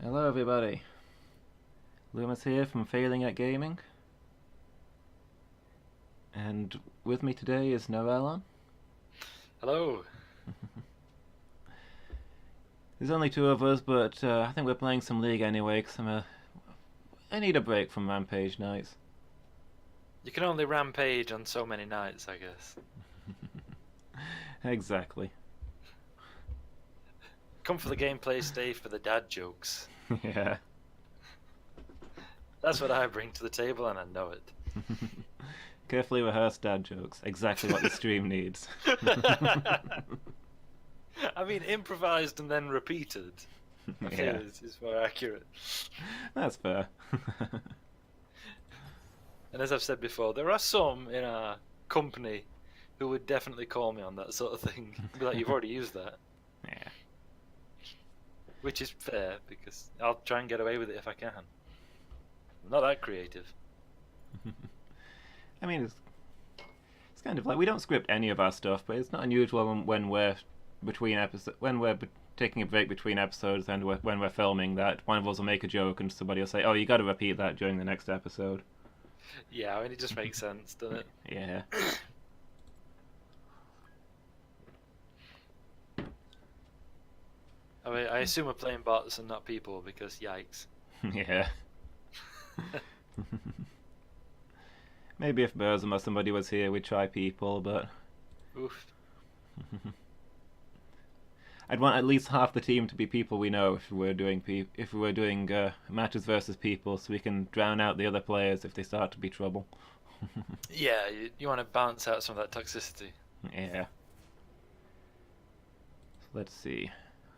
Hello everybody, Lumus here from Failing at Gaming, and with me today is Narelon. Hello. There's only two of us, but I think we're playing some League anyway, because I need a break from Rampage nights. You can only rampage on so many nights, I guess. Exactly. Come for the gameplay, stay for the dad jokes. Yeah. That's what I bring to the table, and I know it. Carefully rehearsed dad jokes, exactly what the stream needs. I mean, improvised and then repeated. I feel Yeah, is more accurate. that's fair. And as I've said before, there are some in our company who would definitely call me on that sort of thing. Be like, you've already used that. Yeah. Which is fair, because I'll try and get away with it if I can. I'm not that creative. I mean, it's kind of like we don't script any of our stuff, but it's not unusual when we're between episodes, taking a break between episodes, and when we're filming, that one of us will make a joke and somebody will say, "Oh, you got to repeat that during the next episode." Yeah, I mean, it just makes sense, doesn't it? Yeah. I mean, I assume we're playing bots and not people because yikes. Yeah. Maybe if Burzum or somebody was here, we'd try people, but Oof. I'd want at least half the team to be people we know if we were doing matches versus people, so we can drown out the other players if they start to be trouble. Yeah, you want to balance out some of that toxicity. Yeah. So let's see.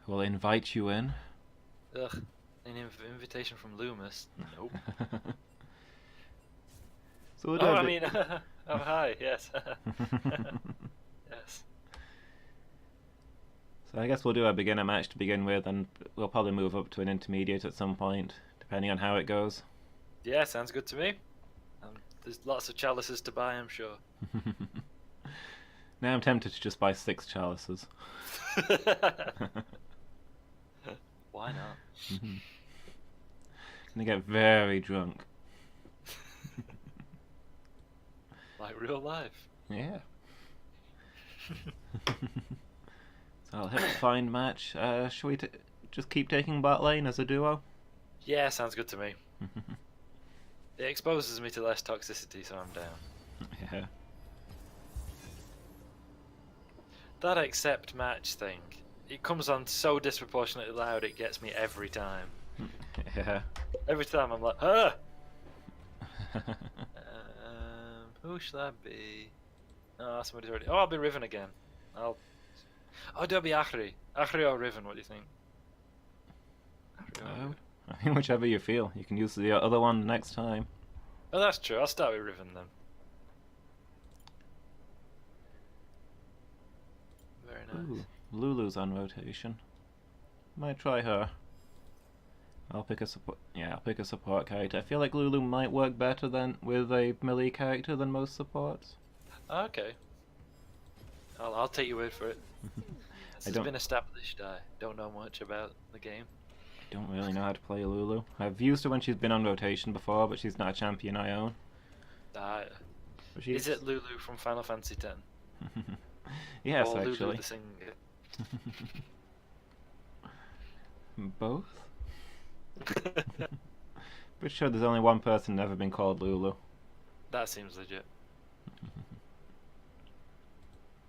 We'll invite you in. Ugh. An invitation from Lumus. Nope. So we'll do Oh, a I bit... mean, oh hi, yes. Yes. So I guess we'll do a beginner match to begin with, and we'll probably move up to an intermediate at some point, depending on how it goes. Yeah, sounds good to me. There's lots of chalices to buy, I'm sure. Now I'm tempted to just buy 6 chalices. Why not? Gonna get very drunk. Like real life. Yeah. So I'll hit find match. Shall we just keep taking bot lane as a duo? Yeah, sounds good to me. It exposes me to less toxicity, so I'm down. Yeah. That accept match thing, it comes on so disproportionately loud it gets me every time. Yeah. Every time I'm like, ah! Who should that be? Oh, somebody's already. Oh, I'll be Riven again. Oh, do I be Achri? Achri or Riven, what do you think? Achri or Riven? I mean, whichever you feel. You can use the other one next time. Oh, that's true. I'll start with Riven then. Very nice. Ooh, Lulu's on rotation. Might try her. I'll pick a support. Yeah, I'll pick a support character. I feel like Lulu might work better than with a melee character than most supports. Okay. I'll take your word for it. This has been established. I don't know much about the game. I don't really know how to play Lulu. I've used her when she's been on rotation before, but she's not a champion I own. Is it Lulu from Final Fantasy X? Yes, or actually. Lulu the singer? Both? Pretty sure there's only one person never been called Lulu. That seems legit.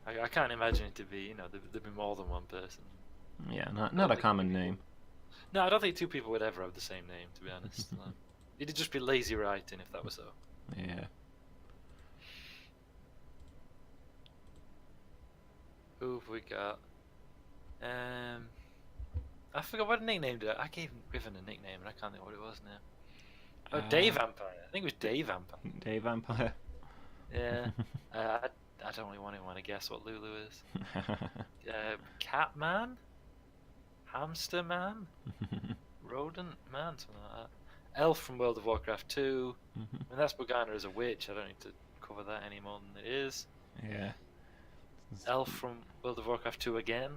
I can't imagine it to be, there'd be more than one person. Yeah, not a common name. No, I don't think two people would ever have the same name, to be honest. It'd just be lazy writing if that was so. Yeah. Who have we got? I forgot what nickname did I gave Riven a nickname and I can't think what it was now. Oh, Day Vampire. I think it was Day Vampire. Day Vampire. Yeah. I don't really want to guess what Lulu is. Catman? Hamster Man? Rodent Man? Something like that. Elf from World of Warcraft 2. I mean, that's Morgana as a witch. I don't need to cover that any more than it is. Yeah. Elf from World of Warcraft 2 again.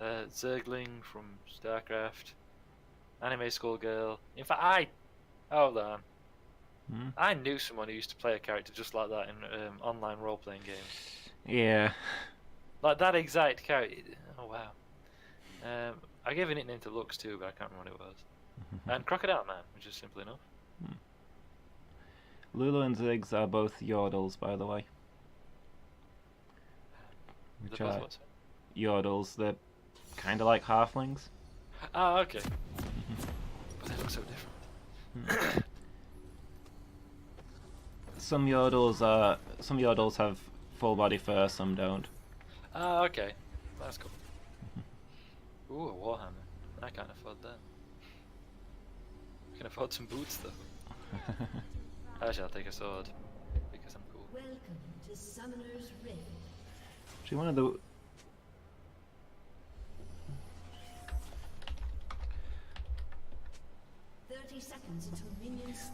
Zergling from StarCraft. Anime schoolgirl. In fact, hold on. Hmm? I knew someone who used to play a character just like that in online role-playing games. Yeah. Like that exact character. Oh wow. I gave a nickname to Lux too, but I can't remember what it was. And Crocodile Man, which is simple enough. Lulu and Ziggs are both Yordles, by the way. Which They're both are what, sorry? Yordles. They're kind of like halflings. Ah, okay. But they look so different. Some Yordles have full body fur, some don't. Ah, okay. That's cool. Ooh, a Warhammer. I can't afford that. I can afford some boots though. Actually, I'll take a sword because I'm cool. Welcome to Summoner's Rift. Actually, one of the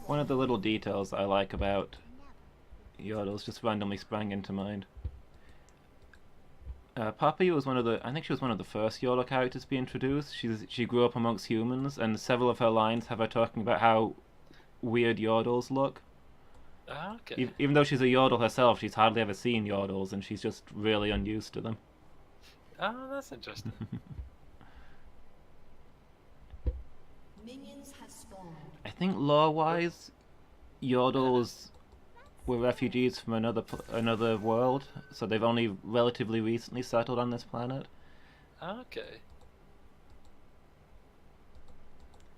One of the little details that I like about Yordles just randomly sprang into mind. Poppy was I think she was one of the first Yordle characters to be introduced. She grew up amongst humans, and several of her lines have her talking about how weird Yordles look. Ah, okay. Even though she's a Yordle herself, she's hardly ever seen Yordles, and she's just really unused to them. Oh, that's interesting. Minions have spawned. I think lore-wise, Yordles were refugees from another world, so they've only relatively recently settled on this planet. Okay.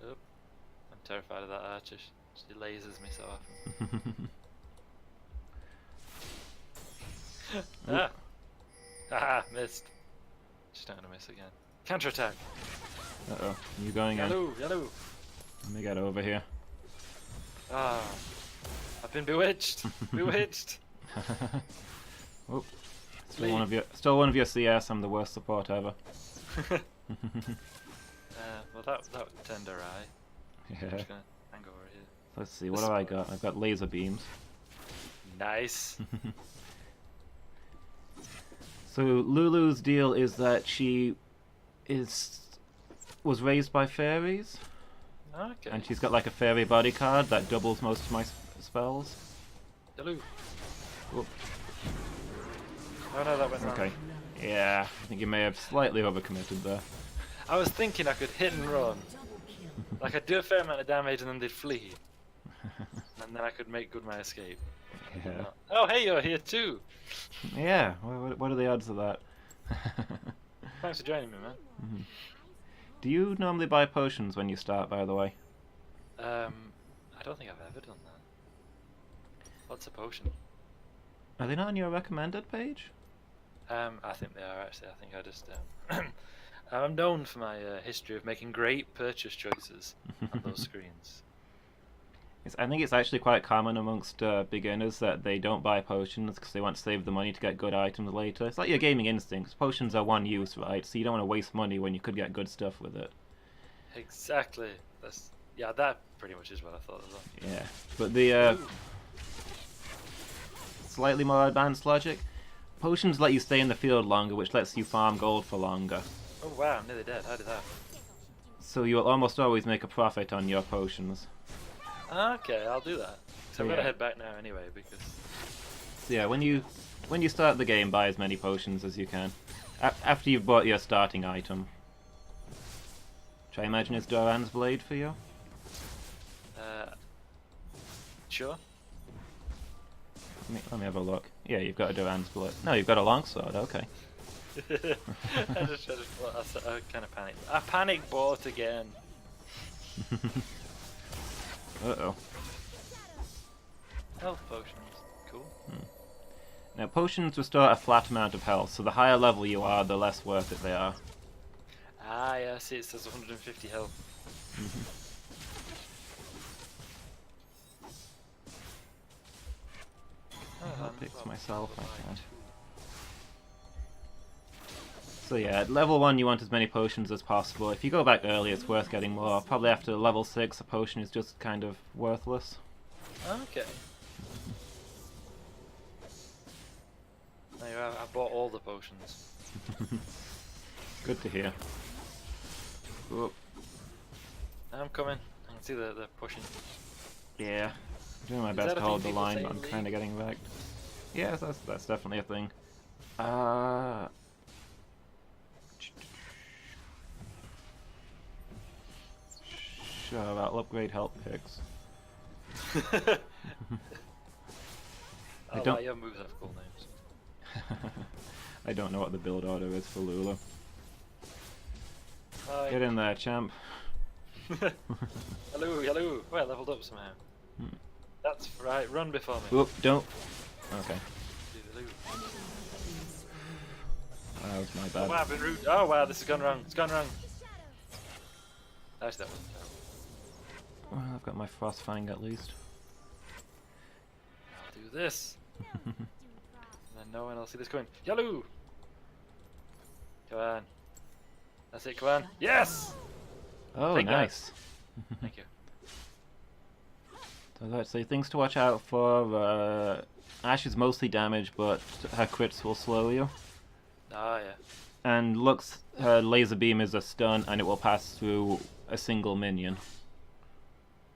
Oop. I'm terrified of that archer. She lasers me so often. Ah! Haha, missed. She's not gonna miss again. Counterattack! Uh-oh, you going in? Yellow, yellow! Let me get over here. Ah! I've been bewitched! Bewitched! Oh, still one of your CS. I'm the worst support ever. Well, that turned awry. I'm Yeah. just gonna hang over here. Let's see. What have I got? I've got laser beams. Nice. So Lulu's deal is that she was raised by fairies, Okay. and she's got like a fairy body card that doubles most of my spells. Yellow. Whoop. Oh no, that went wrong. Okay. Yeah, I think you may have slightly overcommitted there. I was thinking I could hit and run. Like I'd do a fair amount of damage and then they'd flee. And then I could make good my escape. Yeah. Oh hey, you're here too! Yeah. What are the odds of that? Thanks for joining me, man. Do you normally buy potions when you start, by the way? I don't think I've ever done that. What's a potion? Are they not on your recommended page? I think they are actually. I think I just I'm known for my history of making great purchase choices on those screens. I think it's actually quite common amongst beginners that they don't buy potions because they want to save the money to get good items later. It's like your gaming instincts. Potions are one use, right? So you don't want to waste money when you could get good stuff with it. Exactly. That pretty much is what I thought as well. Yeah, but the slightly more advanced logic, potions let you stay in the field longer, which lets you farm gold for longer. Oh wow, I'm nearly dead. How did that? So you'll almost always make a profit on your potions. Okay, I'll do that. So I'm Yeah. gonna head back now anyway because. So yeah, when you start the game, buy as many potions as you can. After you've bought your starting item. Which I imagine is Doran's blade for you. Sure. Let me have a look. Yeah, you've got a Doran's blade. No, you've got a longsword. Okay. I kind of panicked. I panic bought again. Uh-oh. Health potions. Cool. Now, potions restore a flat amount of health, so the higher level you are, the less worth it they are. Ah, yeah, I see it says 150 health. I'll fix myself, I can't. So yeah, at level 1 you want as many potions as possible. If you go back early, it's worth getting more. Probably after level 6, a potion is just kind of worthless. Okay. There you are, I bought all the potions. Good to hear. Whoop. I'm coming. I can see they're pushing. Yeah. I'm doing my Is best that to a thing hold the people line, say but in I'm League? kind of getting wrecked. Yes, that's definitely a thing. Sure, I'll upgrade help picks. I Oh, don't. wow, your moves have cool names. I don't know what the build order is for Lulu. Hi. Get in there, champ. Hello, hello. Oh, I leveled up somehow. Hmm. That's right. Run before me. Oop, don't. Okay. Hello. That was my Oh, bad. wow, I've been rude. Oh, wow, this has gone wrong. It's gone wrong. Actually, that wasn't terrible. Well, I've got my Frostfang at least. I'll do this. And then no one will see this coming. Yellow! Come on. That's it, come on. Yes! Oh, Take that. nice. Thank you. So let's see, things to watch out for. Ash is mostly damage, but her crits will slow you. Ah, yeah. And Lux, her laser beam is a stun, and it will pass through a single minion.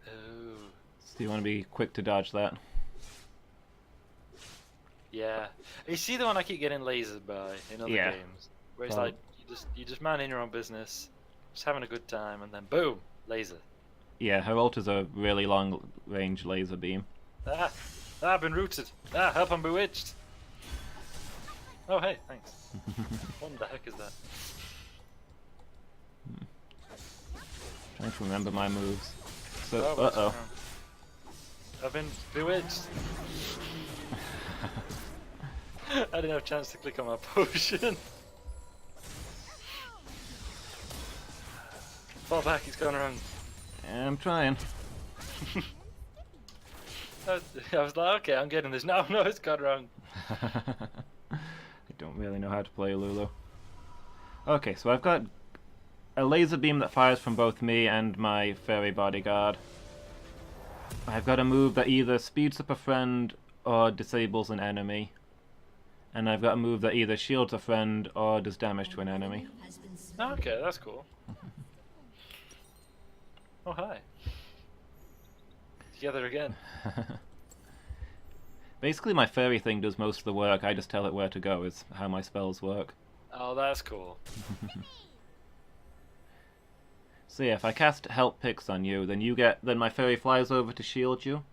Oh. So you want to be quick to dodge that. Yeah. You see the one I keep getting lasered by in other Yeah. games? Where it's Well- like, you just man in your own business, just having a good time, and then boom! Laser. Yeah, her ult is a really long range laser beam. Ah! Ah, I've been rooted! Ah, help, I'm bewitched! Oh, hey, thanks. What the heck is that? Trying to remember my moves. So, Oh, what's uh-oh. going on? I've been bewitched! I didn't have a chance to click on my potion. Fall back, it's gone wrong. I'm trying. I was like, okay, I'm getting this. No, no, it's gone wrong. I don't really know how to play Lulu. Okay, so I've got a laser beam that fires from both me and my fairy bodyguard. I've got a move that either speeds up a friend or disables an enemy. And I've got a move that either shields a friend or does damage to an enemy. Has been slain. Okay, that's cool. Oh, hi. Together again. Basically, my fairy thing does most of the work. I just tell it where to go, is how my spells work. Oh, that's cool. So yeah, if I cast help picks on you, then my fairy flies over to shield you.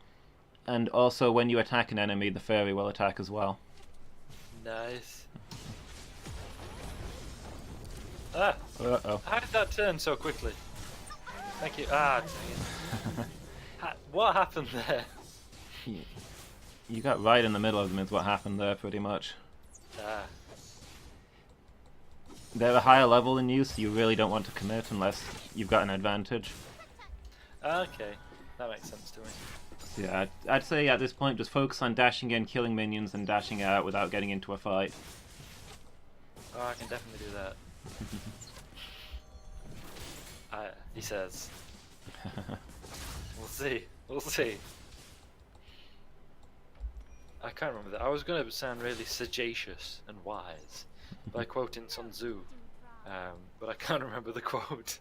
And also, when you attack an enemy, the fairy will attack as well. Nice. Ah! Uh-oh. How did that turn so quickly? Thank you. Ah, dang it. What happened there? You got right in the middle of them is what happened there, pretty much. Ah. They're a higher level than you, so you really don't want to commit unless you've got an advantage. Okay. That makes sense to me. So yeah, I'd say at this point just focus on dashing in, killing minions, and dashing out without getting into a fight. Oh, I can definitely do that. He says. We'll see. We'll see. I can't remember that. I was going to sound really sagacious and wise by quoting Sun Tzu, but I can't remember the quote.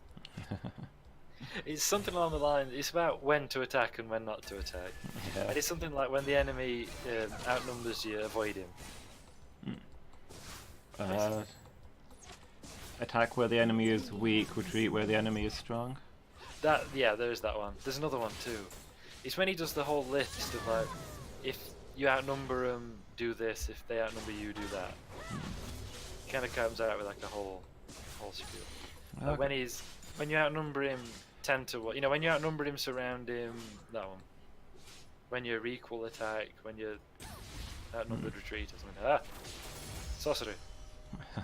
It's something along the line. It's about when to attack and when not to attack. Yeah. And it's something like when the enemy outnumbers you, avoid him. Attack where the enemy is weak, retreat where the enemy is strong. Yeah, there's that one. There's another one too. It's when he does the whole list of like, if you outnumber them, do this. If they outnumber you, do that. Kind of comes out with like a whole spiel. Like Okay. when you outnumber him, tend to what when you outnumber him, surround him. That one. When you're equal attack, when you're outnumbered, retreat or something. Ah, sorcery. Your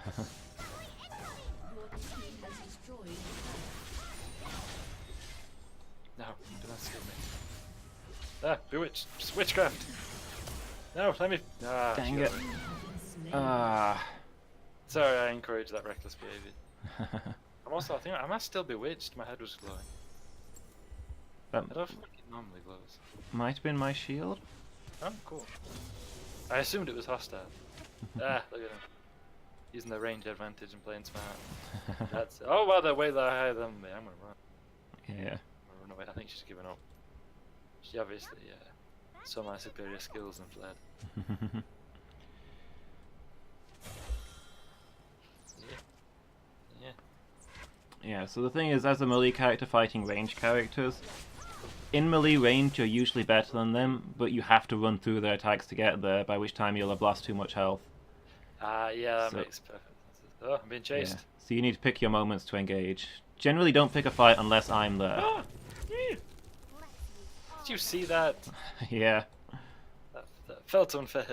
team has destroyed No, do not steal me. Ah, bewitched. Witchcraft. No, let me. Ah, Dang shit. it. Ah. Sorry, I encouraged that reckless behavior. I'm also, I think, I must still bewitched. My head was glowing. That I don't think it normally glows. might have been my shield. Oh, cool. I assumed it was hostile. Ah, look at him. Using the range advantage and playing smart. That's. Oh, wow, they're way higher than me. I'm gonna run. Yeah. no, wait, I think she's given up. She obviously saw my superior skills and fled. Yeah. Yeah, so the thing is, as a melee character fighting range characters, in melee range you're usually better than them, but you have to run through their attacks to get there, by which time you'll have lost too much health. Yeah, that So- makes perfect sense. Oh, I'm being chased. Yeah. So you need to pick your moments to engage. Generally don't pick a fight unless I'm there. Ah! Yeah. Did you see that? Yeah. That felt unfair.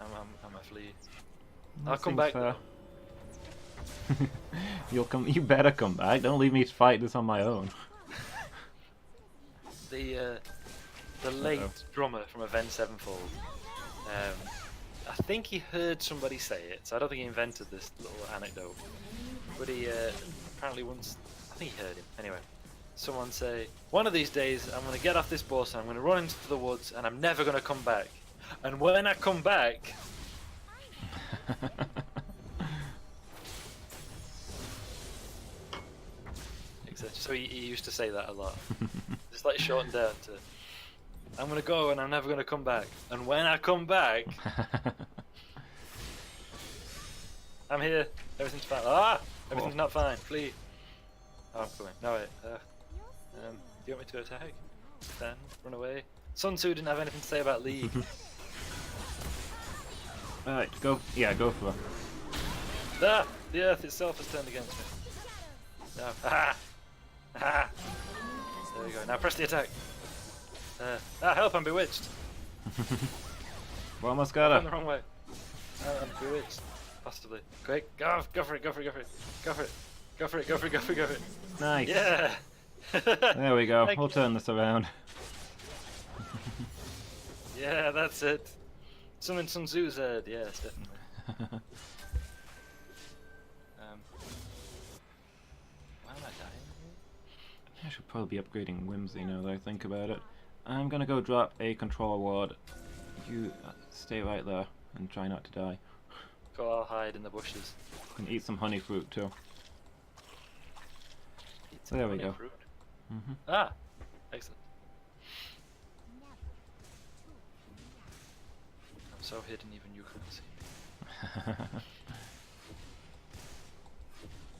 I'm a flea. I'll come back. Fair. You better come back. Don't leave me to fight this on my own. The late drummer from Avenged Sevenfold. I think he heard somebody say it, so I don't think he invented this little anecdote. But he apparently once, I think he heard him. Anyway, someone say, one of these days I'm going to get off this bus and I'm going to run into the woods and I'm never going to come back. And when I come back... So he used to say that a lot. It's like shortened down to, I'm going to go and I'm never going to come back. And when I come back... I'm here. Everything's fine. Ah! Everything's not fine. Flee. Oh, I'm coming. No, wait. Do you want me to attack? Stand. Run away. Sun Tzu didn't have anything to say about League. Alright, go. Yeah, go for it. Ah! The earth itself has turned against me. No. Ah! Ah! There we go. Now press the attack. Help! I'm bewitched. Well, almost I'm got the her. wrong way. I'm bewitched. Possibly. Quick, go for it, go for it, go for it. Go for it. Go for it, go for it, go for it, go for it. Nice. Yeah! There we go. Thank We'll you. turn this around. Yeah, that's it. Something Sun Tzu said, yes, definitely. Why am I dying? I should probably be upgrading Whimsy now that I think about it. I'm gonna go drop a control ward. You stay right there and try not to die. Go, I'll hide in the bushes. And eat some honey fruit too. Eat some There we honey go. fruit. Hmm. Ah! Excellent. I'm so hidden even you couldn't see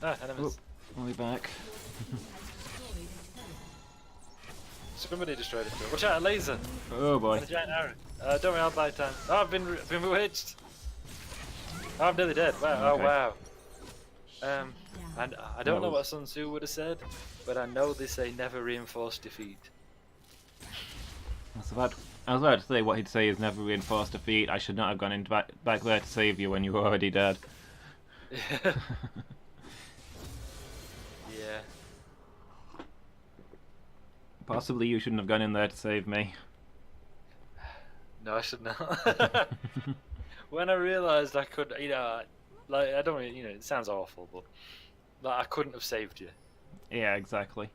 me. Enemies. We'll be back. Somebody destroyed it. Watch out, a laser! Oh boy. And a giant arrow. Don't worry, I'll buy time. Oh, I've been bewitched! Oh, I'm nearly dead. Wow, Okay. oh wow. And I don't know Well. what Sun Tzu would have said, but I know they say never reinforce defeat. I was about to say what he'd say is never reinforce defeat. I should not have gone in back there to save you when you were already dead. Yeah. Yeah. Possibly you shouldn't have gone in there to save me. No, I should not. When I realised I could, like, I don't really, it sounds awful, but like, I couldn't have saved you, Yeah, exactly.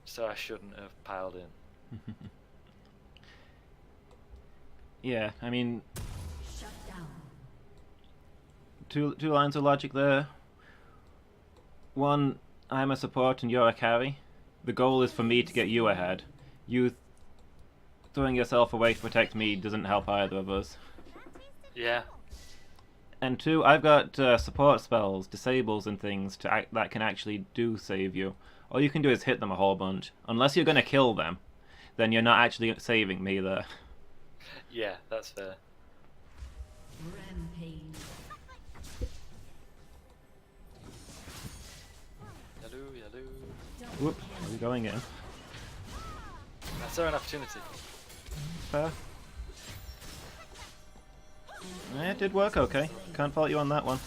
so I shouldn't have piled in. Yeah, I mean, Shut down. two lines of logic there. One, I'm a support and you're a carry. The goal is for me to get you ahead. You throwing yourself away to protect me doesn't help either of us. Yeah. And two, I've got support spells, disables and things that can actually do save you. All you can do is hit them a whole bunch. Unless you're going to kill them, then you're not actually saving me there. Yeah, that's fair. Rampage. Hello, hello. Whoop, where are we going in? I saw an opportunity. Fair. It did work okay. Can't fault you on that one.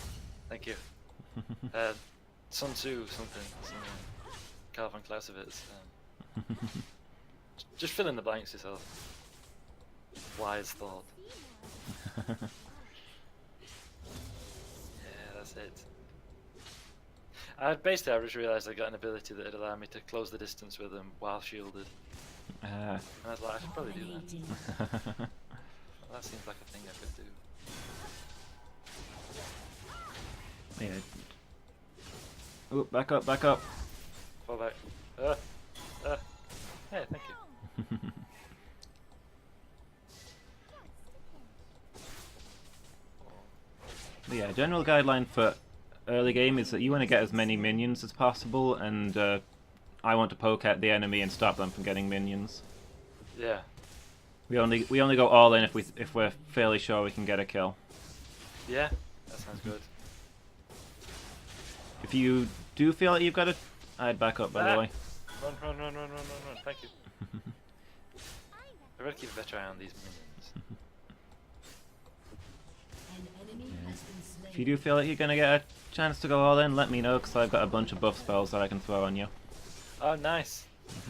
Thank you. Sun Tzu, something. Calvin Clausewitz. Just fill in the blanks yourself. Wise thought. Yeah, that's it. I just realised I got an ability that would allow me to close the distance with them while shielded. And I was like, I should probably do that. Dominating. Well, that seems like a thing I could do. Yeah, Oh, back up, back up. Fall back. Hey, thank you. But yeah, general guideline for early game is that you want to get as many minions as possible, and I want to poke at the enemy and stop them from getting minions. Yeah. We only go all in if we're fairly sure we can get a kill. Yeah, that sounds good. If you do feel like you've got to, I'd back up by the way. Run, run, run, run, run, run, run. Thank you. I better keep a better eye on these minions. An enemy has been slain. If you do feel like you're gonna get a chance to go all in, let me know, because I've got a bunch of buff spells that I can throw on you. Oh, nice.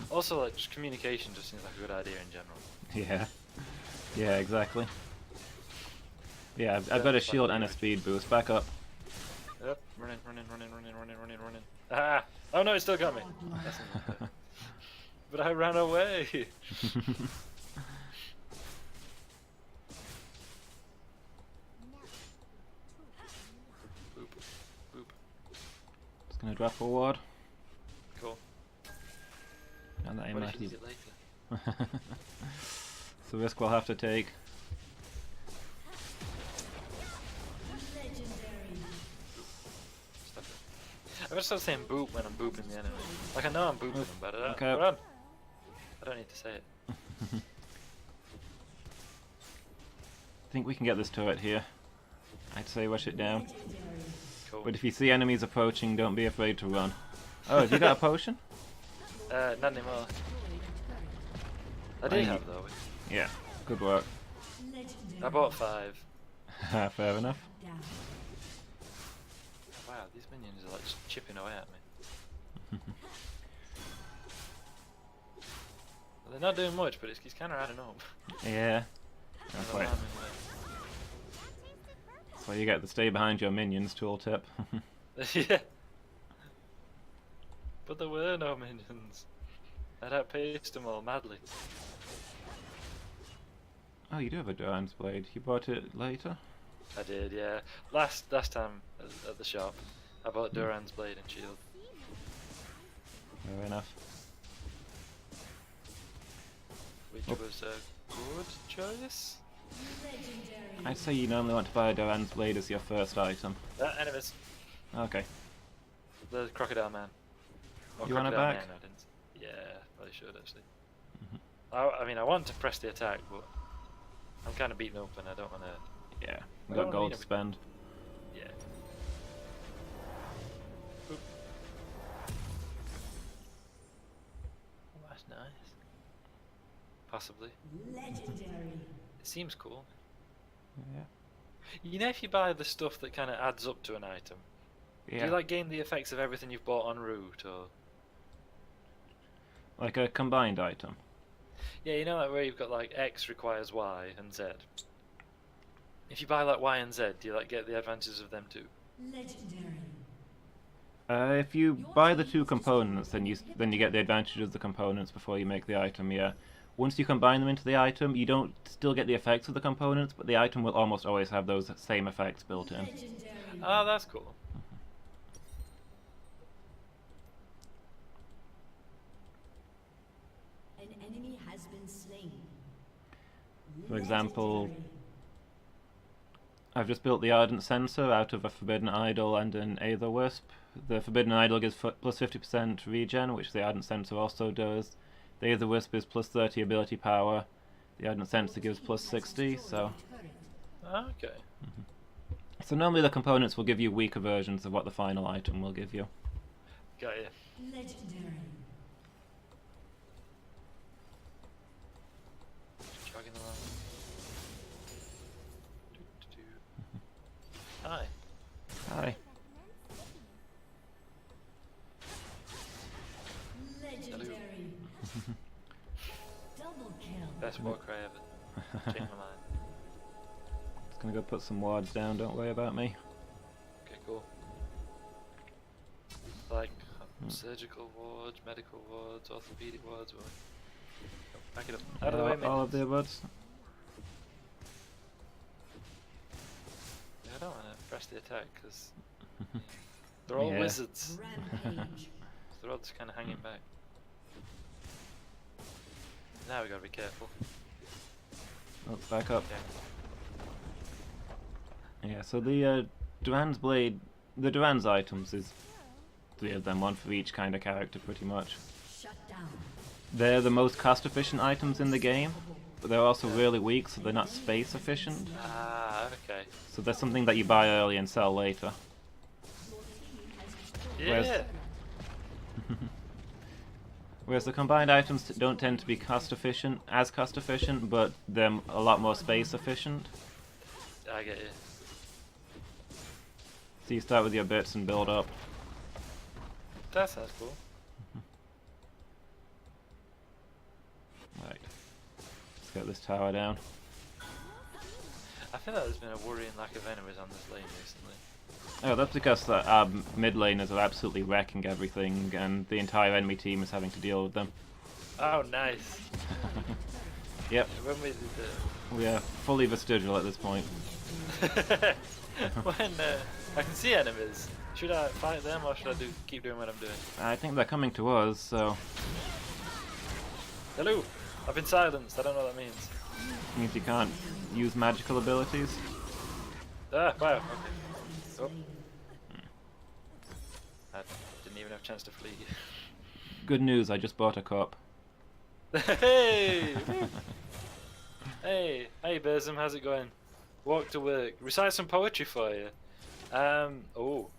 Also, like, just communication just seems like a good idea in general. Yeah. Yeah, exactly. Yeah, I've got a shield and a speed boost. Back up. Yep, running, running, running, running, running, running, running. Ah! Oh no, it still got me. That's not fair. But I ran away. Boop, boop. Just gonna drop a ward. Cool. And that What might if you be... use it later? It's a risk we'll have to take. Stop it. I'm gonna start saying boop when I'm booping the enemy. Like I know I'm booping them, but I don't. Okay. Run. I don't need to say it. I think we can get this turret here. I'd say rush it down. Cool. But if you see enemies approaching, don't be afraid to run. Oh, have you got a potion? Not anymore. I I did need- have though. Yeah, good work. I bought 5. Fair enough. Wow, these minions are like just chipping away at me. Well, they're not doing much, but it's kind of adding up. Yeah. In That's an why, alarming way. that's why you get the stay behind your minions tooltip. Yeah. But there were no minions. I'd outpaced them all madly. Oh, you do have a Duran's blade. You bought it later? I did, yeah. Last time at the shop, I bought Duran's blade and shield. Fair enough. Which Oh. was a good choice. I'd say you normally want to buy a Duran's blade as your first item. Enemies. Okay. The crocodile man. Or You want it crocodile back? man, I didn't. Yeah, probably should actually. I mean, I want to press the attack, but I'm kind of beaten up and I don't want to. Yeah, we I got don't gold need to it. spend. Yeah. Oop. Oh, that's nice. Possibly. Legendary. It seems cool. Yeah. You know, if you buy the stuff that kind of adds up to an item, do Yeah. you like gain the effects of everything you've bought en route, or? Like a combined item. Yeah, you know, like where you've got like X requires Y and Z. If you buy like Y and Z, do you like get the advantages of them too? Legendary. If you buy the two components, then you get the advantage of the components before you make the item. Yeah. Once you combine them into the item, you don't still get the effects of the components, but the item will almost always have those same effects built in. Legendary. Oh, that's cool. An enemy has been slain. For example, Legendary. I've just built the Ardent Sensor out of a Forbidden Idol and an Aether Wisp. The Forbidden Idol gives plus 50% regen, which the Ardent Sensor also does. The Aether Wisp is plus 30 ability power. The Ardent Sensor gives plus 60, so... Okay. So normally the components will give you weaker versions of what the final item will give you. Got you. Legendary. Jogging along. Doo-doo-doo. Hi. Hi. Legendary. Double kill. Best war cry ever. Changed my mind. Just gonna go put some wards down, don't worry about me. Okay, cool. Like surgical wards, medical wards, orthopedic wards. Or... Oh, back it up. Out of the way, all of minions. the wards. Yeah, I don't want to press the attack because They're all Yeah. wizards. Rampage. They're all just kind of hanging back. Now we gotta be careful. Oh, back up. Yeah. Yeah, so the Duran's blade, the Duran's items is 3 of them, one for each kind of character pretty much. Shut down. They're the most cost efficient items in the game, but they're also really weak, so they're not space efficient. Ah, okay. So they're something that you buy early and sell later. Yeah. Whereas- Whereas the combined items don't tend to be cost efficient, but they're a lot more space efficient. I get you. So you start with your bits and build up. That sounds cool. Right. Let's get this tower down. I feel like there's been a worrying lack of enemies on this lane recently. Oh, that's because our mid laners are absolutely wrecking everything, and the entire enemy team is having to deal with them. Oh, nice. Yep, When we did we are fully vestigial at this point. the... when I can see enemies, should I fight them or should I keep doing what I'm doing? I think they're coming to us, so Hello! I've been silenced, I don't know what that means. it means you can't use magical abilities. Ah, wow, okay. Oh. I didn't even have a chance to flee. Good news, I just bought a cup. Hey! Hey, Bezum, how's it going? Walk to work. Recite some poetry for you. Oh.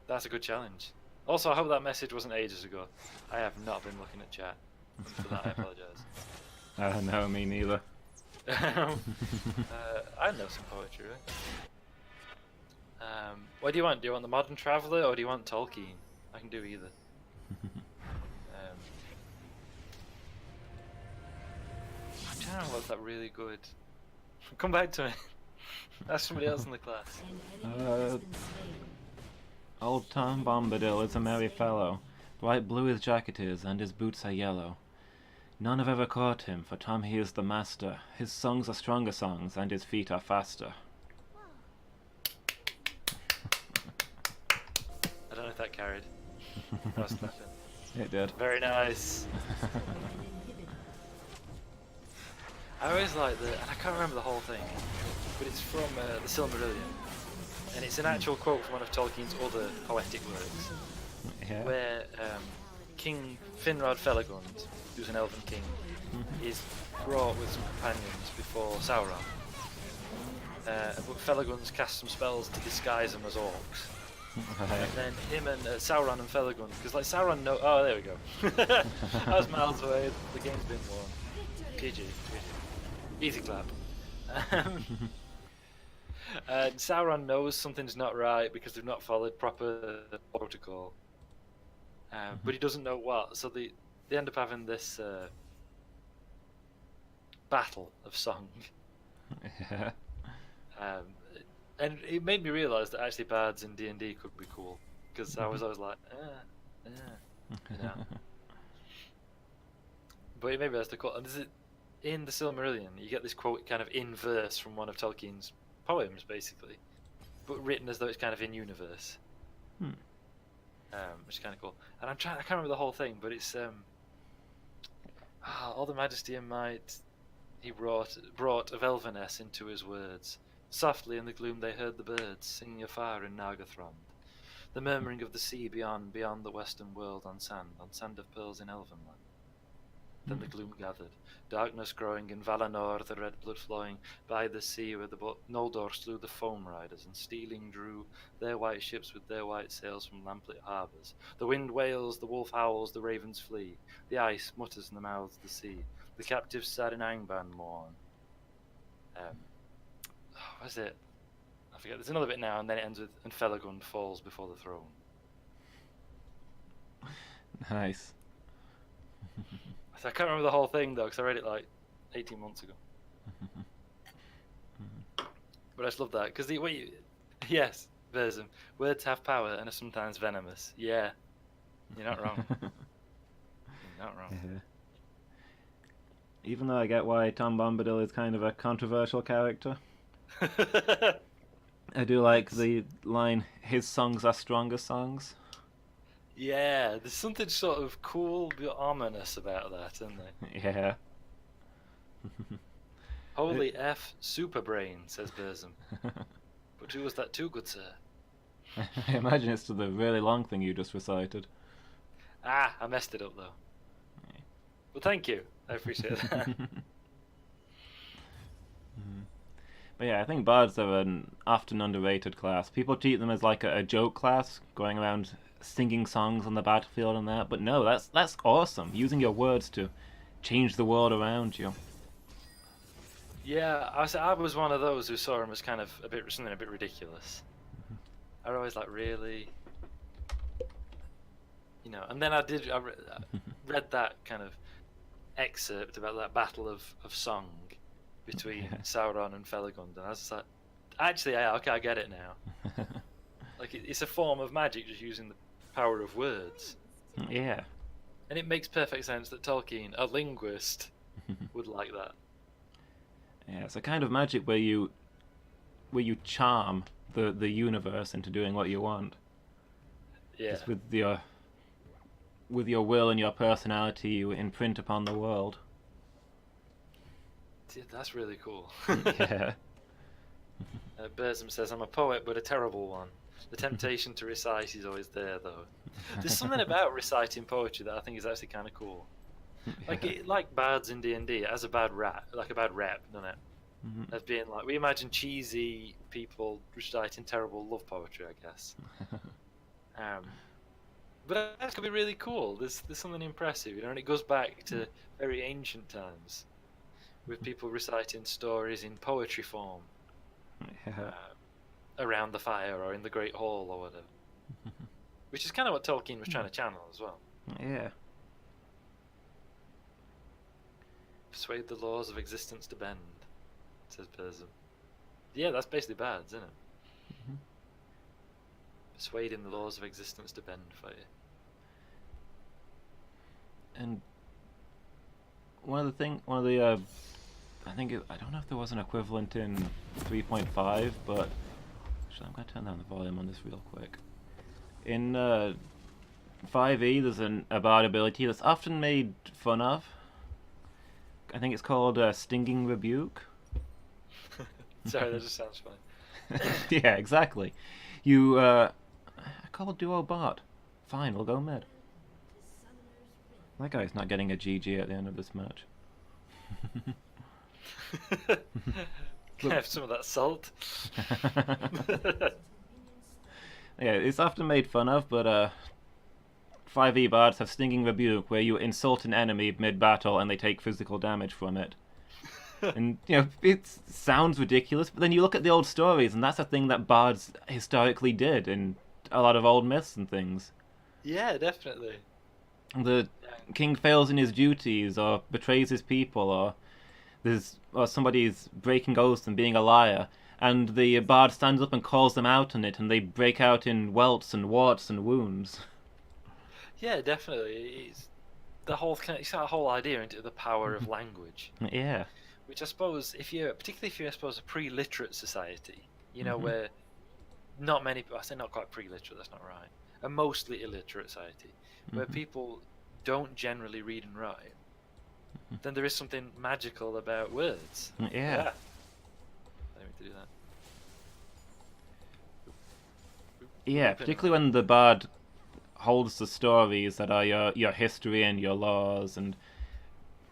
That's a good challenge. Also, I hope that message wasn't ages ago. I have not been looking at chat. For that, I apologise. No, me neither. I know some poetry, right? What do you want? Do you want the Modern Traveller or do you want Tolkien? I can do either. I'm trying to remember what's that really good. Come back to me. Ask somebody else in the class. An enemy has been slain. Old Tom Bombadil is a merry fellow. Bright blue his jacket is, and his boots are yellow. None have ever caught him, for Tom he is the master. His songs are stronger songs, and his feet are faster. I don't know if that carried. I was clapping. It did. Very nice. I always like the, and I can't remember the whole thing, but it's from the Silmarillion, and it's an actual quote from one of Tolkien's other poetic works, Yeah. where King Finrod Felagund, who's an elven king, is brought with some companions before Sauron. But Felagund's cast some spells to disguise them as orcs. And then him and Sauron and Felagund, because like Sauron oh there we go. I was miles away, the game's been won. GG. Easy clap. Sauron knows something's not right because they've not followed proper protocol. But he doesn't know what, so they end up having this battle of song. Yeah. And it made me realise that actually bards in D&D could be cool, because I was always like, you know. But maybe that's the cool. And in the Silmarillion, you get this quote kind of in verse from one of Tolkien's poems, basically, but written as though it's kind of in universe. Which is kind of cool. And I can't remember the whole thing, but it's all the majesty and might he brought of Elveness into his words. Softly in the gloom they heard the birds singing afar in Nargothrond, the murmuring of the sea beyond the western world on sand of pearls in Elvenland. Then the gloom gathered, darkness growing in Valinor, the red blood flowing by the sea where the Noldor slew the foam riders, and stealing drew their white ships with their white sails from lamplit harbours. The wind wails, the wolf howls, the ravens flee, the ice mutters in the mouths of the sea, the captives sad in Angband mourn. What is it? I forget. There's another bit now, and then it ends with, and Felagund falls before the throne. Nice. So I can't remember the whole thing though, because I read it like 18 months ago. But I just love that because yes, Verzum, words have power and are sometimes venomous. Yeah, you're not wrong. You're not wrong. Yeah. Even though I get why Tom Bombadil is kind of a controversial character. I do like the line, "His songs are stronger songs." Yeah, there's something sort of cool but ominous about that, isn't there? Yeah. Holy F, super brain, says Burzum. But who was that too, good sir? I imagine it's to the really long thing you just recited. Ah, I messed it up though. Well, thank you. I appreciate that. But yeah, I think bards are an often underrated class. People treat them as like a joke class, going around singing songs on the battlefield and that. But no, that's awesome. Using your words to change the world around you. Yeah, I was one of those who saw him as kind of something a bit ridiculous. I was always like, really? You know, and then I read that kind of excerpt about that battle of song between Sauron and Felagund, and I was just like, actually, yeah, okay, I get it now. Like, it's a form of magic, just using the power of words. Yeah. And it makes perfect sense that Tolkien, a linguist, would like that. Yeah, it's a kind of magic where you charm the universe into doing what you want. Yeah. Just with your will and your personality, you imprint upon the world. Yeah, that's really cool. Yeah. Burzum says, I'm a poet, but a terrible one. The temptation to recite is always there, though. There's something about reciting poetry that I think is actually kind of cool. Like bards in D&D, it has a bad rap, doesn't it? Mm-hmm. As being like, we imagine cheesy people reciting terrible love poetry, I guess. But that could be really cool. There's something impressive, you know, and it goes back to very ancient times, with people reciting stories in poetry form, around the fire or in the Great Hall or whatever. Which is kind of what Tolkien was trying to channel as well. Yeah. Persuade the laws of existence to bend, says Burzum. Yeah, that's basically bards, isn't it? Mm-hmm. Persuading the laws of existence to bend for you. And I don't know if there was an equivalent in 3.5, but actually I'm going to turn down the volume on this real quick. In 5e, there's a bard ability that's often made fun of. I think it's called Stinging Rebuke. Sorry, that just sounds funny. Yeah, exactly. I call duo bot. Fine, we'll go mid. That guy's not getting a GG at the end of this match. Can I have some of that salt? Yeah, it's often made fun of, but 5e bards have Stinging Rebuke, where you insult an enemy mid-battle and they take physical damage from it. And, you know, it sounds ridiculous, but then you look at the old stories, and that's a thing that bards historically did in a lot of old myths and things. Yeah, definitely. The king fails in his duties, or betrays his people, or somebody's breaking oaths and being a liar, and the bard stands up and calls them out on it, and they break out in welts and warts and wounds. Yeah, definitely. It's the whole idea into the power of language. Yeah. Which I suppose, particularly if you're, I suppose, a pre-literate society, you know, where not many people, I say not quite pre-literate, that's not right, a mostly illiterate society, where people don't generally read and write, then there is something magical about words. Yeah. I need to do that. Yeah, particularly when the bard holds the stories that are your history and your laws, and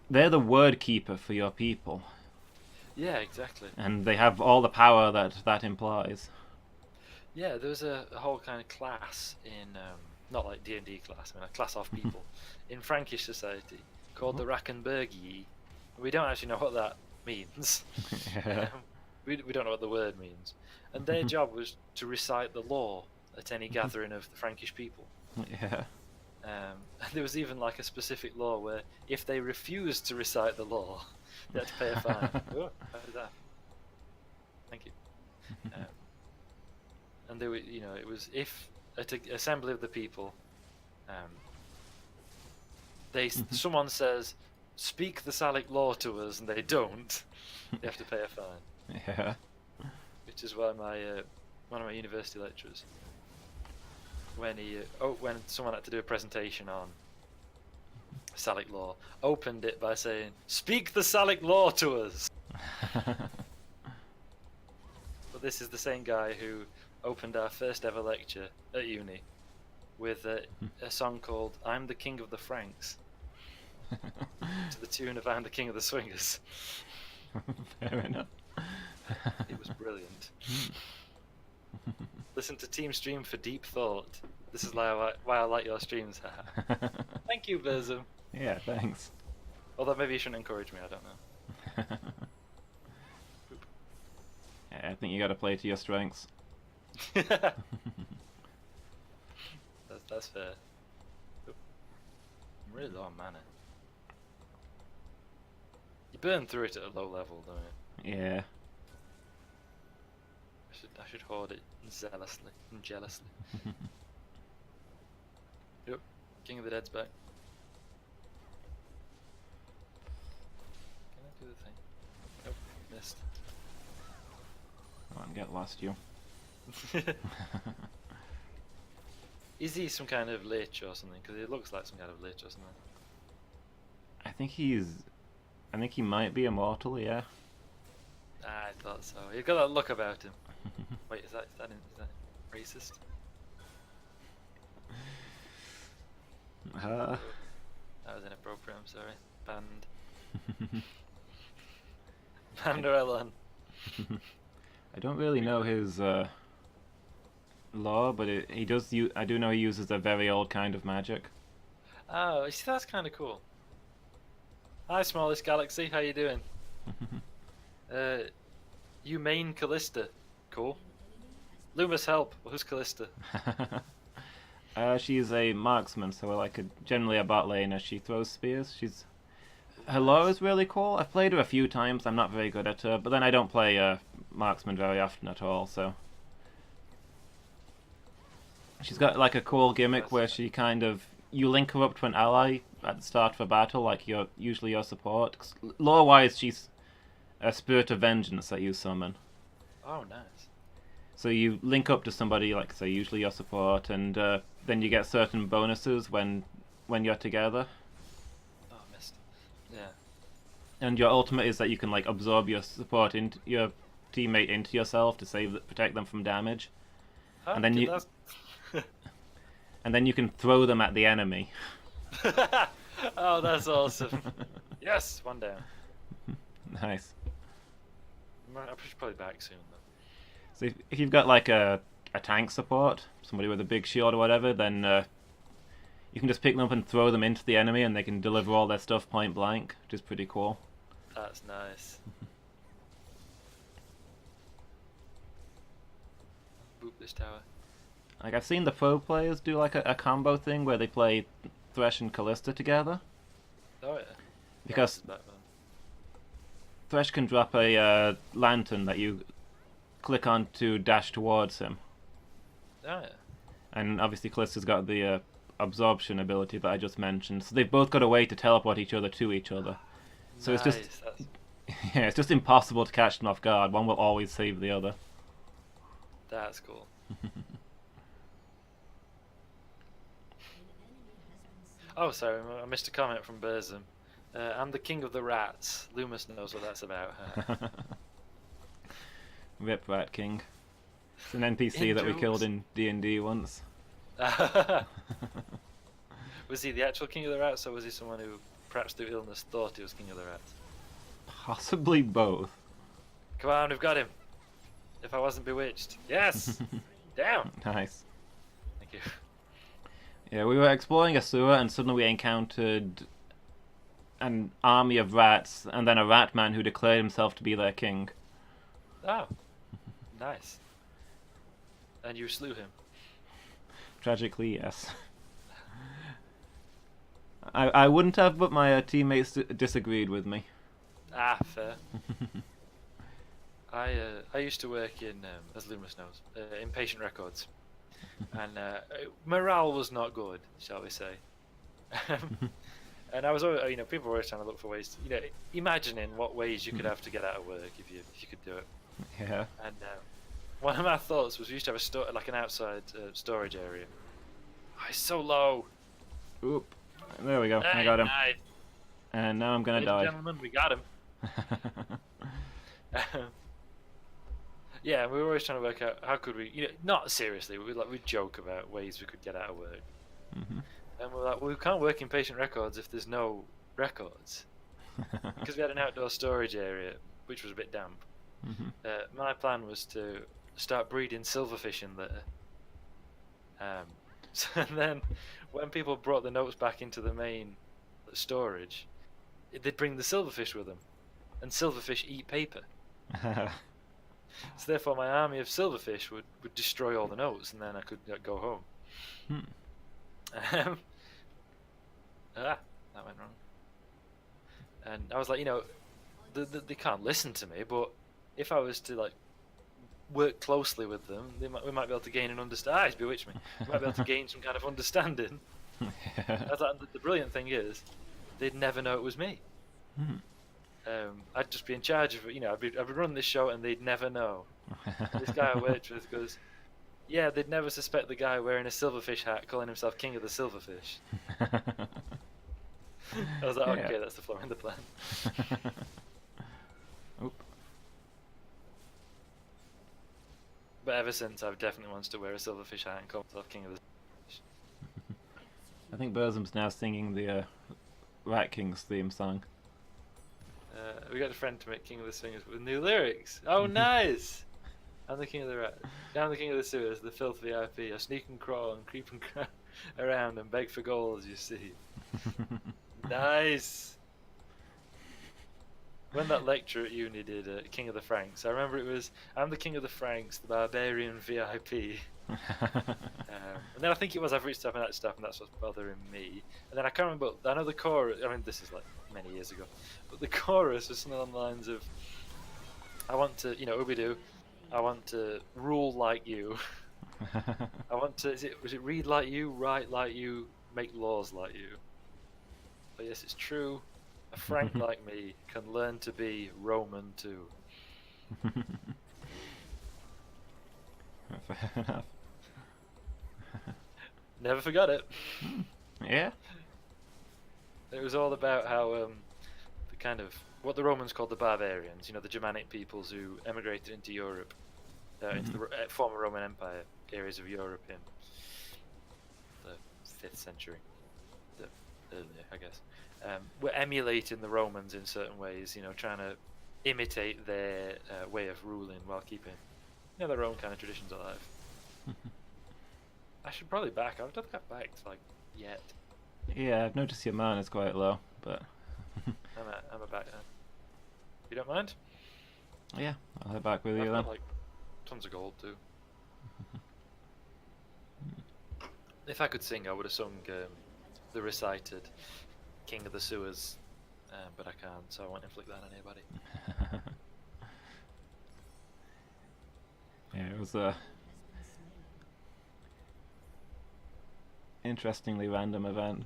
they're the word keeper for your people. Yeah, exactly. And they have all the power that implies. Yeah, there was a whole kind of class in, not like D&D class, I mean a class of people, in Frankish society, called the Rackenbergii. We don't actually know what that means. Yeah. We don't know what the word means. And their job was to recite the law at any gathering of the Frankish people. Yeah. And there was even like a specific law where if they refused to recite the law, they had to pay a fine. Oh, how did that? Thank you. And they were, you know, it was if at an assembly of the people, someone says, "Speak the Salic law to us," and they don't, they have to pay a fine. Yeah. Which is why my one of my university lecturers, when he when someone had to do a presentation on Salic law, opened it by saying, "Speak the Salic law to us." But this is the same guy who opened our first ever lecture at uni with a song called "I'm the King of the Franks," to the tune of "I'm the King of the Swingers." Fair enough. It was brilliant. Listen to Team Stream for deep thought. This is why I like your streams. Thank you, Berzum. Yeah, thanks. Although maybe you shouldn't encourage me, I don't know. Yeah, I think you got to play to your strengths. That's fair. I'm really low on mana. You burn through it at a low level, don't you? Yeah. I should hoard it zealously and jealously. Yep, King of the Dead's back. Can I do the thing? Nope, missed. Come on, get lost, you. Is he some kind of lich or something? Because it looks like some kind of lich or something. I think he might be immortal, yeah. I thought so. He's got that look about him. Wait, is that racist? That was inappropriate, I'm sorry. Banned. Banned Narelon. I don't really know his lore, but I do know he uses a very old kind of magic. Oh, you see, that's kind of cool. Hi, smallest galaxy. How you doing? You main Callista. Cool. Lumus, help. Well, who's Callista? She's a marksman, so generally a bot laner. She throws spears. Her lore is really cool. I've played her a few times. I'm not very good at her, but then I don't play marksman very often at all. So she's got like a cool gimmick where she you link her up to an ally at the start of a battle, like usually your support. Lore-wise, she's a spirit of vengeance that you summon. Oh, nice. So you link up to somebody, like say usually your support, and then you get certain bonuses when you're together. Oh, I missed. Yeah. And your ultimate is that you can like absorb your support into your teammate into yourself to protect them from damage. Huh? And then and then you can throw them at the enemy. Oh, that's awesome. Yes, one down. Nice. I should probably back soon though. So if you've got like a tank support, somebody with a big shield or whatever, then you can just pick them up and throw them into the enemy, and they can deliver all their stuff point blank, which is pretty cool. That's nice. Boop this tower. Like I've seen the pro players do like a combo thing where they play Thresh and Callista together. Oh yeah. Because Thresh can drop a lantern that you click on to dash towards him. Oh yeah. And obviously Callista's got the absorption ability that I just mentioned. So they've both got a way to teleport each other to each other. So nice. it's just yeah, it's just impossible to catch them off guard. One will always save the other. That's cool. Oh, sorry, I missed a comment from Berzum. I'm the king of the rats. Lumus knows what that's about. Rip Rat King. It's an NPC that we killed in D&D once. Was he the actual king of the rats, or was he someone who, perhaps through illness, thought he was king of the rats? Possibly both. Come on, we've got him. If I wasn't bewitched. Yes! Down! Nice. Thank you. Yeah, we were exploring a sewer and suddenly we encountered an army of rats and then a rat man who declared himself to be their king. Oh, nice. And you slew him? Tragically, yes. I wouldn't have, but my teammates disagreed with me. Ah, fair. I used to work in, as Lumus knows, in patient records. And morale was not good, shall we say. And I was always, people were always trying to look for ways to, imagining what ways you could have to get out of work if you could do it. Yeah. And One of my thoughts was we used to have like an outside storage area. Oh, he's so low. Oop. There we go. I Hey, got him. nice. And now I'm gonna Ladies and die. gentlemen, we got him. Yeah, we were always trying to work out how could we, not seriously, we'd joke about ways we could get out of work. Mhm. And we're like, well, we can't work in patient records if there's no records. Because we had an outdoor storage area, which was a bit damp. Mhm. My plan was to start breeding silverfish in there. And then when people brought the notes back into the main storage, they'd bring the silverfish with them. And silverfish eat paper. So therefore my army of silverfish would destroy all the notes, and then I could go home. That went wrong. And I was like, they can't listen to me, but if I was to like work closely with them, we might be able to gain an understanding. He's bewitched me. We might be able to gain some kind of understanding. I thought the brilliant thing is, they'd never know it was me. I'd just be in charge of it. I'd be running this show, and they'd never know. This guy I worked with goes, yeah, they'd never suspect the guy wearing a silverfish hat calling himself King of the Silverfish. I was like, okay, Yeah. that's the flaw in the plan. Oop. But ever since, I've definitely wanted to wear a silverfish hat and call myself King of the Silverfish. I think Burzum's now singing the Rat King's theme song. We got a friend to make King of the Swingers with new lyrics. Oh, nice! I'm the King of the Rat. I'm the King of the Sewers, the filth VIP. I sneak and crawl and creep and crawl around and beg for gold, as you see. Nice! When that lecturer at uni did King of the Franks, I remember it was, I'm the King of the Franks, the Barbarian VIP. And then I think it was, I've reached up and that stuff, and that's what's bothering me. And then I can't remember, I know the chorus, I mean, this is like many years ago, but the chorus was something along the lines of, I want to, Ooby-Doo, I want to rule like you. I want to, was it read like you, write like you, make laws like you? But yes, it's true. A Frank like me can learn to be Roman too. Fair enough. Never forgot it. Yeah. It was all about how the kind of what the Romans called the barbarians, the Germanic peoples who emigrated into Europe, into the former Roman Empire areas of Europe in the 5th century, earlier, I guess. Were emulating the Romans in certain ways, trying to imitate their way of ruling while keeping, their own kind of traditions alive. I should probably back. I don't think I've backed yet. Yeah, I've noticed your mana is quite low, but I'm a back now. You don't mind? yeah, I'll head back with you I've then. got tons of gold too. If I could sing, I would have sung the recited King of the Sewers, but I can't, so I won't inflict that on anybody. Yeah, it was interestingly random event.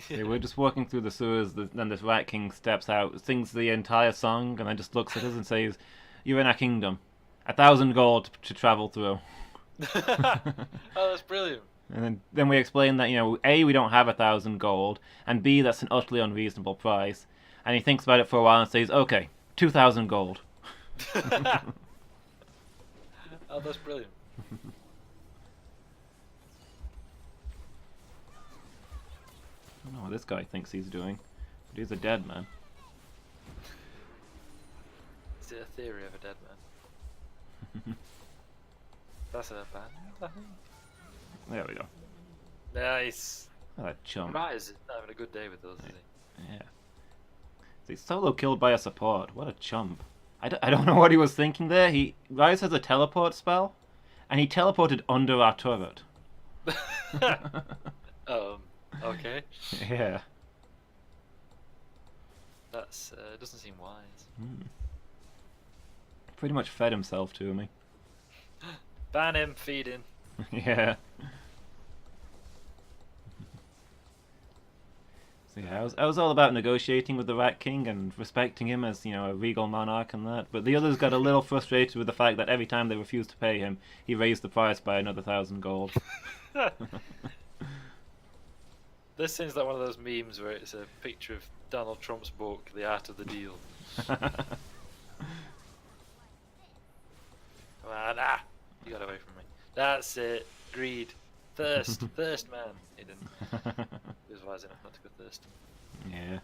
Yeah, we're just walking through the sewers, then this Rat King steps out, sings the entire song, and then just looks at us and says, "You're in our kingdom. 1,000 gold to travel through." Oh, that's brilliant. And then we explain that, A, we don't have 1,000 gold, and B, that's an utterly unreasonable price. And he thinks about it for a while and says, "Okay, 2,000 gold." Oh, that's brilliant. I don't know what this guy thinks he's doing, but he's a dead man. Is it a theory of a dead man? That's a band, I think. There we go. Nice. Oh, that chump. Rise is not having a good day with those, is he? Yeah. He's solo killed by a support. What a chump. I don't know what he was thinking there. Rise has a teleport spell, and he teleported under our turret. Okay. Yeah. That's doesn't seem wise. Pretty much fed himself to me. Ban him, feed him. Yeah. Yeah, I was all about negotiating with the Rat King and respecting him as, you know, a regal monarch and that. But the others got a little frustrated with the fact that every time they refused to pay him, he raised the price by another 1,000 gold. This seems like one of those memes where it's a picture of Donald Trump's book, The Art of the Deal. Come on, you got away from me. That's it. Greed. Thirst. Thirst, man. He didn't. He was wise enough not to go thirsting. Yeah.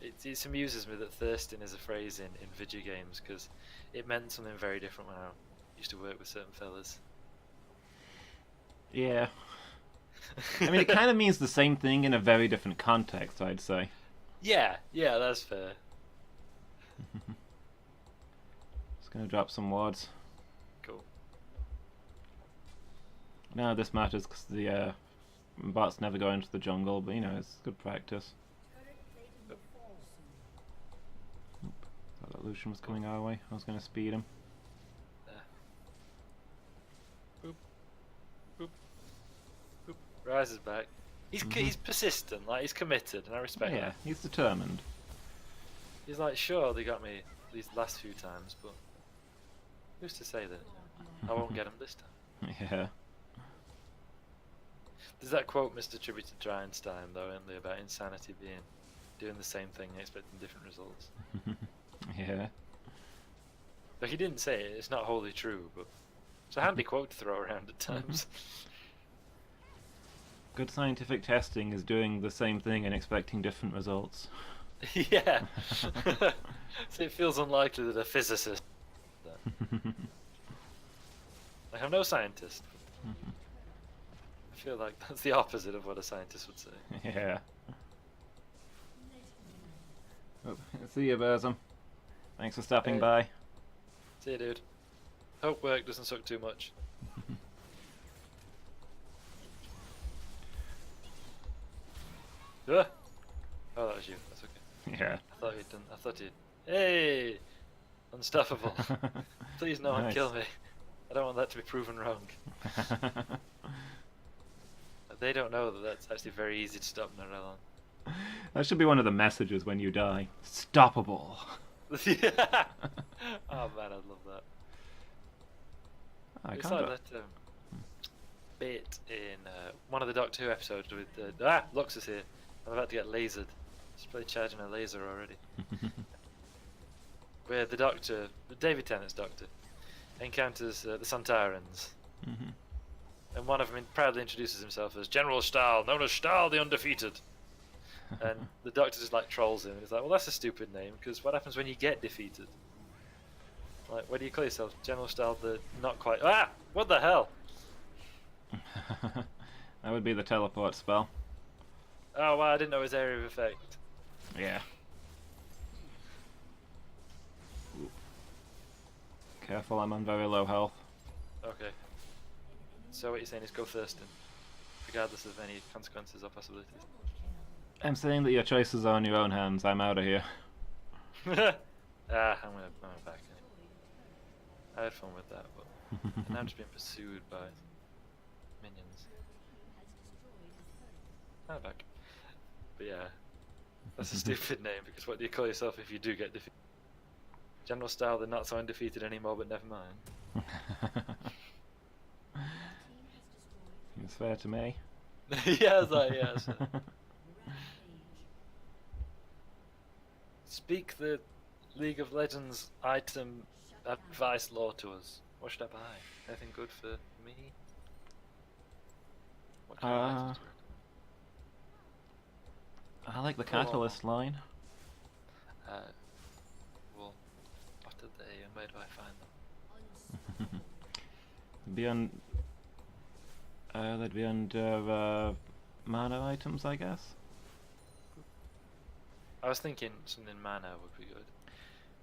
It amuses me that thirsting is a phrase in video games because it meant something very different when I used to work with certain fellas. Yeah. I mean, it kind of means the same thing in a very different context, I'd say. Yeah, that's fair. Just gonna drop some wards. Cool. No, this matters because the bots never go into the jungle, but you know, it's good practice. Thought that Lucian was coming our way. I was gonna speed him. Boop. Boop. Boop. Rise is back. He's persistent, like he's committed, and I respect Yeah, that. he's determined. He's like, sure, they got me these last few times, but who's to say that I won't get them this time? Yeah. There's that quote Mr. attributed to Einstein, though, isn't there, about insanity being doing the same thing and expecting different results. Yeah. But he didn't say it, it's not wholly true, but it's a handy quote to throw around at times. Good scientific testing is doing the same thing and expecting different results. Yeah. So it feels unlikely that a physicist. Like, I'm no scientist. I feel like that's the opposite of what a scientist would say. Yeah. Oh, see you, Burzum. Thanks for stopping Hey. by. See you, dude. Hope work doesn't suck too much. Ah! Oh, that was you. That's okay. Yeah. I thought you'd done. I thought you'd. Hey! Unstoppable. Please, no one Nice. kill me. I don't want that to be proven wrong. They don't know that that's actually very easy to stop Narelon. That should be one of the messages when you die. Stoppable. Yeah. Oh man, I'd love that. I It's can't. like that bit in one of the Doctor Who episodes with Lux is here. I'm about to get lasered. She's probably charging a laser already. Where the Doctor, David Tennant's Doctor, encounters the Santarans. Mhm. And one of them proudly introduces himself as General Stahl, known as Stahl the Undefeated. And the Doctor just like trolls him. He's like, well, that's a stupid name, because what happens when you get defeated? Like, what do you call yourself? General Stahl the not quite... Ah! What the hell? That would be the teleport spell. Oh, wow, I didn't know his area of effect. Yeah. Ooh. Careful, I'm on very low health. Okay. So what you're saying is go thirsting, regardless of any consequences or possibilities. I'm saying that your choices are in your own hands. I'm out of here. I'm back. Anyway. I had fun with that, but now I'm just being pursued by minions. I'm back. But yeah, that's a stupid name, because what do you call yourself if you do get defeated? General Stahl, they're not so undefeated anymore, but never mind. It's fair to me. Yeah, I was like, yeah. So. Speak the League of Legends item advice law to us. What should I buy? Anything good for me? What kind of items do you recommend? I like the Cool. Catalyst line. Well, what are they and where do I find them? They'd be under mana items, I guess. I was thinking something mana would be good.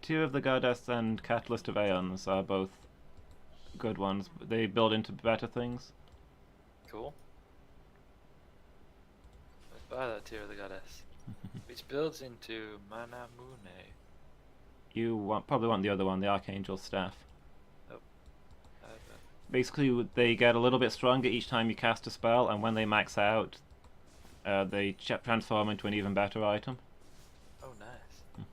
Tear of the Goddess and Catalyst of Aeons are both good ones. They build into better things. Cool. Let's buy that Tear of the Goddess. Which builds into Mana Mune. You probably want the other one, the Archangel Staff. Oh. Basically, they get a little bit stronger each time you cast a spell, and when they max out, they transform into an even better item. Oh, nice.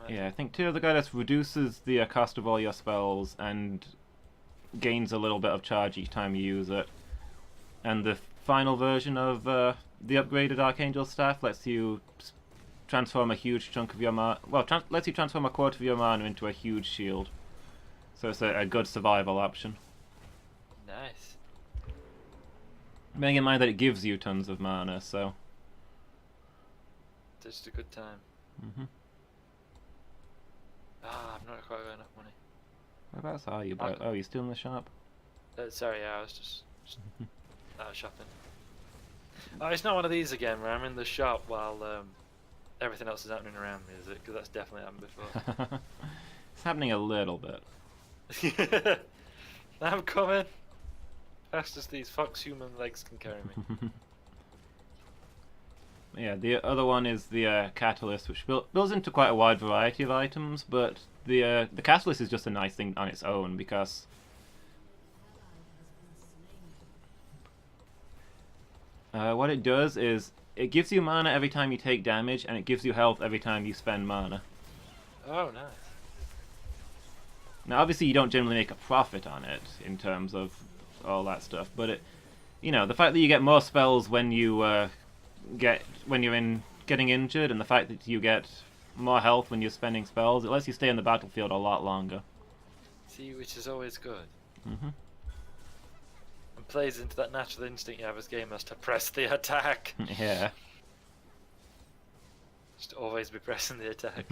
Yeah, I think Tear of the Goddess reduces the cost of all your spells and gains a little bit of charge each time you use it. And the final version of the upgraded Archangel Staff lets you transform a huge chunk of your mana. Well, lets you transform a quarter of your mana into a huge shield. So it's a good survival option. Nice. Bearing in mind that it gives you tons of mana, so. Just a good time. I've not quite got enough money. Whereabouts are you? Oh, you're still in the shop? Sorry, yeah, I was just out shopping. Oh, it's not one of these again where I'm in the shop while everything else is happening around me, is it? Because that's definitely happened before. It's happening a little bit. I'm coming. Fast as these fox human legs can carry me. Yeah, the other one is the Catalyst, which builds into quite a wide variety of items, but the Catalyst is just a nice thing on its own because what it does is it gives you mana every time you take damage, and it gives you health every time you spend mana. Oh, nice. Now, obviously, you don't generally make a profit on it in terms of all that stuff, but it, the fact that you get more spells when you getting injured, and the fact that you get more health when you're spending spells, it lets you stay on the battlefield a lot longer. See, which is always good. And plays into that natural instinct you have as gamers to press the attack. Yeah. Just always be pressing the attack.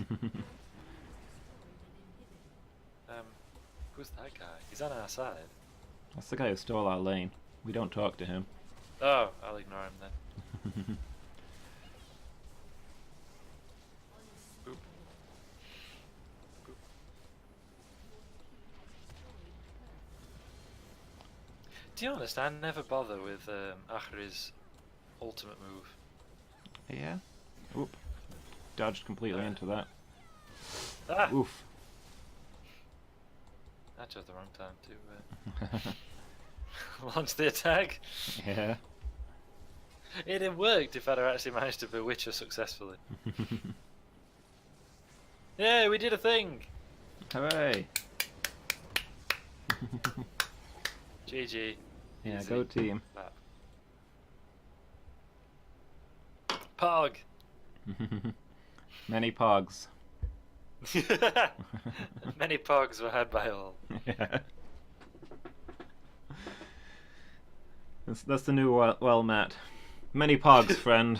Who's that guy? He's on our side. That's the guy who stole our lane. We don't talk to him. Oh, I'll ignore him then. Boop. Boop. To be honest, I never bother with Achri's ultimate move. Yeah. Oop. Dodged completely into that. Ah! Oof. I chose the wrong time to launch the attack. Yeah. It'd have worked if I'd actually managed to bewitch her successfully. Yeah, we did a thing! Hooray! GG. Yeah, Easy. go team. Clap. Pog! Many pogs. Many pogs were had by all. Yeah. That's the new well, Matt. Many pogs, friend.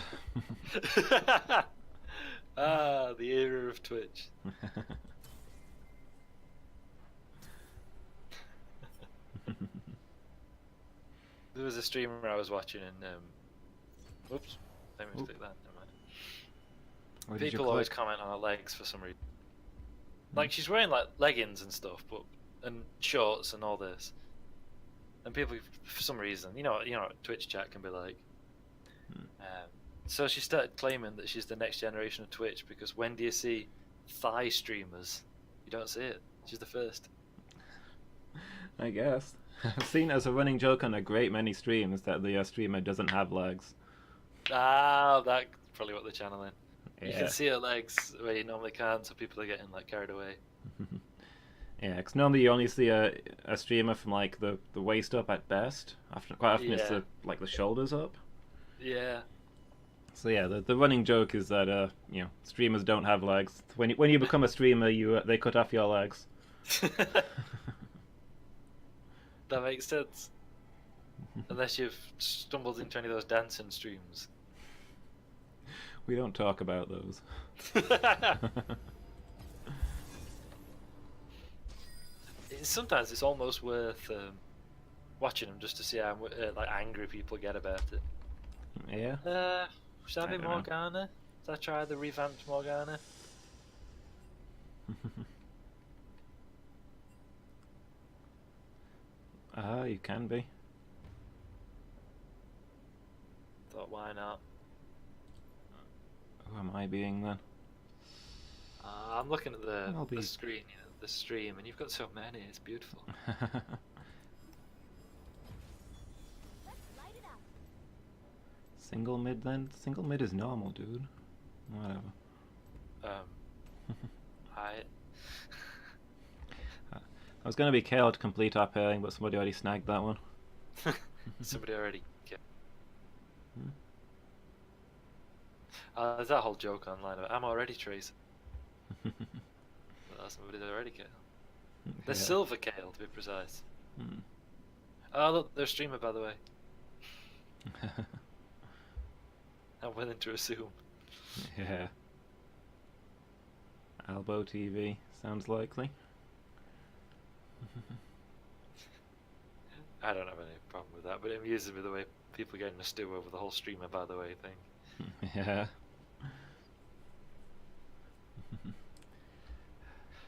Ah, the era of Twitch. There was a streamer I was watching and whoops, let me click that, never mind. Where did you People always click? comment on her legs for some reason. Like she's wearing like leggings and stuff, and shorts and all this. And people, for some reason, Twitch chat can be like. So she started claiming that she's the next generation of Twitch because when do you see thigh streamers? You don't see it. She's the first. I guess. I've seen as a running joke on a great many streams that the streamer doesn't have legs. Ah, that's probably what they're channeling. You Yeah. can see her legs where you normally can't, so people are getting like carried away. Yeah, because normally you only see a streamer from like the waist up at best. Quite often it's Yeah. the shoulders up. Yeah. So yeah, the running joke is that streamers don't have legs. When you become a streamer, they cut off your legs. That makes sense. Unless you've stumbled into any of those dancing streams. We don't talk about those. Sometimes it's almost worth watching them just to see how angry people get about it. Yeah. Should I be I don't know. Morgana? Should I try the revamped Morgana? You can be. Thought, why not? Who am I being then? I'm looking at I'll be- the screen, the stream, and you've got so many. It's beautiful. Single mid then? Single mid is normal, dude. Whatever. I I was gonna be KO to complete our pairing, but somebody already snagged that one. somebody already. There's that whole joke online about I'm already Tracer. Well, somebody's already killed. They're Yeah. silver kale, to be precise. Hmm. Oh, look, they're a streamer, by the way. I'm willing to assume. Yeah. Elbow TV sounds likely. I don't have any problem with that, but it amuses me the way people get in a stew over the whole streamer, by the way, thing. Yeah.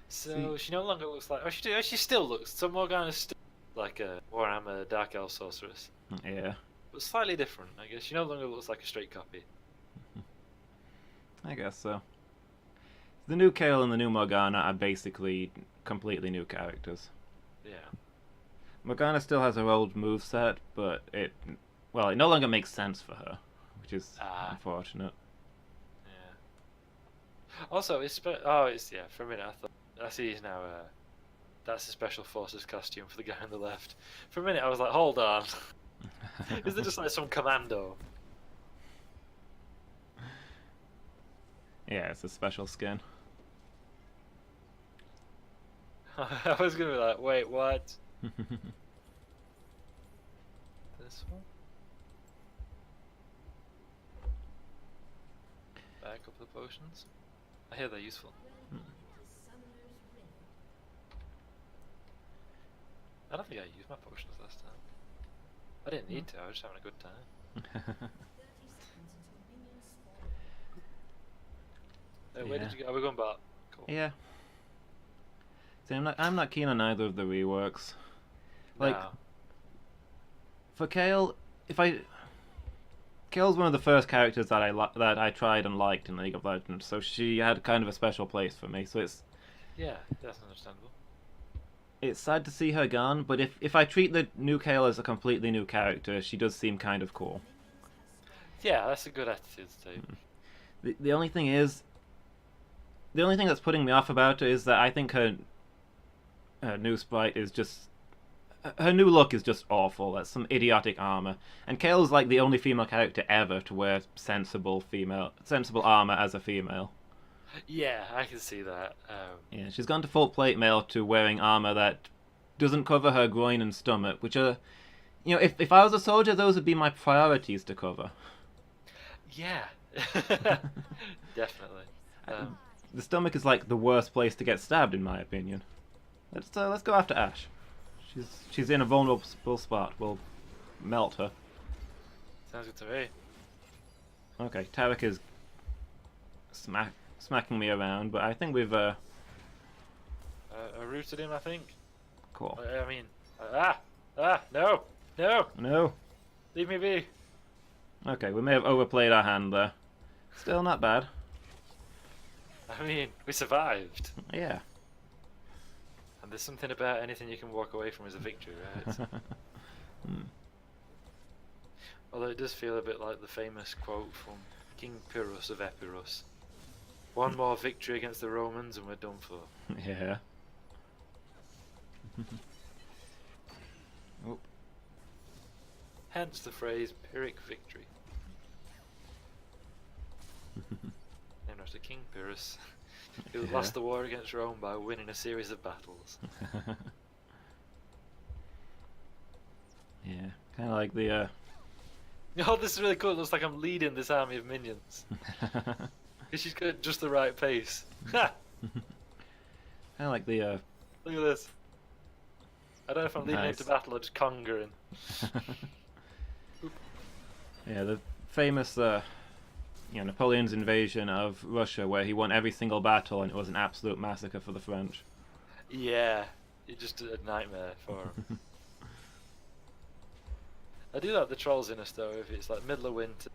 So she no longer looks like. Oh, she still looks. So Morgana's still like a Warhammer Dark Elf sorceress, Yeah. but slightly different, I guess. She no longer looks like a straight copy. I guess so. The new Kale and the new Morgana are basically completely new characters. Yeah. Morgana still has her old moveset, but it no longer makes sense for her, which is unfortunate. Yeah. Also, it's for a minute I thought I see he's now. That's a special forces costume for the guy on the left. For a minute I was like, hold on, is it just like some commando? Yeah, it's a special skin. I was gonna be like, wait, what? This one? Buy a couple of potions. I hear they're useful. I don't think I used my potions last time. I didn't need to, I was just having a good time. Where did you go? Are we going back? Cool. Yeah. See, I'm not keen on either of the reworks. Like, No. for Kale, Kale's one of the first characters that I tried and liked in League of Legends, so she had kind of a special place for me. So Yeah, that's understandable. it's sad to see her gone, but if I treat the new Kale as a completely new character, she does seem kind of cool. Yeah, that's a good attitude to take. The only thing that's putting me off about her is that I think her new sprite is just. Her new look is just awful. That's some idiotic armor. And Kale's like the only female character ever to wear sensible armor as a female. Yeah, I can see that. Yeah, she's gone to full plate mail to wearing armor that doesn't cover her groin and stomach, which are, if I was a soldier, those would be my priorities to cover. Yeah, definitely. The stomach is like the worst place to get stabbed, in my opinion. Let's go after Ash. She's in a vulnerable spot. We'll melt her. Sounds good to me. Okay, Tarek is smacking me around, but I think we've I rooted him, I think. cool. I mean, no, No. leave me be. Okay, we may have overplayed our hand there. Still not bad. I mean, we survived. Yeah. And there's something about anything you can walk away from as a victory, right? Although it does feel a bit like the famous quote from King Pyrrhus of Epirus. One more victory against the Romans and we're done for. Yeah. Oh. Hence the phrase Pyrrhic victory. Named after King Pyrrhus, who Yeah. lost the war against Rome by winning a series of battles. Yeah, kind of like the. Oh, this is really cool. It looks like I'm leading this army of minions. Because she's got at just the right pace. Ha! Kind of like the. Look at this. I don't know if I'm leading Nice. into battle or just conquering. Yeah, the famous. Napoleon's invasion of Russia, where he won every single battle, and it was an absolute massacre for the French. Yeah, it's just a nightmare for him. I do like the trolls in us though. If it's like middle of winter,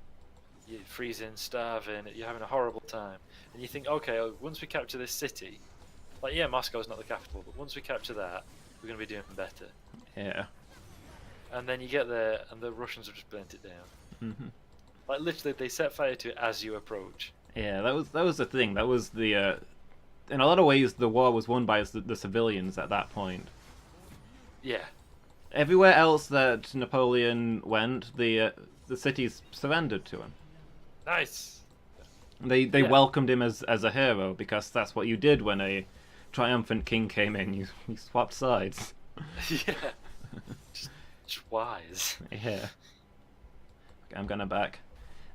you're freezing, starving, you're having a horrible time, and you think, okay, once we capture this city, like yeah, Moscow's not the capital, but once we capture that, we're going to be doing better. Yeah. And then you get there, and the Russians have just burnt it down. Like literally, they set fire to it as you approach. Yeah, that was the thing. That was the in a lot of ways the war was won by the civilians at that point. Yeah. Everywhere else that Napoleon went, the cities surrendered to him. Nice. They Yeah. welcomed him as a hero because that's what you did when a triumphant king came in. You swapped sides. Yeah. Just wise. Yeah. Okay, I'm gonna back.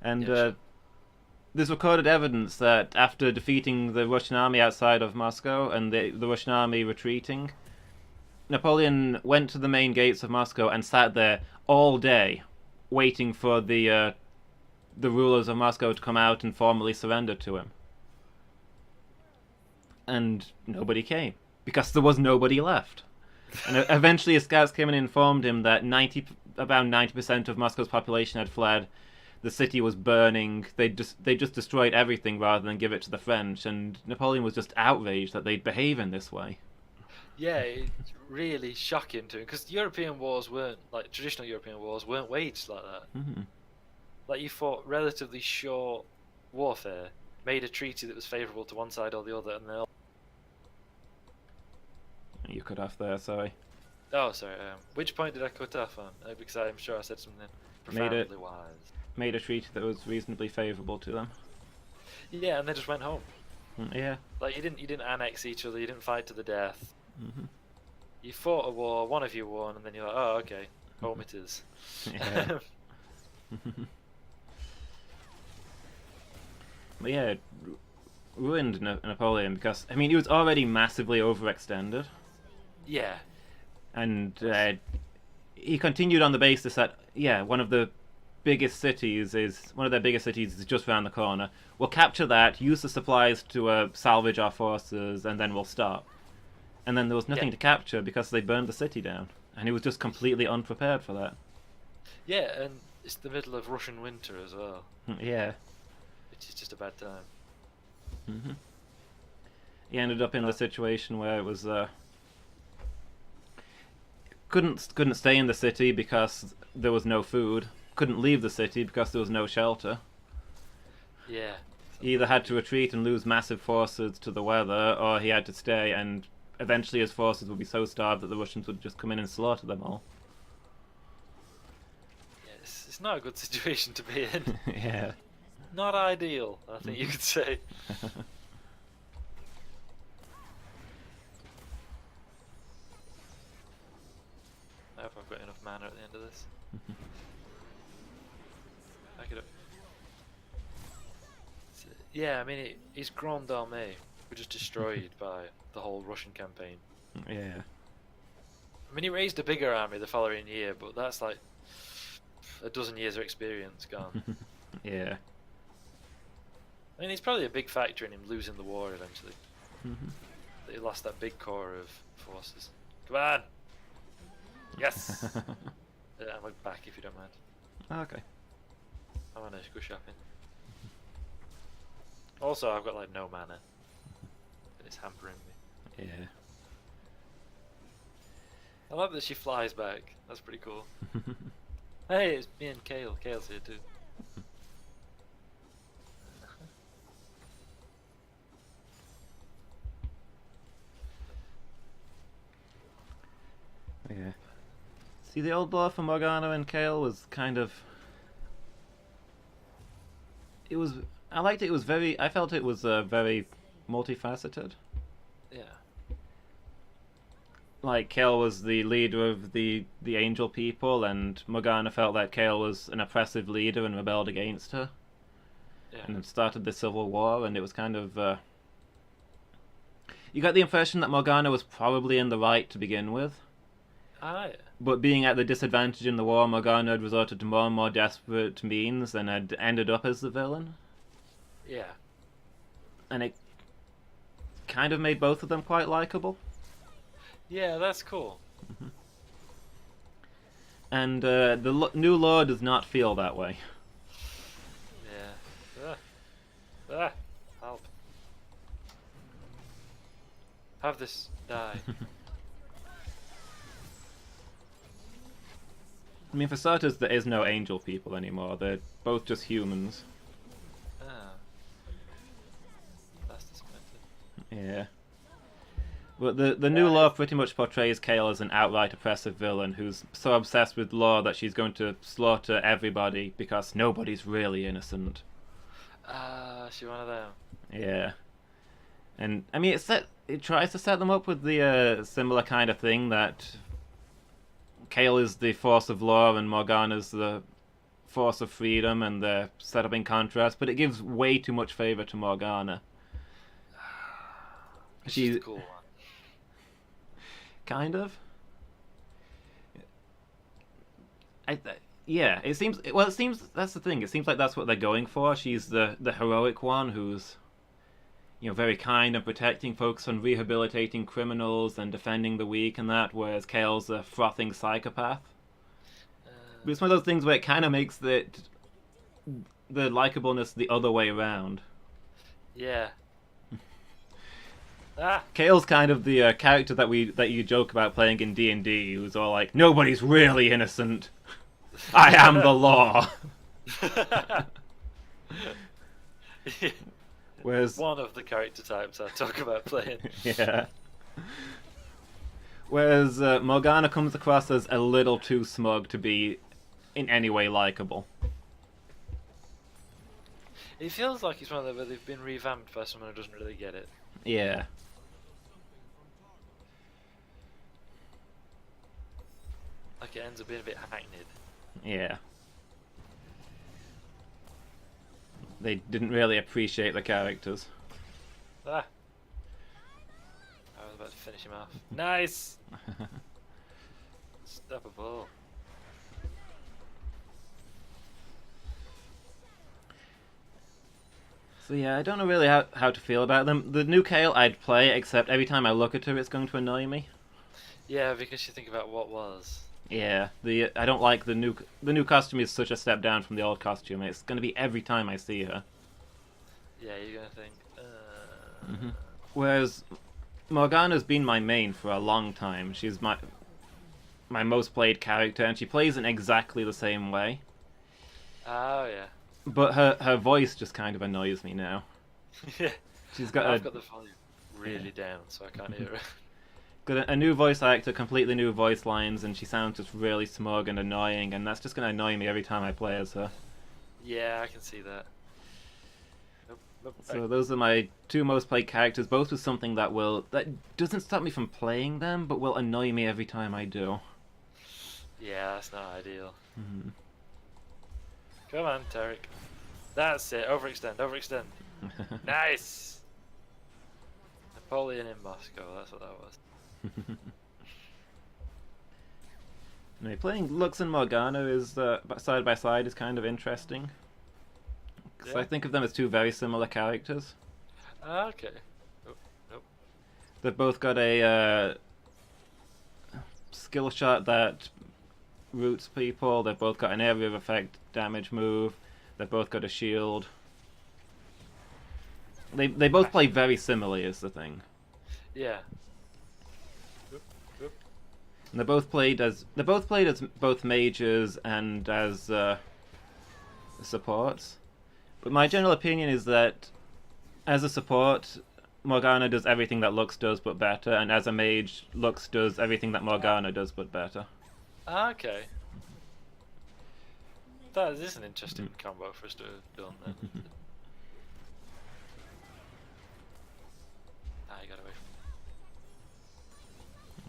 And Yeah, sure. there's recorded evidence that after defeating the Russian army outside of Moscow and the Russian army retreating, Napoleon went to the main gates of Moscow and sat there all day, waiting for the rulers of Moscow to come out and formally surrender to him. And nobody came because there was nobody left. And eventually, his scouts came and informed him that about 90% of Moscow's population had fled. The city was burning. They just destroyed everything rather than give it to the French. And Napoleon was just outraged that they'd behave in this way. Yeah, it's really shocking to him because European wars weren't like traditional European wars weren't waged like that. Mm-hmm. Like you fought relatively short warfare, made a treaty that was favourable to one side or the other, and then. You cut off there, sorry. Oh, sorry. Which point did I cut off on? Because I'm sure I said something profoundly wise. Made a treaty that was reasonably favourable to them. Yeah, and they just went home. Yeah. Like you didn't annex each other. You didn't fight to the death. Mm-hmm. You fought a war. One of you won, and then you're like, oh, okay, home it is. Yeah. But yeah, it ruined Napoleon because, I mean, he was already massively overextended. Yeah. And he continued on the basis that, yeah, one of their biggest cities is just around the corner. We'll capture that, use the supplies to salvage our forces, and then we'll stop. And then there was nothing to capture because they burned the city down. And he was just completely unprepared for that. Yeah, and it's the middle of Russian winter as well. Yeah. Which is just a bad time. Mm-hmm. He ended up in the situation where it was couldn't stay in the city because there was no food. Couldn't leave the city because there was no shelter. Yeah. He either had to retreat and lose massive forces to the weather, or he had to stay, and eventually his forces would be so starved that the Russians would just come in and slaughter them all. Yeah, it's not a good situation to be in. Yeah. Not ideal, I think you could say. I hope I've got enough mana at the end of this. Back it up. Yeah, I mean, his Grand Armée were just destroyed by the whole Russian campaign. Yeah. I mean, he raised a bigger army the following year, but that's like a dozen years of experience gone. Yeah. I mean, he's probably a big factor in him losing the war eventually. Mm-hmm. That he lost that big core of forces. Come on! Yes! I'm back if you don't mind. Okay. I want to go shopping. Also, I've got like no mana. And it's hampering me. Yeah. I love that she flies back. That's pretty cool. Hey, it's me and Kale. Kale's here too. Yeah. See, the old lore for Morgana and Kale was kind of. It was. I liked it. It was very. I felt it was very multifaceted. Yeah. Like, Kale was the leader of the Angel people, and Morgana felt that Kale was an oppressive leader and rebelled against her. Yeah. And it started the Civil War, and it was kind of. You got the impression that Morgana was probably in the right to begin with. Ah, yeah. But being at the disadvantage in the war, Morgana had resorted to more and more desperate means and had ended up as the villain. Yeah. And it kind of made both of them quite likable. Yeah, that's cool. And the new lore does not feel that way. Yeah. Help. Have this die. I mean, for starters, there is no angel people anymore. They're both just humans. Ah. That's disappointing. Yeah. But the new law pretty much portrays Kale as an outright oppressive villain who's so obsessed with law that she's going to slaughter everybody because nobody's really innocent. Ah, she one of them. Yeah. And, I mean, it tries to set them up with the similar kind of thing that Kale is the force of law and Morgana's the force of freedom, and they're set up in contrast, but it gives way too much favor to Morgana. She's the cool one. Kind of. Yeah, it seems. Well, it seems that's the thing. It seems like that's what they're going for. She's the heroic one who's, very kind and protecting, focused on rehabilitating criminals and defending the weak and that. Whereas Kale's a frothing psychopath. But it's one of those things where it kind of makes the likableness the other way around. Yeah. Ah. Kale's kind of the character that you joke about playing in D&D, who's all like, nobody's really innocent. I am the law. Whereas one of the character types I talk about playing. Yeah. Whereas Morgana comes across as a little too smug to be in any way likable. It feels like it's one of them where they've been revamped by someone who doesn't really get it. Yeah. Like it ends up being a bit hackneyed. Yeah. They didn't really appreciate the characters. Ah. I was about to finish him off. Nice! Stop a ball. So yeah, I don't know really how to feel about them. The new Kale I'd play, except every time I look at her it's going to annoy me. Yeah, because you think about what was. Yeah, I don't like the new costume is such a step down from the old costume. It's going to be every time I see her. Yeah, you're gonna think. Whereas Morgana's been my main for a long time. She's my most played character, and she plays in exactly the same way. Oh yeah. But her voice just kind of annoys me now. Yeah. She's got I've got the volume really down, so I can't hear her. Got a new voice actor, completely new voice lines, and she sounds just really smug and annoying, and that's just going to annoy me every time I play as her. Yeah, I can see that. So those are my two most played characters, both with something that doesn't stop me from playing them, but will annoy me every time I do. Yeah, that's not ideal. Mm-hmm. Come on, Tarek. That's it. Overextend, overextend. Nice! Napoleon in Moscow, that's what that was. Anyway, playing Lux and Morgana is side by side is kind of interesting. Because I think of them as two very similar characters. Okay. Oh, nope. They've both got a skill shot that roots people. They've both got an area of effect damage move. They've both got a shield. They both play very similarly, is the thing. Yeah. And they're both played as both mages and as supports. But my general opinion is that as a support, Morgana does everything that Lux does but better, and as a mage, Lux does everything that Morgana does but better. Okay. That is an interesting combo for us to have done then. You got away from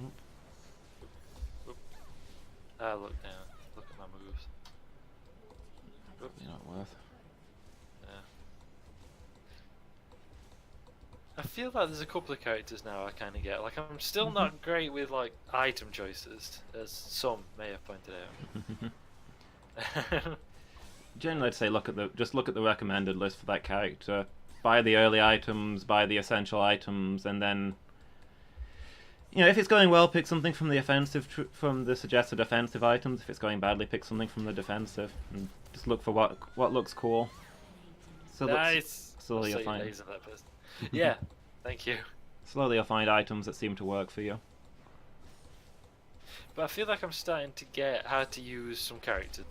me. Oop. Look down. Look at my moves. Oop. You're not worth. Yeah. I feel like there's a couple of characters now I kind of get. Like, I'm still not great with, like, item choices, as some may have pointed out. Generally, I'd say look at the recommended list for that character. Buy the early items, buy the essential items, and then, if it's going well, pick something from the from the suggested offensive items. If it's going badly, pick something from the defensive, and just look for what looks cool. So nice. Slowly you'll find. That person. Yeah, thank you. Slowly you'll find items that seem to work for you. But I feel like I'm starting to get how to use some characters.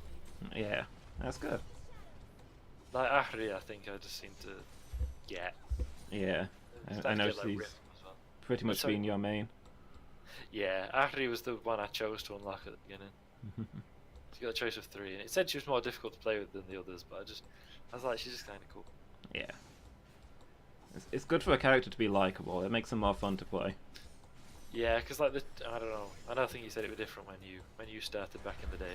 Yeah, that's good. Like Ahri, I think I just seem to get. Yeah, I'm I starting to know get, like, she's rhythm as well. pretty much So- been your main. Yeah, Ahri was the one I chose to unlock at the beginning. She got a choice of 3, and it said she was more difficult to play with than the others, but I was like, she's just kind of cool. Yeah. It's good for a character to be likable. It makes them more fun to play. Yeah, because like I don't know. I don't think you said it was different when you started back in the day,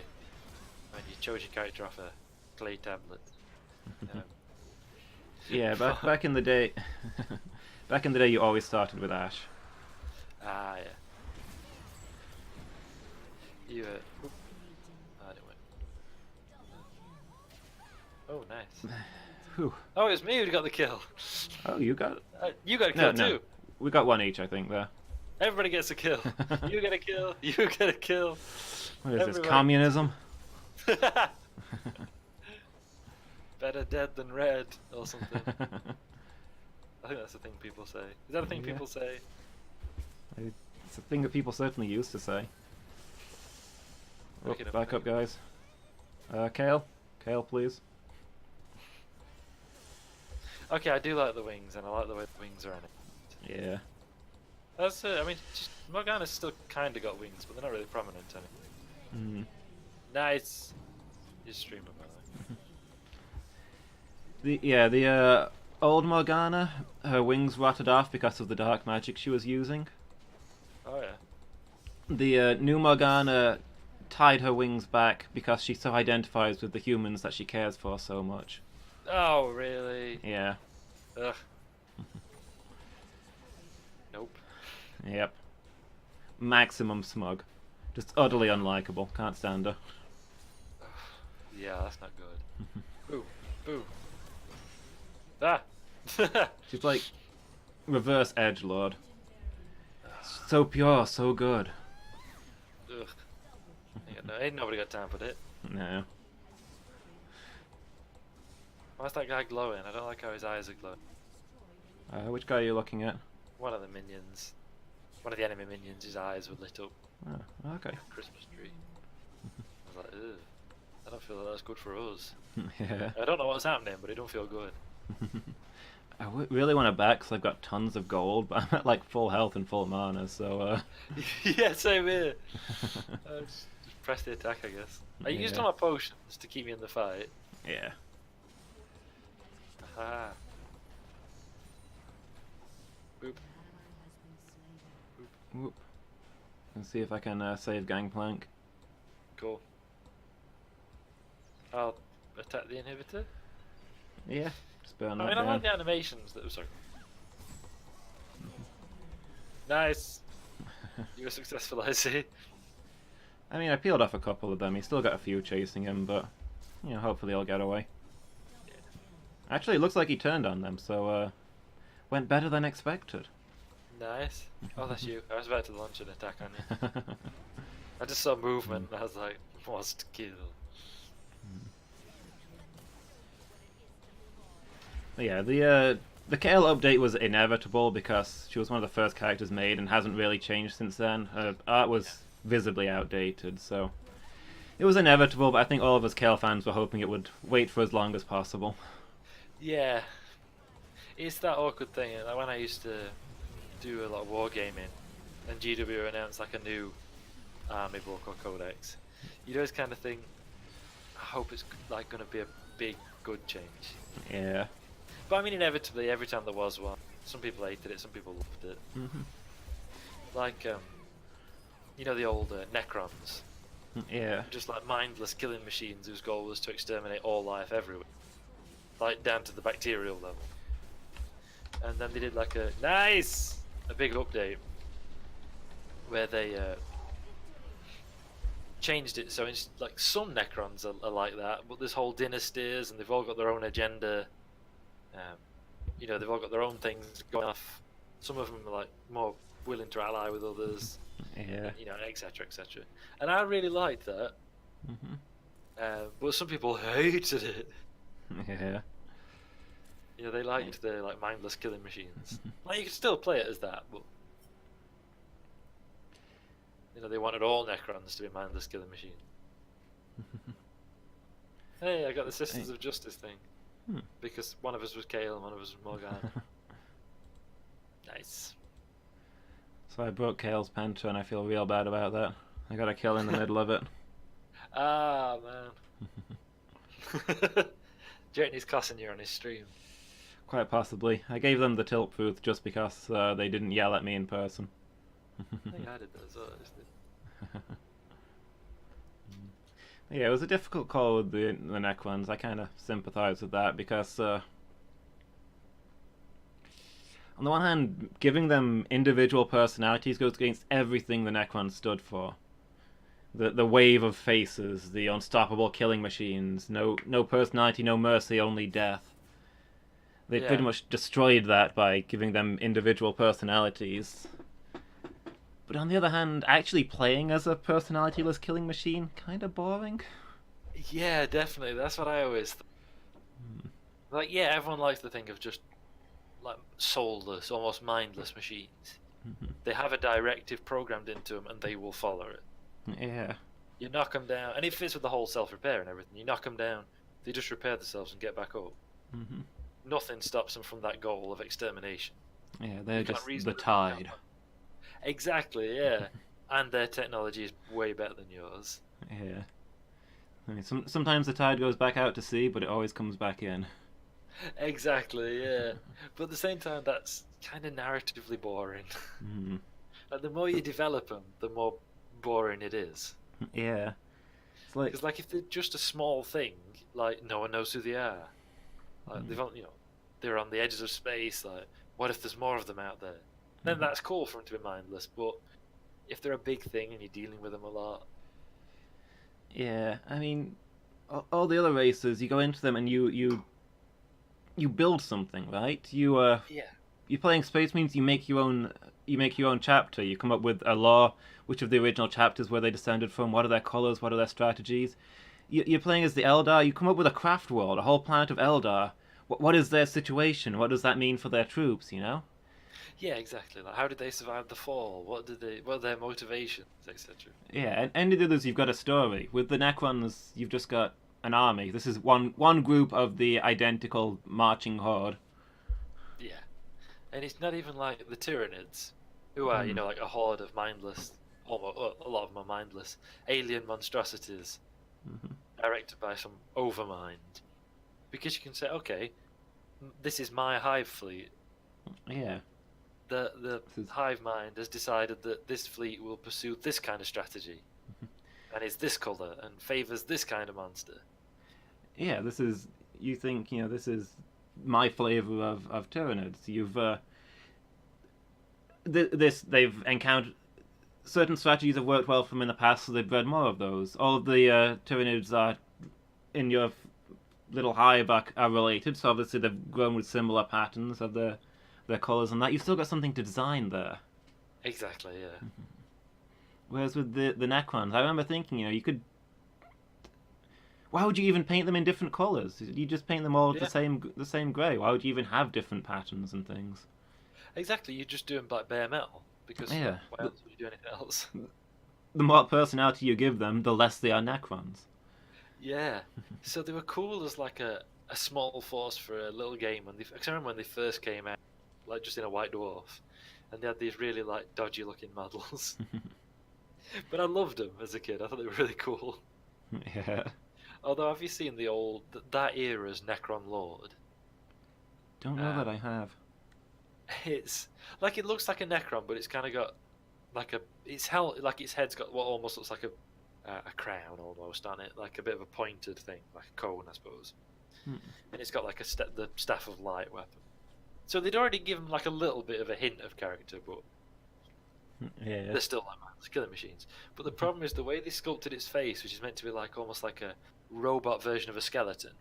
when you chose your character off a clay tablet. Um, Yeah, back in the day, back in the day, you always started with Ash. yeah. You. Anyway. Oh, nice. Whew. Oh, it was me who got the kill. Oh, you got. You got a kill No, too. we got one each, I think. There. Everybody gets a kill. You get a kill. You get a kill. What is this? Everybody. Communism? Better dead than red, or something. I think that's the thing people say. Is that a thing Yeah. people say? It's a thing that people certainly used to say. Oh, Making a back up, thing. guys. Kale, please. Okay, I do like the wings, and I like the way the wings are animated. Yeah. That's it. I mean, Morgana's still kind of got wings, but they're not really prominent anymore. Mm. Nice. You streamer, by the way. The old Morgana, her wings rotted off because of the dark magic she was using. Oh yeah. The new Morgana tied her wings back because she so identifies with the humans that she cares for so much. Oh really? Yeah. Ugh. Nope. Yep. Maximum smug. Just utterly unlikable. Can't stand her. Yeah, that's not good. Boo. Boo. Ah! She's like reverse edgelord. So pure, so good. Ugh. Ain't nobody got time for it. No. Why's that guy glowing? I don't like how his eyes are glowing. Which guy are you looking at? One of the minions. One of the enemy minions, his eyes were lit up Oh, okay. like a Christmas tree. I was like, ugh. I don't feel like that's good for us. Yeah. I don't know what's happening, but it don't feel good. I really want to back because I've got tons of gold, but I'm at like full health and full mana, so Yeah, same here. Just press the attack, I guess. I used Yeah. all my potions to keep me in the fight. yeah. Aha. Boop. Whoop. Let's see if I can save Gangplank. Cool. I'll attack the inhibitor. Yeah, just burn I that mean, I down. like the animations that. Sorry. Nice. You were successful, I see. I mean, I peeled off a couple of them. He's still got a few chasing him, but hopefully he'll get away. Actually, it looks like he turned on them, so went better than expected. Nice. Oh, that's you. I was about to launch an attack on you. I just saw movement and I was like, must kill. Yeah, the Kale update was inevitable because she was one of the first characters made and hasn't really changed since then. Her art was visibly outdated, so it was inevitable, but I think all of us Kale fans were hoping it would wait for as long as possible. Yeah. It's that awkward thing. Like when I used to do a lot of wargaming and GW announced like a new army book or codex, you'd always kind of think, I hope it's like going to be a big, good change. Yeah. But I mean, inevitably, every time there was one, some people hated it, some people loved it. Mm-hmm. Like, the old Necrons. Yeah. Just like mindless killing machines whose goal was to exterminate all life everywhere. Like, down to the bacterial level. And then they did like a big update where they changed it so it's like some Necrons are like that, but there's whole dynasties and they've all got their own agenda. They've all got their own things going off. Some of them are like more willing to ally with others, Yeah. etc., etc. And I really liked that, but some people hated it. Yeah. They liked the like mindless killing machines. Like you could still play it as that, but You know, they wanted all Necrons to be mindless killing machines. Hey, I got the Sisters of Justice thing. Hmm. Because one of us was Kale and one of us was Morgana. Nice. So I broke Kale's penta and I feel real bad about that. I got a kill in the middle of it. Ah, man. Jertney's cussing you on his stream. Quite possibly. I gave them the tilt booth just because they didn't yell at me in person. I think I did that as well, actually. Yeah, it was a difficult call with the Necrons. I kind of sympathise with that because, on the one hand, giving them individual personalities goes against everything the Necrons stood for. The wave of faces, the unstoppable killing machines, no personality, no mercy, only death. They pretty much destroyed that by giving them individual personalities. But on the other hand, actually playing as a personalityless killing machine, kind of boring. Yeah, definitely. That's what I always like. Yeah, everyone likes to think of just like soulless, almost mindless machines. They have a directive programmed into them, and they will follow it. Yeah. You knock them down, and it fits with the whole self-repair and everything. You knock them down, they just repair themselves and get back up. Nothing stops them from that goal of extermination. Yeah, they're You can't just reason the with them. tide. Exactly, yeah. And their technology is way better than yours. Yeah. I mean, sometimes the tide goes back out to sea, but it always comes back in. Exactly, yeah. But at the same time, that's kind of narratively boring. Like, the more you develop them, the more boring it is. Yeah. It's like, Because, like, if they're just a small thing, like, no one knows who they are. Like, they're on the edges of space. Like, what if there's more of them out there? Then that's cool for them to be mindless. But if they're a big thing and you're dealing with them a lot, yeah, I mean, all the other races, you go into them and you build something, right? You're playing Space means you make your own chapter. You come up with a lore, which of the original chapters where they descended from, what are their colors, what are their strategies. You're playing as the Eldar. You come up with a craft world, a whole planet of Eldar. What is their situation? What does that mean for their troops? You know? yeah, exactly. Like, how did they survive the fall? What are their motivations, etc. Yeah, and any of the others, you've got a story. With the Necrons, you've just got an army. This is one group of the identical marching horde. Yeah, and it's not even like the Tyranids, who are like a horde of mindless, almost a lot of them are mindless alien monstrosities, directed by some overmind. Because you can say, okay, this is my hive fleet. Yeah. The hive mind has decided that this fleet will pursue this kind of strategy, and is this colour and favours this kind of monster. Yeah, this is. You think this is my flavour of Tyranids. You've they've encountered certain strategies have worked well for them in the past, so they've bred more of those. All of the Tyranids are in your little hive are related, so obviously they've grown with similar patterns of their colours and that. You've still got something to design there. Exactly, yeah. Whereas with the Necrons, I remember thinking, you could. Why would you even paint them in different colours? You just paint them all the same grey. Why would you even have different patterns and things? Exactly, you're just doing like bare metal, because why else would you do anything else? The more personality you give them, the less they are Necrons. Yeah, so they were cool as like a small force for a little game. Because I remember when they first came out, like just in a White Dwarf, and they had these really like dodgy looking models. But I loved them as a kid. I thought they were really cool. Yeah. Although, have you seen the old that era's Necron Lord? Don't know that I have. It's like it looks like a Necron, but it's kind of got like its head's got what almost looks like a crown almost on it, like a bit of a pointed thing, like a cone, I suppose. And it's got like the staff of light weapon. So they'd already given like a little bit of a hint of character, but they're still like mindless killing machines. But the problem is the way they sculpted its face, which is meant to be like almost like a robot version of a skeleton.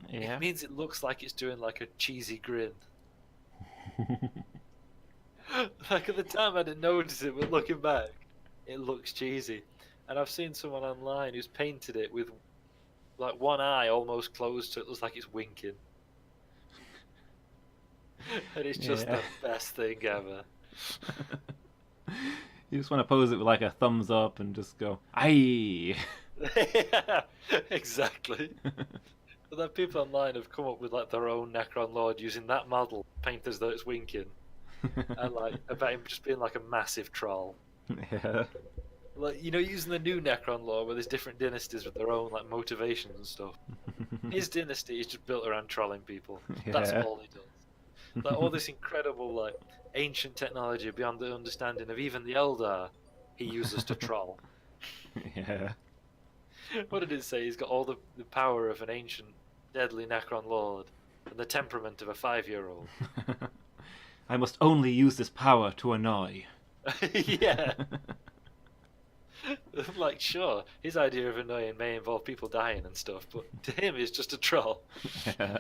Yeah. It means it looks like it's doing like a cheesy grin. Like at the time I didn't notice it, but looking back, it looks cheesy. And I've seen someone online who's painted it with like one eye almost closed, so it looks like it's winking. And it's just the best thing ever. You just want to pose it with like a thumbs up and just go, aye. Yeah, exactly. But then people online have come up with like their own Necron Lord using that model, paint as though it's winking, and like about him just being like a massive troll. Yeah. Like, you know, using the new Necron lore where there's different dynasties with their own like motivations and stuff. His dynasty is just built around trolling people. That's Yeah. all he does. Like all this incredible like ancient technology beyond the understanding of even the Eldar, he uses to troll. Yeah. What did it say? He's got all the power of an ancient, deadly Necron lord and the temperament of a 5-year-old. I must only use this power to annoy. Yeah. Like, sure, his idea of annoying may involve people dying and stuff, but to him, he's just a troll. Yeah.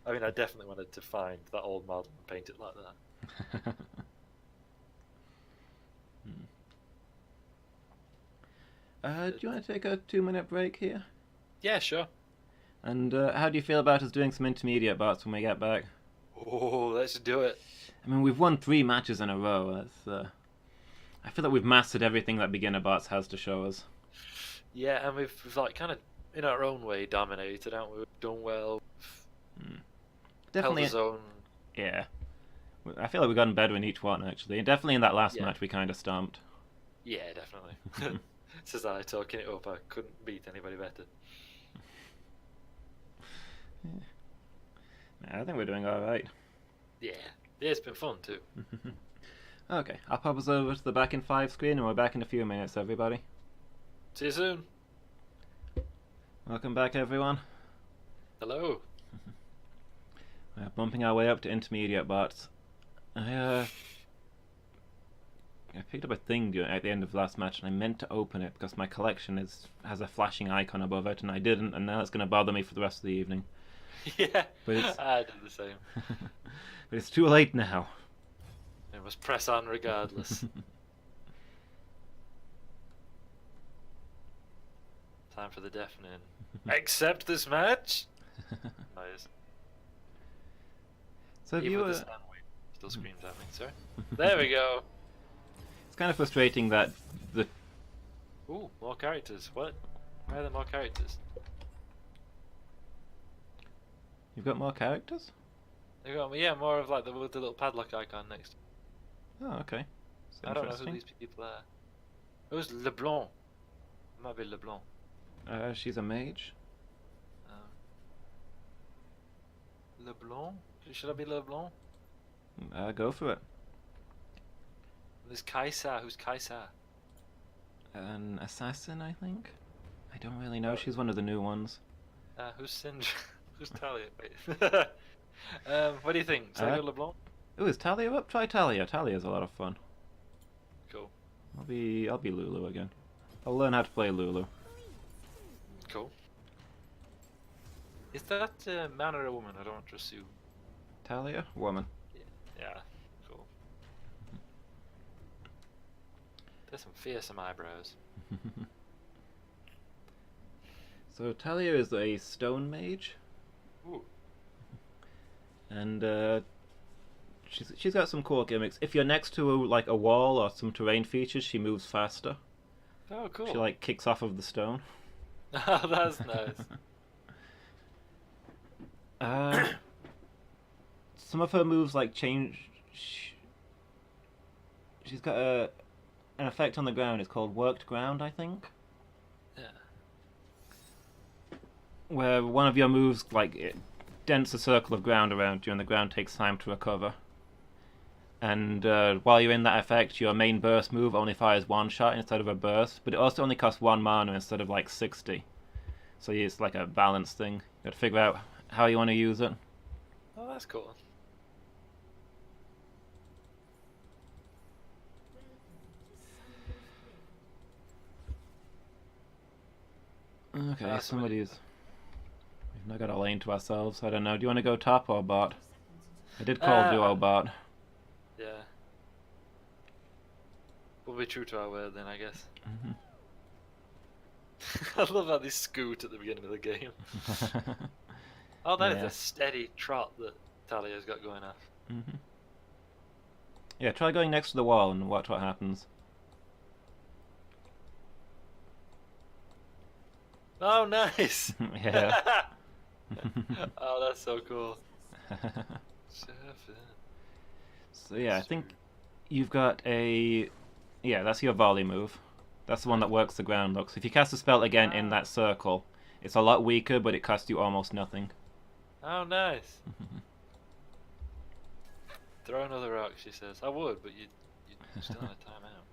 I mean, I definitely wanted to find that old model and paint it like that. Do you want to take a 2-minute break here? Yeah, sure. And how do you feel about us doing some intermediate bots when we get back? Oh, let's do it. I mean, we've won 3 matches in a row. That's, I feel like we've mastered everything that beginner bots has to show us. Yeah, and we've like kind of, in our own way, dominated, haven't we? We've done well. Definitely. Held his own. Yeah. I feel like we've gotten better in each one, actually. And definitely in that last Yeah. match, we kind of stomped. Yeah, definitely. Says I, talking it up, I couldn't beat anybody better. Yeah, I think we're doing alright. Yeah, it's been fun too. Okay, I'll pop us over to the back in 5 screen and we're back in a few minutes, everybody. See you soon. Welcome back, everyone. Hello. We're bumping our way up to intermediate bots. I picked up a thing at the end of the last match and I meant to open it because my collection has a flashing icon above it and I didn't, and now it's going to bother me for the rest of the evening. Yeah, But it's... I did the same. But it's too late now. I must press on regardless. Time for the deafening. Accept this match? Nice. So if Even you with the sound wave still screams at me, sorry. There we go. It's kind of frustrating that the... Ooh, more characters. What? Why are there more characters? You've got more characters? They got yeah, more of like the little padlock icon next. Oh, okay. That's I don't know who interesting. these people are. Who's LeBlanc? It might be LeBlanc. She's a mage. LeBlanc? Should I be LeBlanc? Go for it. There's Kaisa. Who's Kaisa? An assassin, I think? I don't really know. She's one of the new ones. Who's Sindri? Who's Talia? Wait. What do you think? Should I go LeBlanc? Ooh, is Talia up? Try Talia. Talia's a lot of fun. Cool. I'll be Lulu again. I'll learn how to play Lulu. Cool. Is that a man or a woman? I don't want to assume. Talia? Woman. Yeah. Cool. There's some fearsome eyebrows. So Talia is a stone mage. Ooh. And she's got some cool gimmicks. If you're next to like a wall or some terrain features, she moves faster. Oh, cool. She like kicks off of the stone. Oh, that's nice. Some of her moves like change. She's got an effect on the ground. It's called worked ground, I think. Yeah. Where one of your moves like it dents a circle of ground around you, and the ground takes time to recover. And while you're in that effect, your main burst move only fires 1 shot instead of a burst, but it also only costs 1 mana instead of like 60. So it's like a balance thing. You got to figure out how you want to use it. Oh, that's cool. Okay, somebody's... We've not got a lane to ourselves. I don't know. Do you want to go top or bot? I did call duo bot. Yeah. We'll be true to our word then, I guess. I love how they scoot at the beginning of the game. Oh, that is Yeah. a steady trot that Talia's got going off. Yeah, try going next to the wall and watch what happens. Oh, nice! Yeah. Oh, that's so cool. 7. So yeah, I think you've got a... Yeah, that's your volley move. That's the one that works the ground look. So if you cast a spell again in that circle, it's a lot weaker, but it costs you almost nothing. Oh, nice. Throw another rock, she says. I would, but you still have a timeout.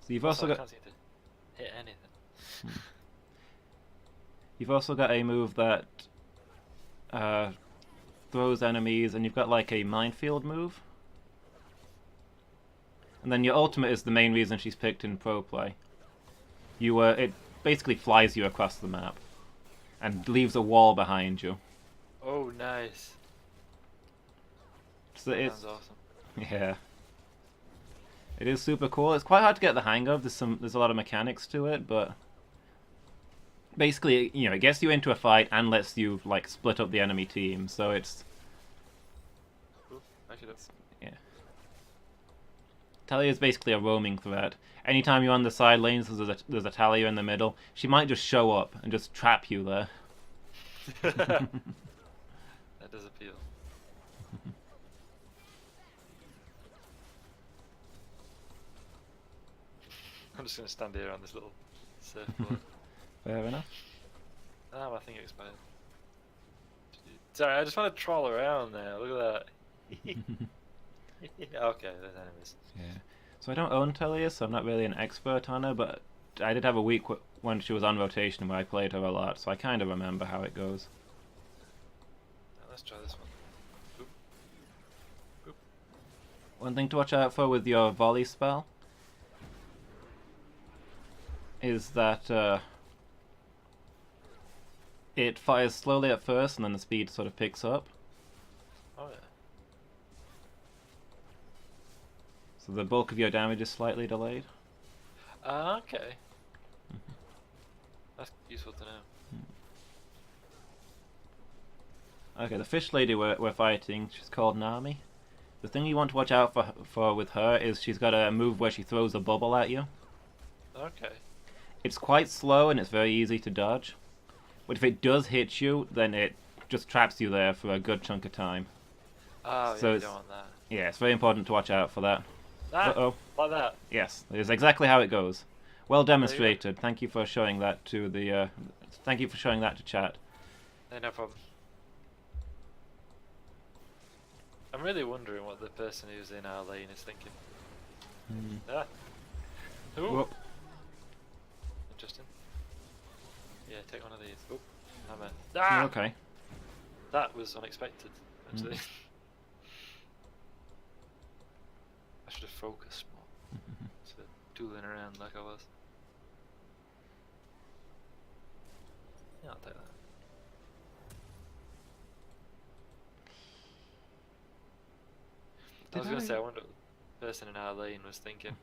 So you've Also, also I got... can't seem to hit anything. You've also got a move that throws enemies, and you've got like a minefield move. And then your ultimate is the main reason she's picked in pro play. It basically flies you across the map and leaves a wall behind you. Oh, nice. So That it's sounds awesome. yeah, it is super cool. It's quite hard to get the hang of. There's a lot of mechanics to it, but basically, it gets you into a fight and lets you like split up the enemy team. So it's I should have. yeah. Talia is basically a roaming threat. Anytime you're on the side lanes, there's a Talia in the middle. She might just show up and just trap you there. That does appeal. I'm just gonna stand here on this little surfboard. Fair enough. Ah, my thing expired. Sorry, I just want to troll around there. Look at that. Okay, there's enemies. Yeah. So I don't own Talia, so I'm not really an expert on her, but I did have a week when she was on rotation where I played her a lot, so I kind of remember how it goes. Now let's try this one. Boop. Boop. One thing to watch out for with your volley spell is that it fires slowly at first and then the speed sort of picks up. Oh yeah. So the bulk of your damage is slightly delayed. Okay. That's useful to know. Okay, the fish lady we're fighting, she's called Nami. The thing you want to watch out for with her is she's got a move where she throws a bubble at you. Okay. It's quite slow and it's very easy to dodge. But if it does hit you, then it just traps you there for a good chunk of time. Oh So yeah, you it's- don't want that. Yeah, it's very important to watch out for that. Ah, Uh-oh. like that. Yes, it is exactly how it goes. Well demonstrated. Thank you for showing that to the. Thank you for showing that to chat. Hey, no problem. I'm really wondering what the person who's in our lane is thinking. Ah. Ooh. Whoop. Interesting. Yeah, take one of these. Oh, hammer. Ah! Okay. That was unexpected, actually. I should have focused more. Instead of tooling around like I was. Yeah, I'll take that. I was going to say, I wonder what the person in our lane was thinking.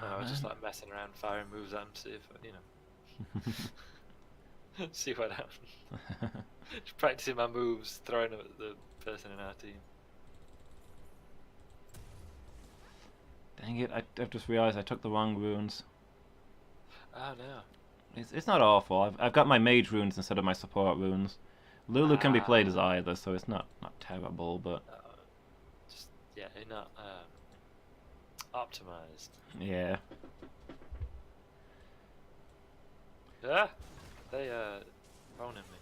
I was just like messing around, firing moves at him, see if, see what happens. Just practicing my moves, throwing them at the person in our team. Dang it! I've just realised I took the wrong runes. Oh no. It's not awful. I've got my mage runes instead of my support runes. Lulu can be played as either, so it's not terrible, but Just, yeah, they're not optimized. yeah. Ah! They phoning me.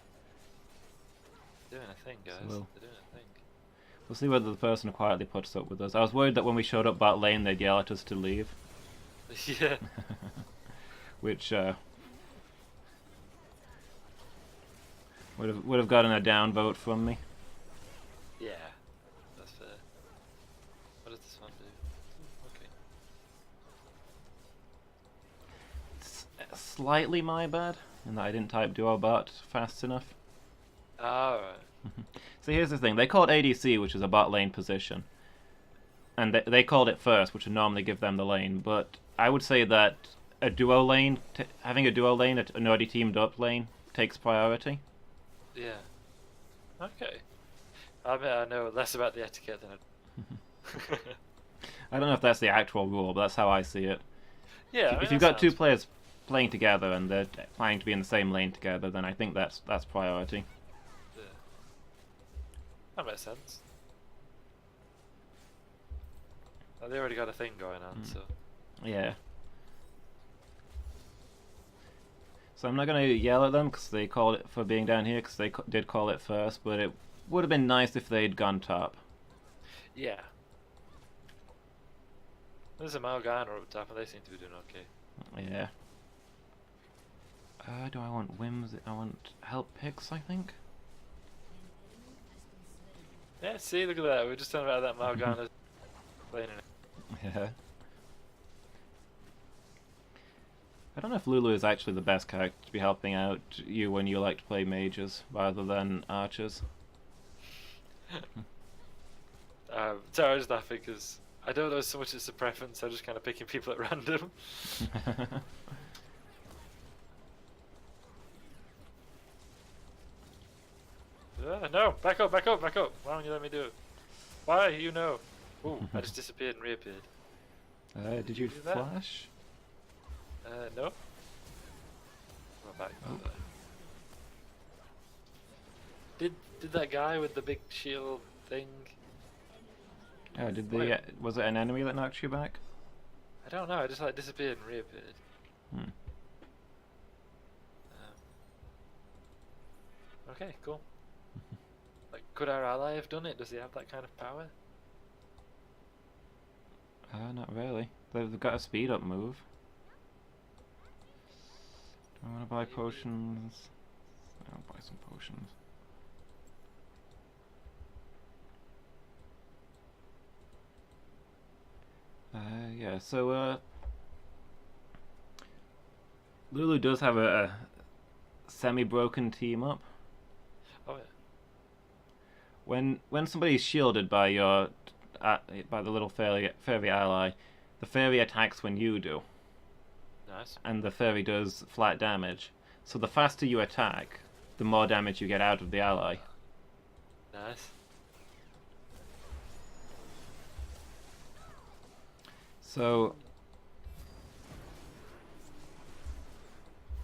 Doing a thing, guys. So- They're doing a thing. We'll see whether the person quietly puts up with us. I was worried that when we showed up bot lane, they'd yell at us to leave, Yeah. which would have gotten a downvote from me. Yeah. That's fair. What does this one do? Okay. It's slightly my bad in that I didn't type duo bot fast enough. Alright. So here's the thing: they called ADC, which is a bot lane position, and they called it first, which would normally give them the lane. But I would say that a duo lane, having a duo lane, an already teamed up lane, takes priority. Yeah. Okay. I mean, I know less about the etiquette than I... I don't know if that's the actual rule, but that's how I see it. Yeah, I mean, If you've that got two sounds- players playing together and they're planning to be in the same lane together, then I think that's priority. Yeah. That makes sense. Well, they already got a thing going on, so. Yeah. So I'm not going to yell at them because they called it for being down here because they did call it first, but it would have been nice if they'd gone top. Yeah. There's a Morgana up top, and they seem to be doing okay. Yeah. Do I want whims? I want help picks, I think. Yeah, see, look at that. We were just talking about that Morgana playing in it. Yeah. I don't know if Lulu is actually the best character to be helping out you when you like to play mages rather than archers. So I was laughing because I don't know so much it's a preference. I'm just kind of picking people at random. No, back up, back up, back up. Why don't you let me do it? Why? You know. Ooh, I just disappeared and reappeared. Did you do that? flash? No. Well, back Oh. there. Did that guy with the big shield thing? Oh, did Wait. the was it an enemy that knocked you back? I don't know. I just like disappeared and reappeared. Hmm. Okay, cool. Like, could our ally have done it? Does he have that kind of power? Not really. They've got a speed up move. Do I want to buy potions? I'll buy some potions. Yeah, so Lulu does have a semi-broken team up. Oh yeah. When somebody's shielded by your by the little fairy ally, the fairy attacks when you do, Nice. and the fairy does flat damage. So the faster you attack, the more damage you get out of the ally. Nice. So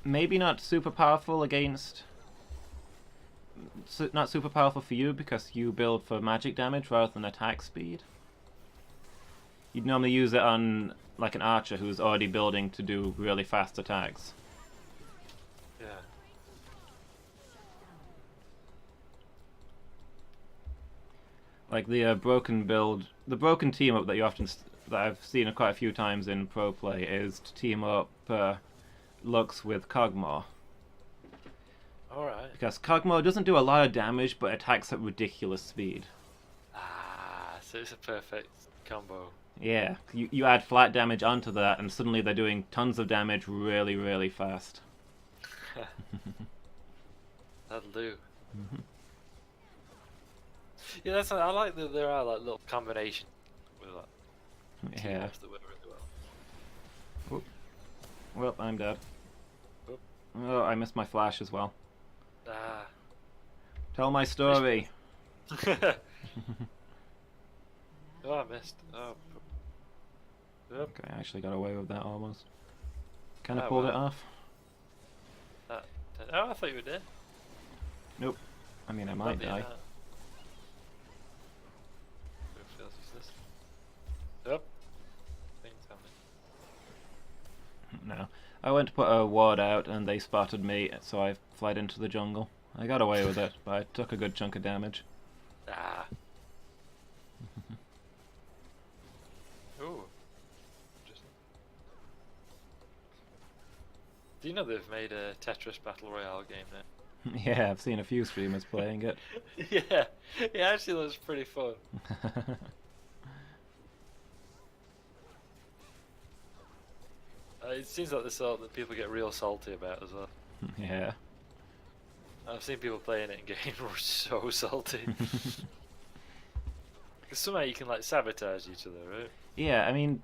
maybe not super powerful against. Not super powerful for you because you build for magic damage rather than attack speed. You'd normally use it on like an archer who's already building to do really fast attacks. Yeah. Like the broken build, the broken team up that you often that I've seen quite a few times in pro play is to team up Lux with Kog'Maw. Alright. Because Kog'Maw doesn't do a lot of damage but attacks at ridiculous speed. Ah, so it's a perfect combo. Yeah, you add flat damage onto that and suddenly they're doing tons of damage really, really fast. That'll do. Yeah, that's. I like that there are like little combinations with like Yeah. teams that work really well. Well, I'm dead. Oop. Oh, I missed my flash as well. Ah. Tell my story. Oh, I missed. Oh. Yep. Okay, I actually got away with that almost. Kind of Oh, pulled it well. off. Oh, I thought you were dead. Nope. I mean, I might die. Who feels useless? Yep. Things happening. No. I went to put a ward out and they spotted me, so I fled into the jungle. I got away with it, but I took a good chunk of damage. Ah. Ooh. Interesting. Do you know they've made a Tetris Battle Royale game now? Yeah, I've seen a few streamers playing it. Yeah, it actually looks pretty fun. It seems like the sort that people get real salty about as well. Yeah. I've seen people playing it in game who are so salty. Because somehow you can like sabotage each other, right? Yeah, I mean,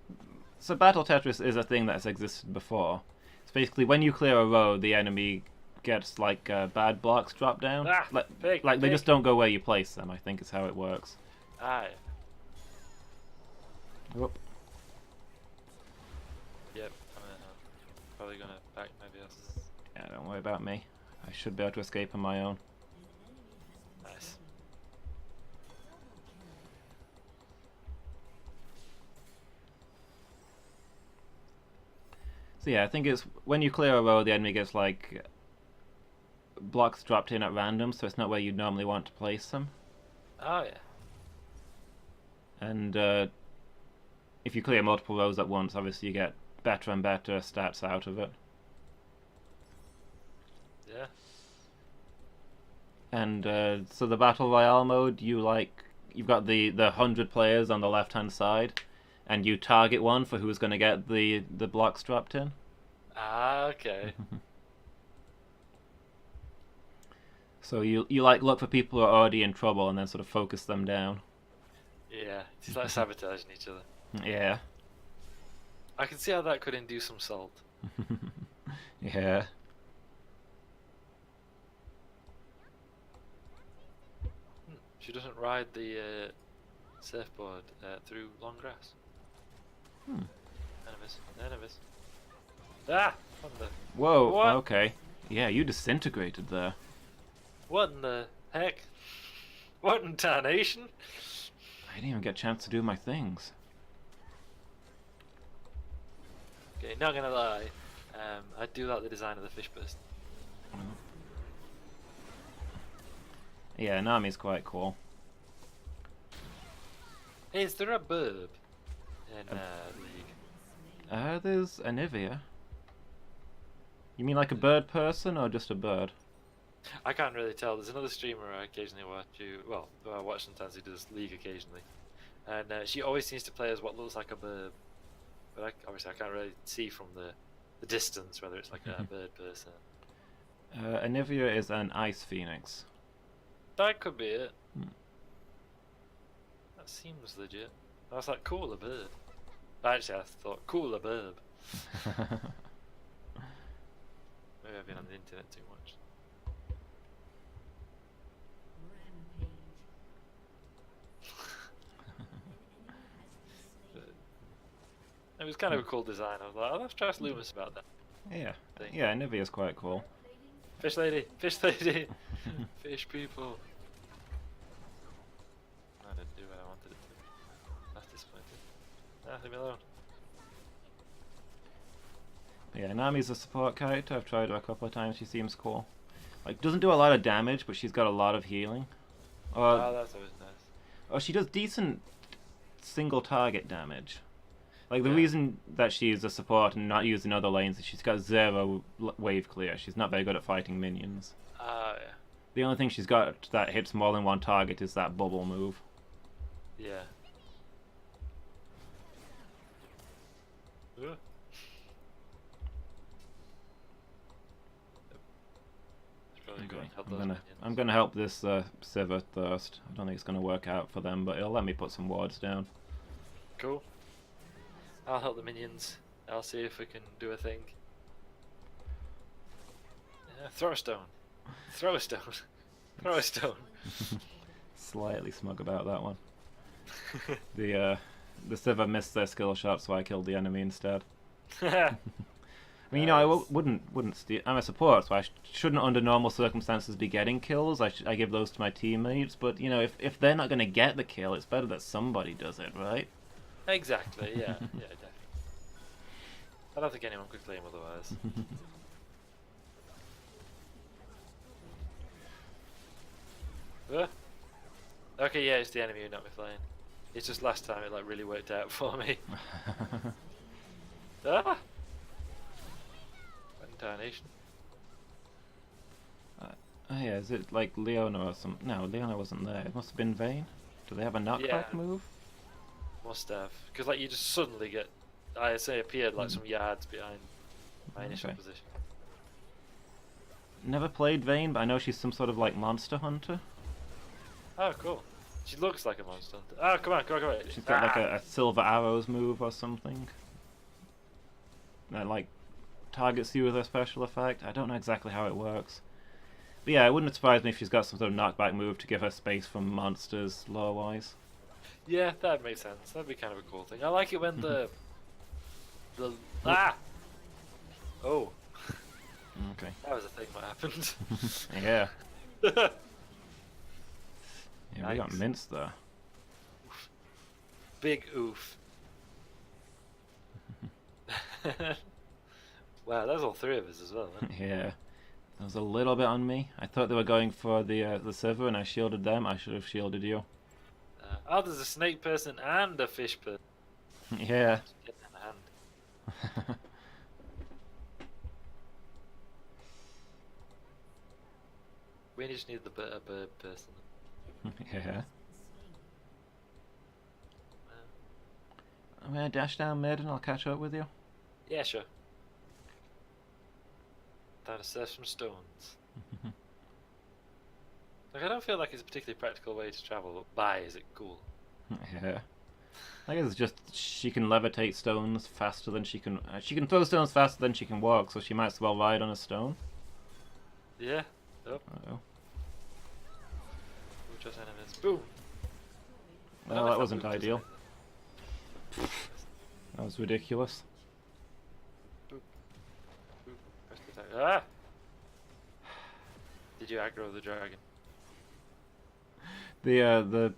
so Battle Tetris is a thing that's existed before. It's basically when you clear a road, the enemy gets like bad blocks drop down. Ah, Like they just don't go where you place them, I think is how it works. Aye. Whoop. Yep, I'm probably gonna back maybe else. Yeah, don't worry about me. I should be able to escape on my own. Nice. So yeah, I think it's when you clear a row, the enemy gets like blocks dropped in at random, so it's not where you'd normally want to place them. Oh yeah. And if you clear multiple rows at once, obviously you get better and better stats out of it. Yeah. And so the battle royale mode, you've got the 100 players on the left hand side, and you target one for who's going to get the blocks dropped in. Ah, okay. So you like look for people who are already in trouble and then sort of focus them down. Yeah, it's like sabotaging each other. Yeah. I can see how that could induce some salt. Yeah. She doesn't ride the surfboard through long grass. Enemies. Ah! What in the... Whoa, What? okay. Yeah, you disintegrated there. What in the heck? What in tarnation? I didn't even get a chance to do my things. Okay, not gonna lie. I do like the design of the fish burst. Yeah, Nami's quite cool. Hey, is there a burb in League? There's Anivia. You mean like a bird person or just a bird? I can't really tell. There's another streamer I occasionally watch who I watch sometimes who does League occasionally. And she always seems to play as what looks like a bird. But obviously I can't really see from the distance whether it's like a bird person. Anivia is an ice phoenix. That could be it. That seems legit. I was like, cool, a bird. Actually, I thought, cool, a burb. Maybe I've been on the internet too much. It was kind of a cool design. I was like, oh, let's try Lumus about that. Yeah. Yeah, Anivia's quite cool. Fish lady! Fish lady! Fish people! I didn't do what I wanted it to. That's disappointing. Ah, leave me alone. Yeah, Nami's a support character. I've tried her a couple of times. She seems cool. Like, doesn't do a lot of damage, but she's got a lot of healing. Oh, that's always nice. Oh, she does decent single target damage. Like, the Yeah. reason that she's a support and not using other lanes is she's got zero wave clear. She's not very good at fighting minions. Ah, yeah. The only thing she's got that hits more than one target is that bubble move. Yeah. Ugh. Okay. I'm gonna help this Sivir Thirst. I don't think it's gonna work out for them, but it'll let me put some wards down. Cool. I'll help the minions. I'll see if we can do a thing. Yeah, throw a stone. Throw a stone. Throw a stone. Slightly smug about that one. The Sivir missed their skill shot, so I killed the enemy instead. I mean, you know, I wouldn't steal. I'm a support, so I shouldn't, under normal circumstances, be getting kills. I give those to my teammates. But you know, if they're not going to get the kill, it's better that somebody does it, right? Exactly. Yeah. Yeah. Definitely. I don't think anyone could claim otherwise. Okay. Yeah, it's the enemy who not me flying. It's just last time it like really worked out for me. Ah! Tarnation. Oh yeah, is it like Leona or some? No, Leona wasn't there. It must have been Vayne. Do they have a knockback Yeah. move? Must have, because like you just suddenly get, I say, appeared like some yards behind my initial Okay. position. Never played Vayne, but I know she's some sort of like monster hunter. Oh, cool. She looks like a monster. Oh, come on. She's got like a silver arrows move or something. That like targets you with her special effect. I don't know exactly how it works. But yeah, it wouldn't surprise me if she's got some sort of knockback move to give her space from monsters lore-wise. Yeah, that'd make sense. That'd be kind of a cool thing. I like it when the Ah! Oh, Okay. that was a thing what happened. Yeah. Yeah, we got Yikes. minced there. Big oof. Wow, there's all three of us as well. Huh? Yeah. That was a little bit on me. I thought they were going for the Sivir, and I shielded them. I should have shielded you. Oh, there's a snake person and a fish person. Yeah. Getting in hand. We just need the bird person. Yeah. I'm gonna dash down mid and I'll catch up with you. Yeah, sure. Time to surf some stones. Like, I don't feel like it's a particularly practical way to travel, but by is it cool? Yeah. I guess it's just she can levitate stones faster than she can throw stones faster than she can walk, so she might as well ride on a stone. Yeah. Oh, Uh-oh. we just enemies. Boom! Well, that wasn't ideal. That was ridiculous. Boop. Boop. Press the attack. Ah! Did you aggro the dragon? No,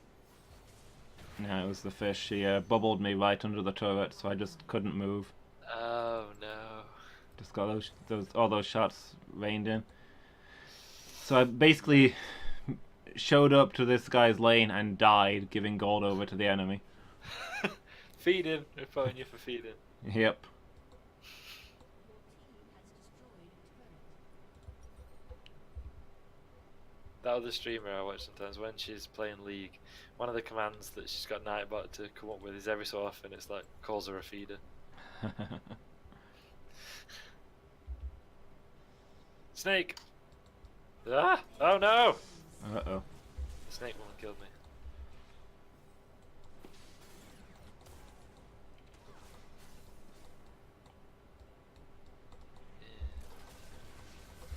it was the fish. She bubbled me right under the turret, so I just couldn't move. Oh no. Just got all those shots rained in. So I basically showed up to this guy's lane and died, giving gold over to the enemy. Feed him. We're phoning you for feeding. Yep. That other streamer I watch sometimes when she's playing League, one of the commands that she's got Nightbot to come up with is every so often it's like calls her a feeder. Snake! Ah! Oh no! Uh-oh. The snake one killed me.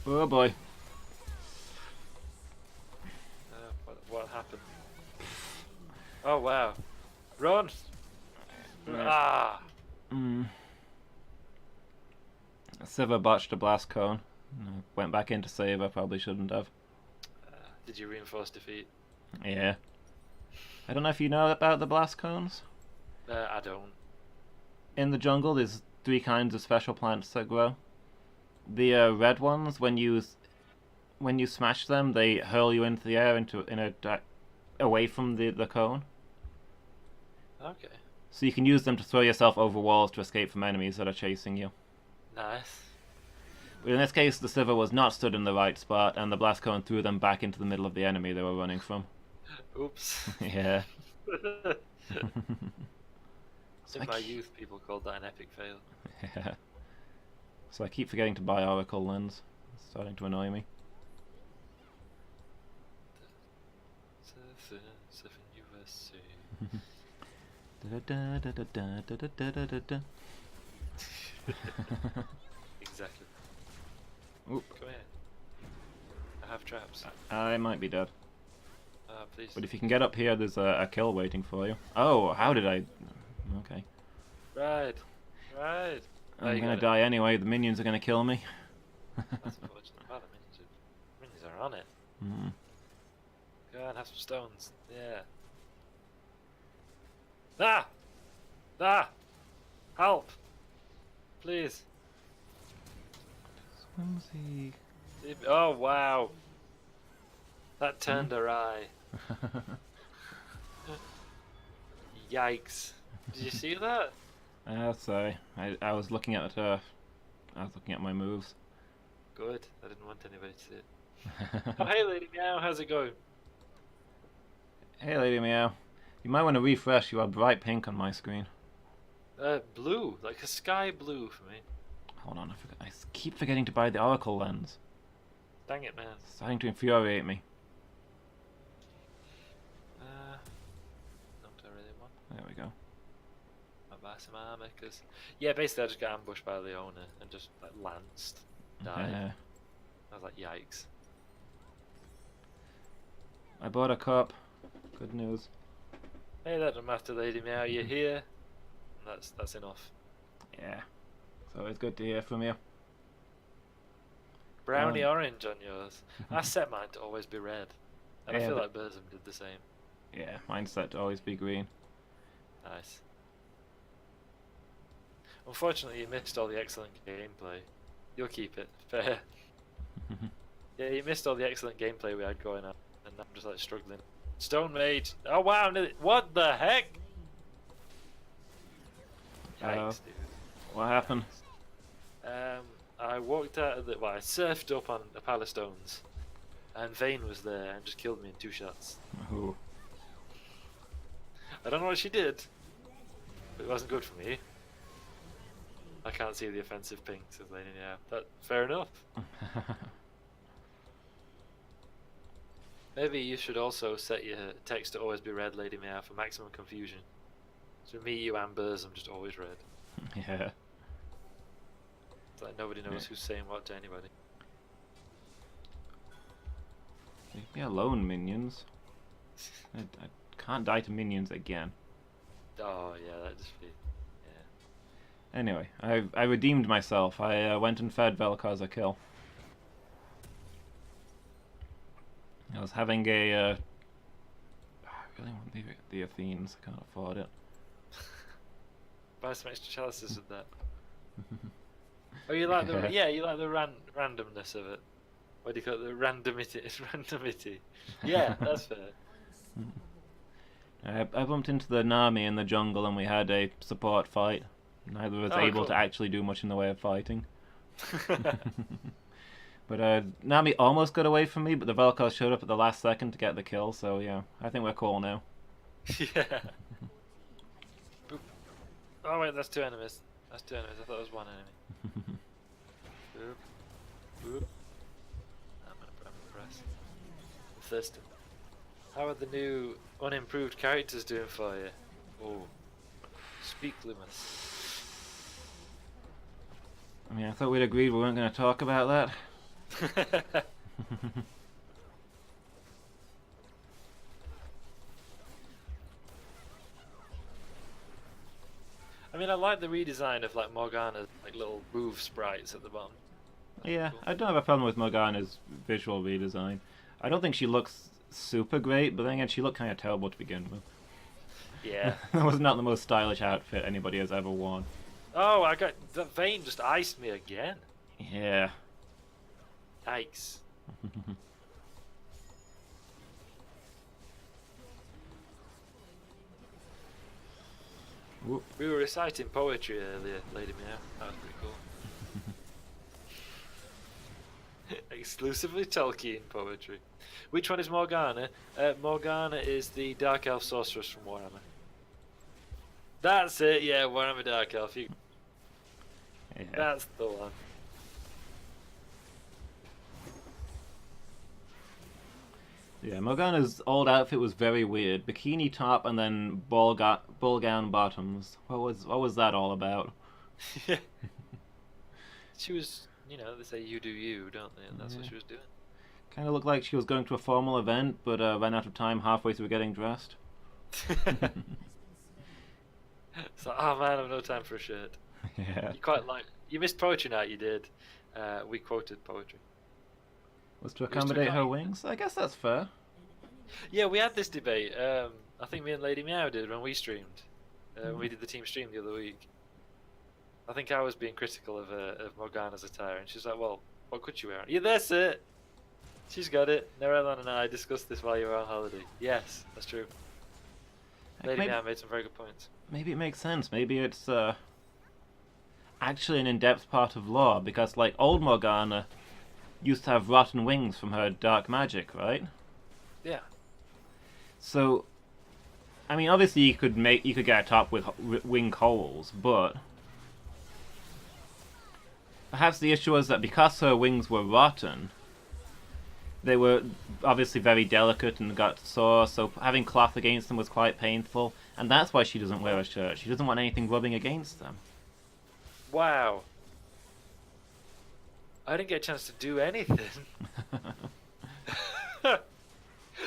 Oh boy. What happened? Oh wow! Run! Right. Ah! Sivir botched a blast cone. Went back in to save her, probably shouldn't have. Did you reinforce defeat? Yeah. I don't know if you know about the blast cones. I don't. In the jungle, there's 3 kinds of special plants that grow. The red ones, when you smash them, they hurl you into the air away from the cone. Okay. So you can use them to throw yourself over walls to escape from enemies that are chasing you. Nice. But in this case, the Sivir was not stood in the right spot, and the blast cone threw them back into the middle of the enemy they were running from. Oops. Yeah. In my youth, people called that an epic fail. Yeah. So I keep forgetting to buy Oracle Lens. It's starting to annoy me. Surfing USA. Exactly. Oop. Come here. I have traps. I might be dead. Please. But if you can get up here, there's a kill waiting for you. Oh, how did I... Okay. Ride. Ride. I'm gonna die anyway. The minions are gonna kill me. That's unfortunate. Wow, the minions are on it. Mm. Go and have some stones. Yeah. Ah! Ah! Help! Please. Swimsy. Oh wow! That turned her eye. Yikes! Did you see that? Sorry. I was looking at my moves. Good. I didn't want anybody to see it. Oh hey, Lady Meow. How's it going? Hey, Lady Meow. You might want to refresh. You are bright pink on my screen. Blue, like a sky blue for me. Hold on, I keep forgetting to buy the Oracle Lens. Dang it, man. It's starting to infuriate me. Not I really want. There we go. I'll buy some armor, cause yeah, basically I just got ambushed by Leona and just like lanced, died. Yeah. I was like, yikes. I bought a cup. Good news. Hey, that doesn't matter, Lady Meow. You're here. And that's enough. Yeah. So it's good to hear from you. Brownie orange on yours. I set mine to always be red. And I Yeah, feel but- like Burzum did the same. Yeah, mine's set to always be green. Nice. Unfortunately, you missed all the excellent gameplay. You'll keep it. Fair. Yeah, you missed all the excellent gameplay we had going on. And I'm just like struggling. Stone Mage. Oh wow, what the heck? Yikes, dude. What happened? I walked out of the. Well, I surfed up on a pile of stones, and Vayne was there and just killed me in 2 shots. Ooh. I don't know what she did, but it wasn't good for me. I can't see the offensive ping, says Lady Meow. But fair enough. Maybe you should also set your text to always be red, Lady Meow, for maximum confusion. So me, you, and Burzum just always red. Yeah. It's like nobody knows who's saying what to anybody. Leave me alone, minions. I can't die to minions again. Oh yeah, that'd just be. Yeah. Anyway, I redeemed myself. I went and fed Vel'Koz a kill. I was having a. I really want the Athenes. I can't afford it. Buy some extra chalices with that. Oh, you like the you like the randomness of it. What do you call it? The randomity. It's randomity. Yeah, that's fair. I bumped into the Nami in the jungle and we had a support fight. Neither of us able cool. to actually do much in the way of fighting. But Nami almost got away from me, but the Vel'Koz showed up at the last second to get the kill, so yeah, I think we're cool now. Yeah. Boop. Oh wait, that's 2 enemies. That's 2 enemies. I thought it was 1 enemy. Boop. Boop. I'm impressed. I'm thirsty. How are the new unimproved characters doing for you? Oh. Speak, Lumus. I mean, I thought we'd agreed we weren't going to talk about that. I mean, I like the redesign of like Morgana's like little move sprites at the bottom. That's Yeah, cool. I don't have a problem with Morgana's visual redesign. I don't think she looks super great, but then again, she looked kind of terrible to begin with. Yeah. That was not the most stylish outfit anybody has ever worn. Oh, I got the Vayne just iced me again. Yeah. Yikes. Whoop. We were reciting poetry earlier, Lady Meow. That was pretty cool. Exclusively Tolkien poetry. Which one is Morgana? Morgana is the Dark Elf sorceress from Warhammer. That's it, yeah, Warhammer Dark Elf. Yeah. That's the one. Yeah, Morgana's old outfit was very weird. Bikini top and then ball gown bottoms. What was that all about? She was, you know, they say you do you, don't they? And that's what she was doing. Kind of looked like she was going to a formal event, but ran out of time halfway through getting dressed. It's like, oh man, I've no time for a shirt. Yeah. You missed poetry night, you did. We quoted poetry. Was to accommodate her accommodate- wings? I guess that's fair. Yeah, we had this debate. I think me and Lady Meow did when we streamed. When we did the team stream the other week. I think I was being critical of Morgana's attire, and she's like, well, what could she wear? Yeah, that's it! She's got it. Narelon and I discussed this while you were on holiday. Yes, that's true. Lady Maybe, Meow made some very good points. maybe it makes sense. Maybe it's actually an in-depth part of lore, because like old Morgana used to have rotten wings from her dark magic, right? Yeah. So, I mean, obviously you could get a top with wing holes, but perhaps the issue was that because her wings were rotten, they were obviously very delicate and got sore, so having cloth against them was quite painful, and that's why she doesn't wear a shirt. She doesn't want anything rubbing against them. Wow. I didn't get a chance to do anything.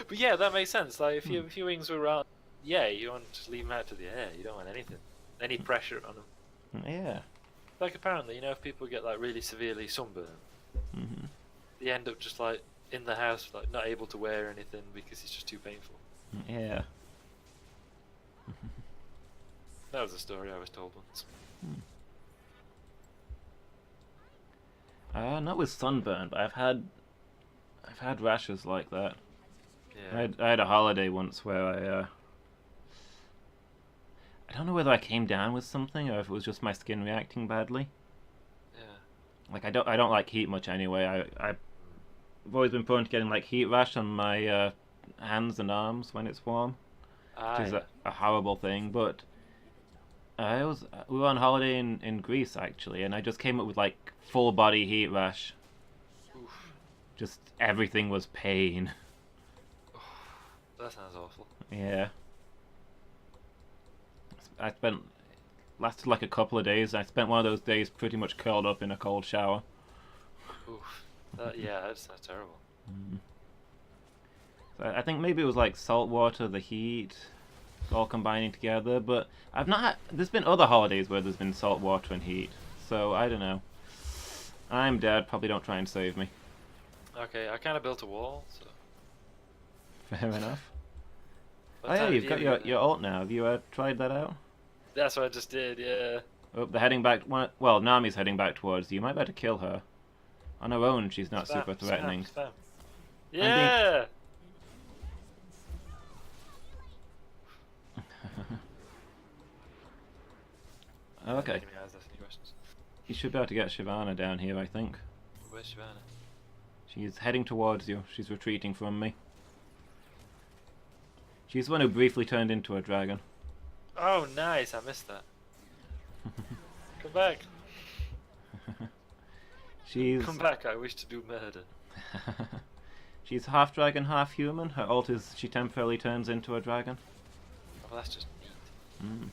But yeah, that makes sense. Like if your wings were round, yeah, you want to just leave them out to the air. You don't want anything, any pressure on them. Yeah. Like apparently, you know, if people get like really severely sunburned, Hmm. they end up just like in the house, like not able to wear anything because it's just too painful. Yeah. That was a story I was told once. Not with sunburn, but I've had rashes like that. Yeah. I had a holiday once where I don't know whether I came down with something or if it was just my skin reacting badly. Yeah. Like I don't like heat much anyway. I've always been prone to getting like heat rash on my hands and arms when it's warm, Ah, which is yeah. a horrible thing. But we were on holiday in Greece actually, and I just came up with like full body heat rash. Oof. Just everything was pain. That sounds awful. Yeah. I spent lasted like a couple of days. I spent one of those days pretty much curled up in a cold shower. Oof. Yeah, that sounds terrible. Mm. So I think maybe it was like salt water, the heat, all combining together. But I've not had. There's been other holidays where there's been salt water and heat. So I don't know. I'm dead. Probably don't try and save me. Okay, I kind of built a wall, so. Fair enough. What Oh yeah, time you've have got you your been your ult now. Have you tried that out? That's what I just did, yeah. Oh, they're heading back. Well, Nami's heading back towards you. You might better kill her. On her own, she's not Spam, super threatening. Spam. Yeah! Okay. Enemy has any questions. You should be able to get Shyvana down here, I think. Where's Shyvana? She's heading towards you. She's retreating from me. She's the one who briefly turned into a dragon. Oh, nice, I missed that. Come back. She's Come back, I wish to do murder. she's half dragon, half human. Her ult is she temporarily turns into a dragon. Oh, that's just neat. Mm.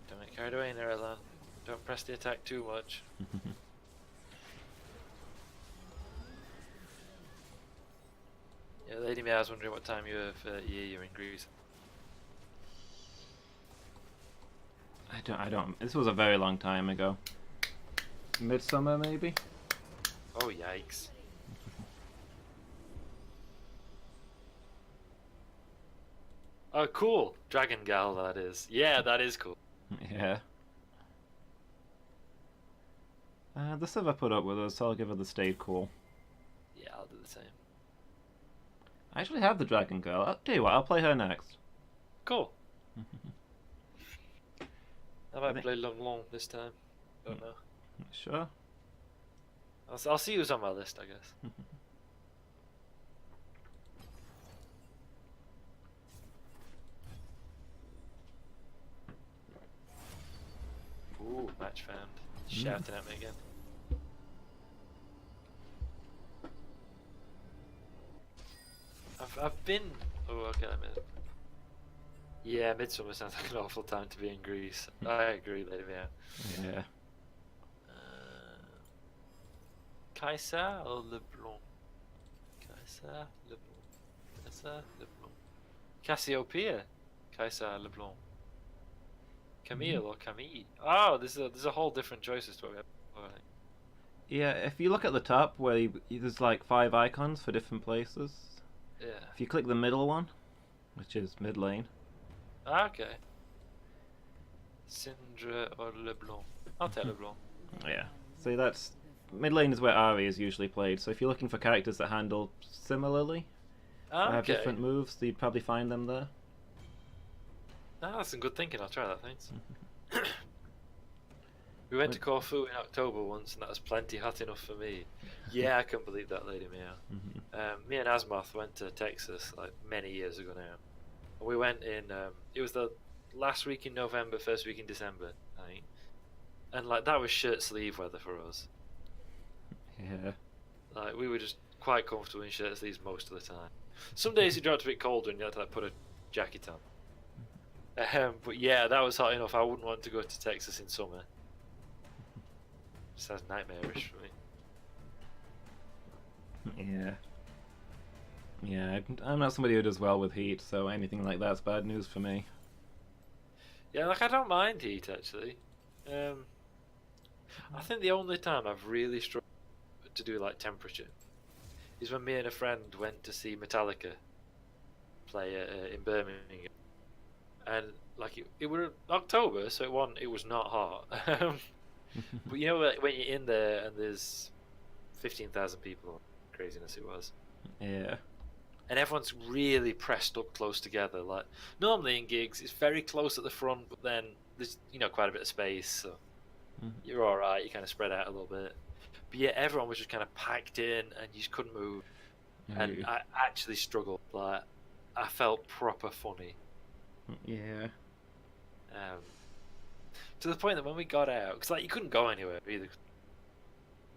Don't get carried away, Narelon. Don't press the attack too much. Yeah, Lady May, I was wondering what time you're in Greece. I don't. This was a very long time ago. Midsummer, maybe. Oh, yikes. Oh, cool. Dragon Gal, that is. Yeah, that is cool. Yeah. The Siva put up with us, so I'll give her the stay cool. Yeah, I'll do the same. I actually have the Dragon Girl. I'll tell you what, I'll play her next. Cool. I might think- play Long this time. Don't know. Sure. I'll see who's on my list, I guess. Ooh, match found. Shouting at me again. I've been. Oh, okay, a minute. Yeah, midsummer sounds like an awful time to be in Greece. I agree, Lady Mia. Yeah. Kaiser or Leblanc? Kaiser, Leblanc. Kaiser, Leblanc. Cassiopeia. Kaiser, Leblanc. Camille or Camille. Oh, there's a whole different choices to it. Alright. Yeah, if you look at the top where there's like 5 icons for different places. Yeah. If you click the middle one, which is mid lane. Okay. Sindra or Leblanc. I'll take Leblanc. Yeah. So that's mid lane is where Ahri is usually played. So if you're looking for characters that handle similarly, or have Okay. different moves, so you'd probably find them there. No, that's some good thinking. I'll try that. Thanks. We went to Corfu in October once, and that was plenty hot enough for me. Yeah, I couldn't believe that, Lady Mia. Me and Asmoth went to Texas like many years ago now. And we went in. It was the last week in November, first week in December, I think. And like that was shirt sleeve weather for us. Yeah. Like we were just quite comfortable in shirt sleeves most of the time. Some days it dropped a bit colder, and you had to like put a jacket on. But yeah, that was hot enough. I wouldn't want to go to Texas in summer. Sounds nightmarish for me. Yeah. Yeah, I'm not somebody who does well with heat, so anything like that's bad news for me. Yeah, like I don't mind heat actually. I think the only time I've really struggled to do like temperature is when me and a friend went to see Metallica play in Birmingham, and like it was October, so it was not hot. But you know when you're in there and there's 15,000 people, craziness it was, Yeah. and everyone's really pressed up close together. Like normally in gigs, it's very close at the front, but then there's quite a bit of space, so you're all right. You kind of spread out a little bit. But yeah, everyone was just kind of packed in, and you just couldn't move. And I actually struggled. Like I felt proper funny. Yeah. To the point that when we got out, because like you couldn't go anywhere either.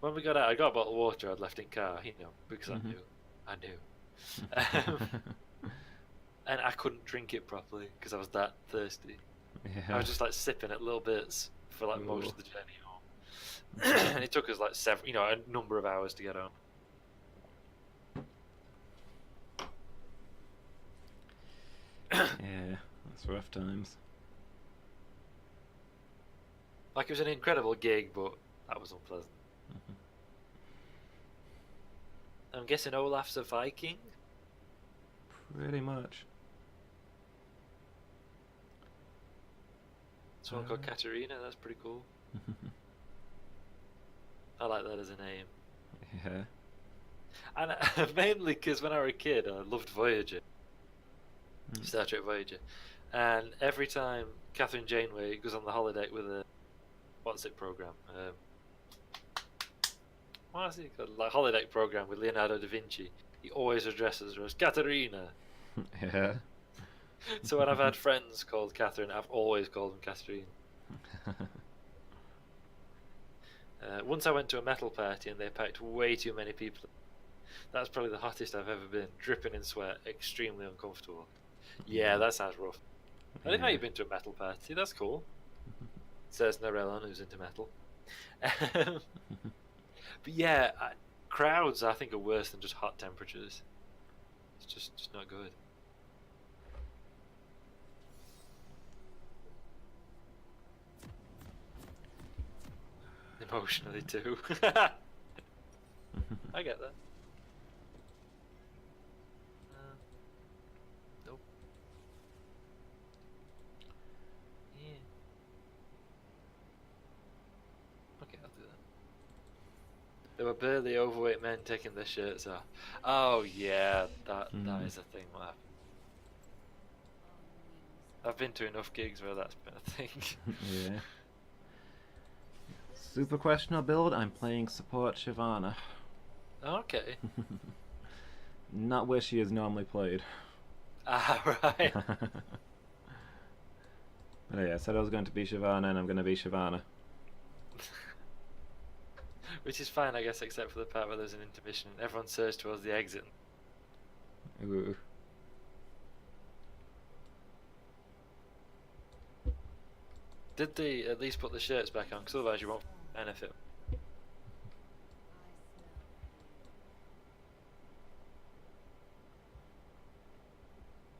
When we got out, I got a bottle of water I'd left in car, because I knew. And I couldn't drink it properly because I was that thirsty. Yeah. I was just like sipping at little bits for like most of the journey home. And it took us like a number of hours to get home. Yeah, that's rough times. Like it was an incredible gig, but that was unpleasant. I'm guessing Olaf's a Viking? Pretty much. Someone called Katarina, that's pretty cool. I like that as a name. Yeah. And mainly because when I was a kid, I loved Voyager. Star Trek Voyager. And every time Catherine Janeway goes on the holodeck with a... What's it program? What is it called? Like holodeck program with Leonardo da Vinci. He always addresses her as Katarina. Yeah. So when I've had friends called Catherine, I've always called them Catherine. Once I went to a metal party and they packed way too many people. That's probably the hottest I've ever been. Dripping in sweat, extremely uncomfortable. Yeah, that sounds rough. I didn't know you've been to a metal party. That's cool. Says Narelon, who's into metal. But yeah, crowds I think are worse than just hot temperatures. It's just not good. Emotionally too. I get that. Nope. Yeah. Okay, I'll do that. There were burly, overweight men taking their shirts off. Oh yeah, that is a thing. What happened? I've been to enough gigs where that's been a thing. Yeah. Super questionable build. I'm playing support Shyvana. Okay. Not where she is normally played. Ah, right. But yeah, I said I was going to be Shyvana, and I'm going to be Shyvana. Which is fine, I guess, except for the part where there's an intermission and everyone surges towards the exit. Ooh. Did they at least put the shirts back on? Because otherwise you won't benefit.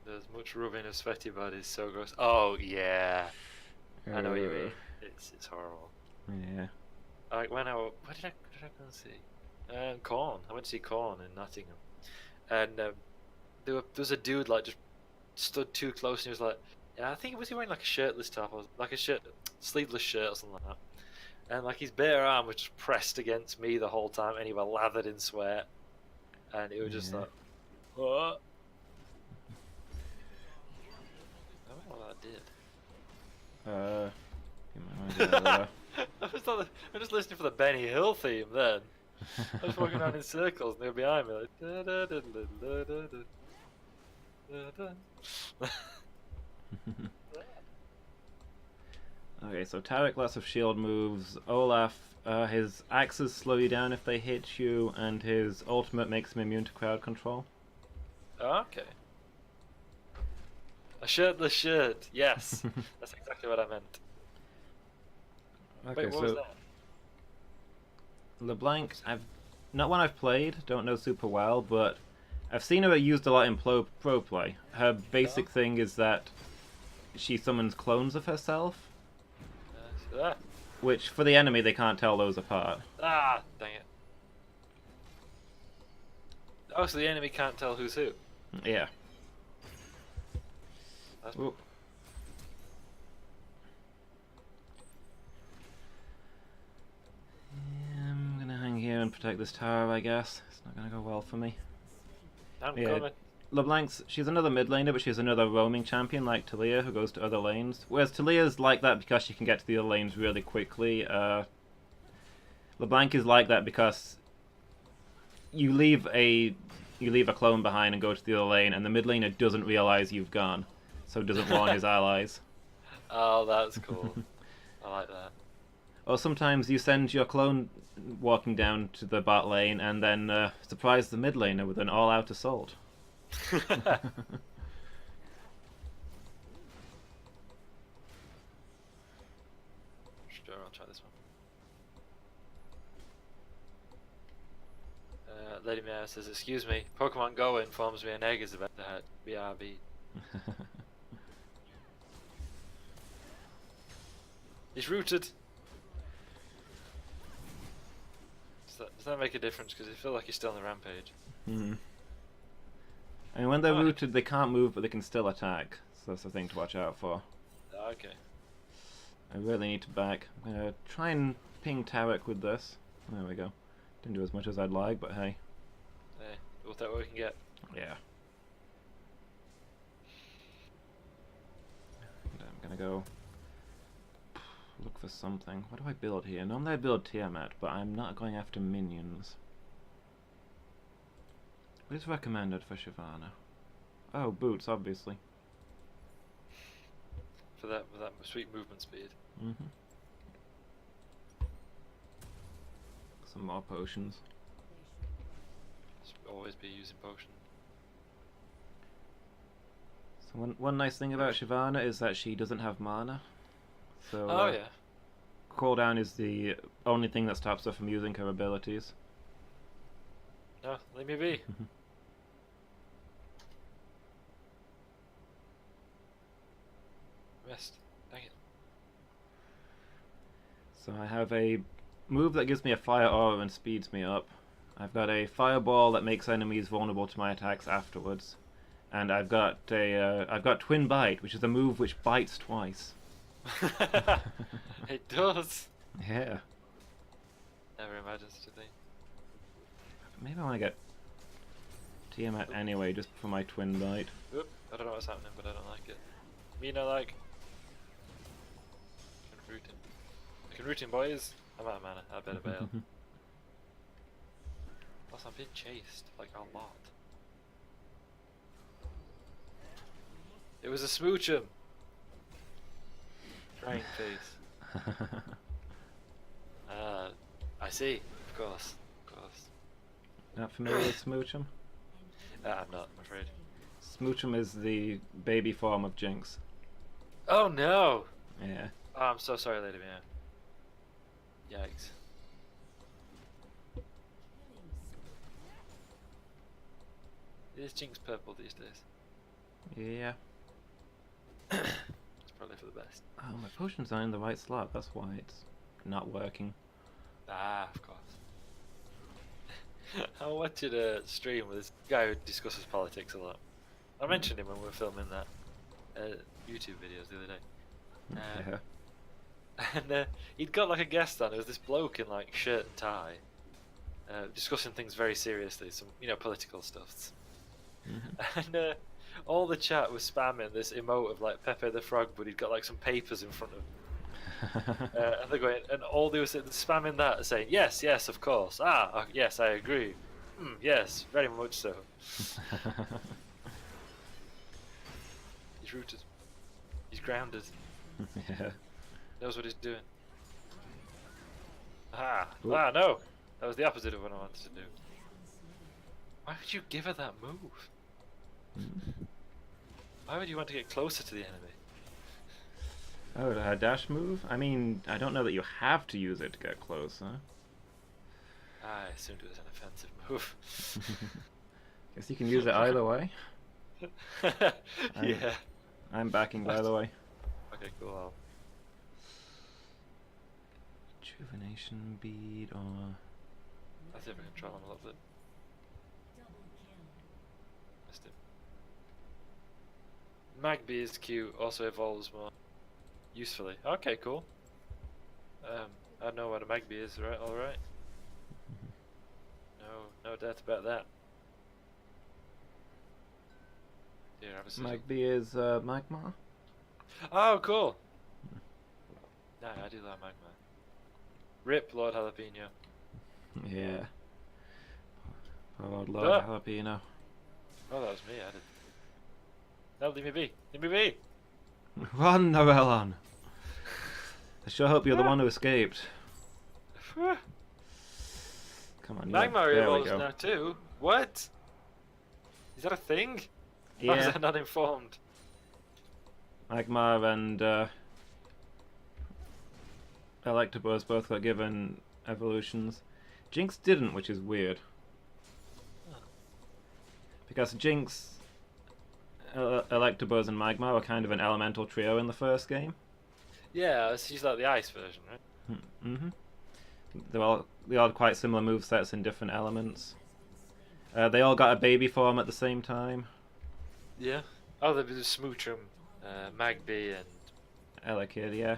There's much rubbing of sweaty bodies, so gross. Oh yeah, I know what you mean. It's horrible. Yeah. Like when what did I go and see? Korn. I went to see Korn in Nottingham, and there was a dude like just stood too close, and he was like, yeah, I think was he wearing like a shirtless top or like a sleeveless shirt or something like that, and like his bare arm was just pressed against me the whole time, and he was lathered in sweat, and it was just like, what? I don't know what that did. Give my idea. I'm just listening for the Benny Hill theme then. I was walking around in circles and they were behind me like da, da, da, da, da, da, da, da. Okay, so Tarek lots of shield moves. Olaf, his axes slow you down if they hit you, and his ultimate makes him immune to crowd control. Okay. A shirtless shirt, yes. That's exactly what I meant. Okay, Wait, what so was that? LeBlanc, not one I've played, don't know super well, but I've seen her used a lot in pro play. Her basic thing is that she summons clones of herself, Ah, which for the enemy they can't tell those apart. dang it. Oh, so the enemy can't tell who's who. Yeah. That's Ooh. Yeah, I'm gonna hang here and protect this tower, I guess. It's not gonna go well for me. I'm Yeah. coming. LeBlanc's, she's another mid laner, but she's another roaming champion like Talia, who goes to other lanes. Whereas Talia's like that because she can get to the other lanes really quickly. LeBlanc is like that because you leave a clone behind and go to the other lane, and the mid laner doesn't realize you've gone, so doesn't warn his allies. Oh, that's cool. I like that. Or sometimes you send your clone walking down to the bot lane and then surprise the mid laner with an all-out assault. Sure, I'll try this one. Lady Meow says, "Excuse me, Pokemon Go informs me an egg is about to hatch. BRB." He's rooted. Does that make a difference? Because I feel like he's still on the rampage. Hmm. I mean, when they're rooted, they can't move, but they can still attack. So that's the thing to watch out for. Okay. I really need to back. I'm gonna try and ping Tarek with this. There we go. Didn't do as much as I'd like, but hey. Hey, we'll take what we can get. Yeah. And I'm gonna go look for something. What do I build here? Normally I build Tiamat, but I'm not going after minions. What is recommended for Shyvana? Oh, boots, obviously. For that sweet movement speed. Mm-hmm. Some more potions. Should always be using potion. So one nice thing about Shyvana is that she doesn't have mana. So Oh yeah. cooldown is the only thing that stops her from using her abilities. No, leave me be. Missed. Dang it. So I have a move that gives me a fire aura and speeds me up. I've got a fireball that makes enemies vulnerable to my attacks afterwards, and I've got twin bite, which is a move which bites twice. It does. Yeah. Never imagined such a thing. Maybe I want to get Tiamat anyway, just for my twin bite. Oop, I don't know what's happening, but I don't like it. Me no like. I can root in, boys. I'm out of mana. I better bail. Plus, I'm being chased like a lot. It was a smoochum. Crying face. I see. Of course. Not familiar with Smoochum? I'm not, I'm afraid. Smoochum is the baby form of Jinx. Oh no! Yeah. Oh, I'm so sorry, Lady Mia. Yikes. Is Jinx purple these days? Yeah. It's probably for the best. Oh, my potion's not in the right slot, that's why it's not working. Ah, of course. I watched a stream with this guy who discusses politics a lot. I mentioned him when we were filming that YouTube videos the other day. Yeah. And he'd got like a guest on. It was this bloke in like shirt and tie, discussing things very seriously, some political stuff. And all the chat was spamming this emote of like Pepe the Frog, but he'd got like some papers in front of him. And they're going, and all they were spamming that, saying yes, of course. Yes, I agree. Yes, very much so. He's rooted. He's grounded. Yeah. Knows what he's doing. Ooh. No! That was the opposite of what I wanted to do. Why would you give her that move? Why would you want to get closer to the enemy? Oh, a dash move? I mean, I don't know that you have to use it to get closer. I assumed it was an offensive move. Guess you can use it either way. Yeah. I'm backing, by the way. Okay, cool. Rejuvenation bead or I'll see if I can control him a little bit. Missed it. Magby is cute, also evolves more usefully. Okay, cool. I know what a Magby is, right? Alright. No doubt about that. Here, have a sizzle. Magby is Magmar. Oh, cool! Nah, I do like Magma. Rip, Lord Jalapeno. Yeah. Oh Lord Ah. Jalapeno. Oh, that was me, I did. No, leave me be! Leave me be! Run, Narelon! I sure hope you're the one who escaped. Come on, Magma there we evolves go. now too? What? Is that a thing? Or was Yeah, I not informed? Magmar and Electabuzz both got given evolutions. Jinx didn't, which is weird. Because Jinx, Electabuzz and Magmar were kind of an elemental trio in the first game. Yeah, she's like the ice version, right? Mm-hmm. They all had quite similar movesets in different elements. They all got a baby form at the same time. Yeah. Oh, the Smootrum, Magby, and Elekid, yeah.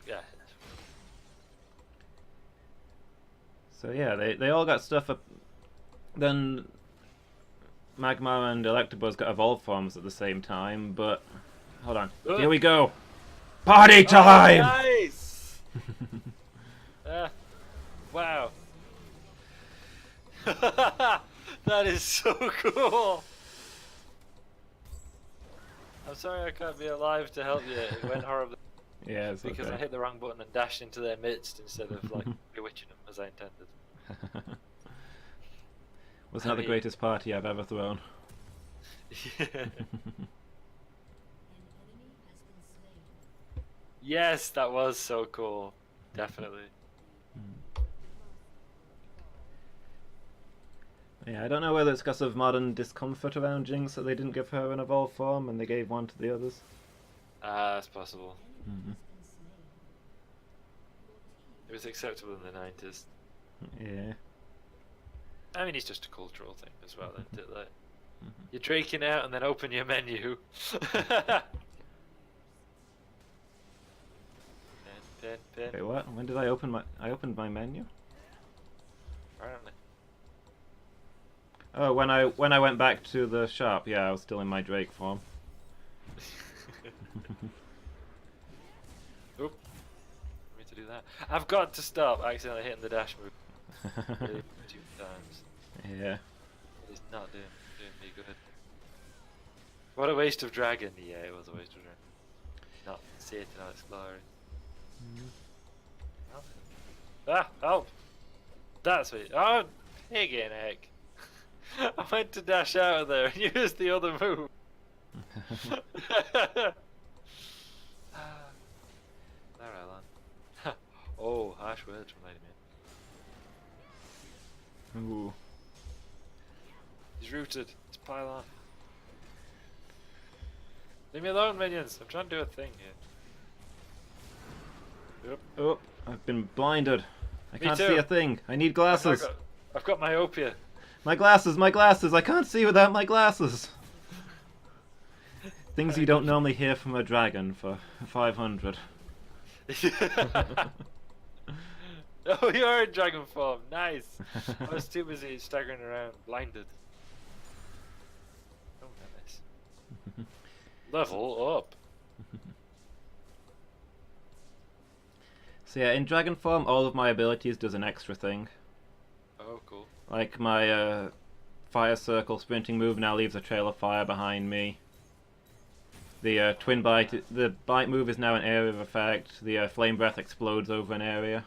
yeah. So yeah, they all got stuff up. Then Magmar and Electabuzz got evolved forms at the same time, but hold on. Ugh. Here we go. Party time! Oh, nice. Wow. That is so cool. I'm sorry I can't be alive to help you. It went horribly Yeah, it's because I okay. hit the wrong button and dashed into their midst instead of like bewitching them as I intended. Was not the greatest party I've ever thrown. Yes, that was so cool. Definitely. Yeah, I don't know whether it's because of modern discomfort around Jinx that they didn't give her an evolved form and they gave one to the others. That's possible. Mm-hmm. It was acceptable in the 90s. Yeah. I mean, it's just a cultural thing as well, isn't it? Like, you're draking out and then open your menu. Pin. Wait, what? When did I open my... I opened my menu? Apparently. Oh, when I went back to the shop, yeah, I was still in my Drake form. Oop. I need to do that. I've got to stop accidentally hitting the dash move. Really 2 times. Yeah. It is not doing me good. What a waste of dragon. Yeah, it was a waste of dragon. Not see it in all its glory. Ah, help! That's it. Oh, pig egg. I went to dash out of there and used the other move. Narelon. Oh, harsh words from Lady Man. Ooh. He's rooted. It's pylon. Leave me alone, minions. I'm trying to do a thing here. Yep. Oh, I've been blinded. I Me can't too. see a thing. I need glasses. I've got myopia. My glasses, my glasses. I can't see without my glasses. Things you don't normally hear from a dragon for 500. Oh, you are in dragon form. Nice. I was too busy staggering around, blinded. Oh, nice. Level up. So yeah, in dragon form, all of my abilities does an extra thing. Oh, cool. Like my fire circle sprinting move now leaves a trail of fire behind me. The twin bite, the bite move is now an area of effect. The flame breath explodes over an area.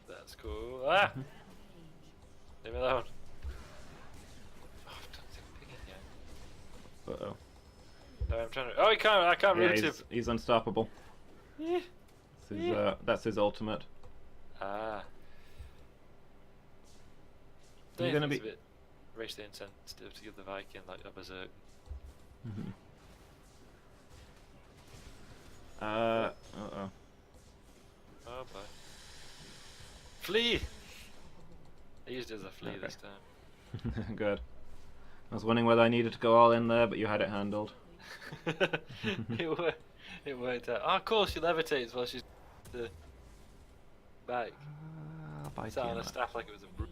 That's cool. Ah! Leave me alone. Oh, I've done something in yet. Uh oh. No, I'm trying to. Oh, I can't Yeah, root him. he's unstoppable. Yeah. That's his ultimate. Ah. You're gonna be. A bit racially insensitive to give the Viking like a berserk. Flee! I used it as a flea Okay. this time. Good. I was wondering whether I needed to go all in there, but you had it handled. it worked out. Oh, of course, she levitates while she's the back. Bite Sat you on a in that. staff like it was a broom.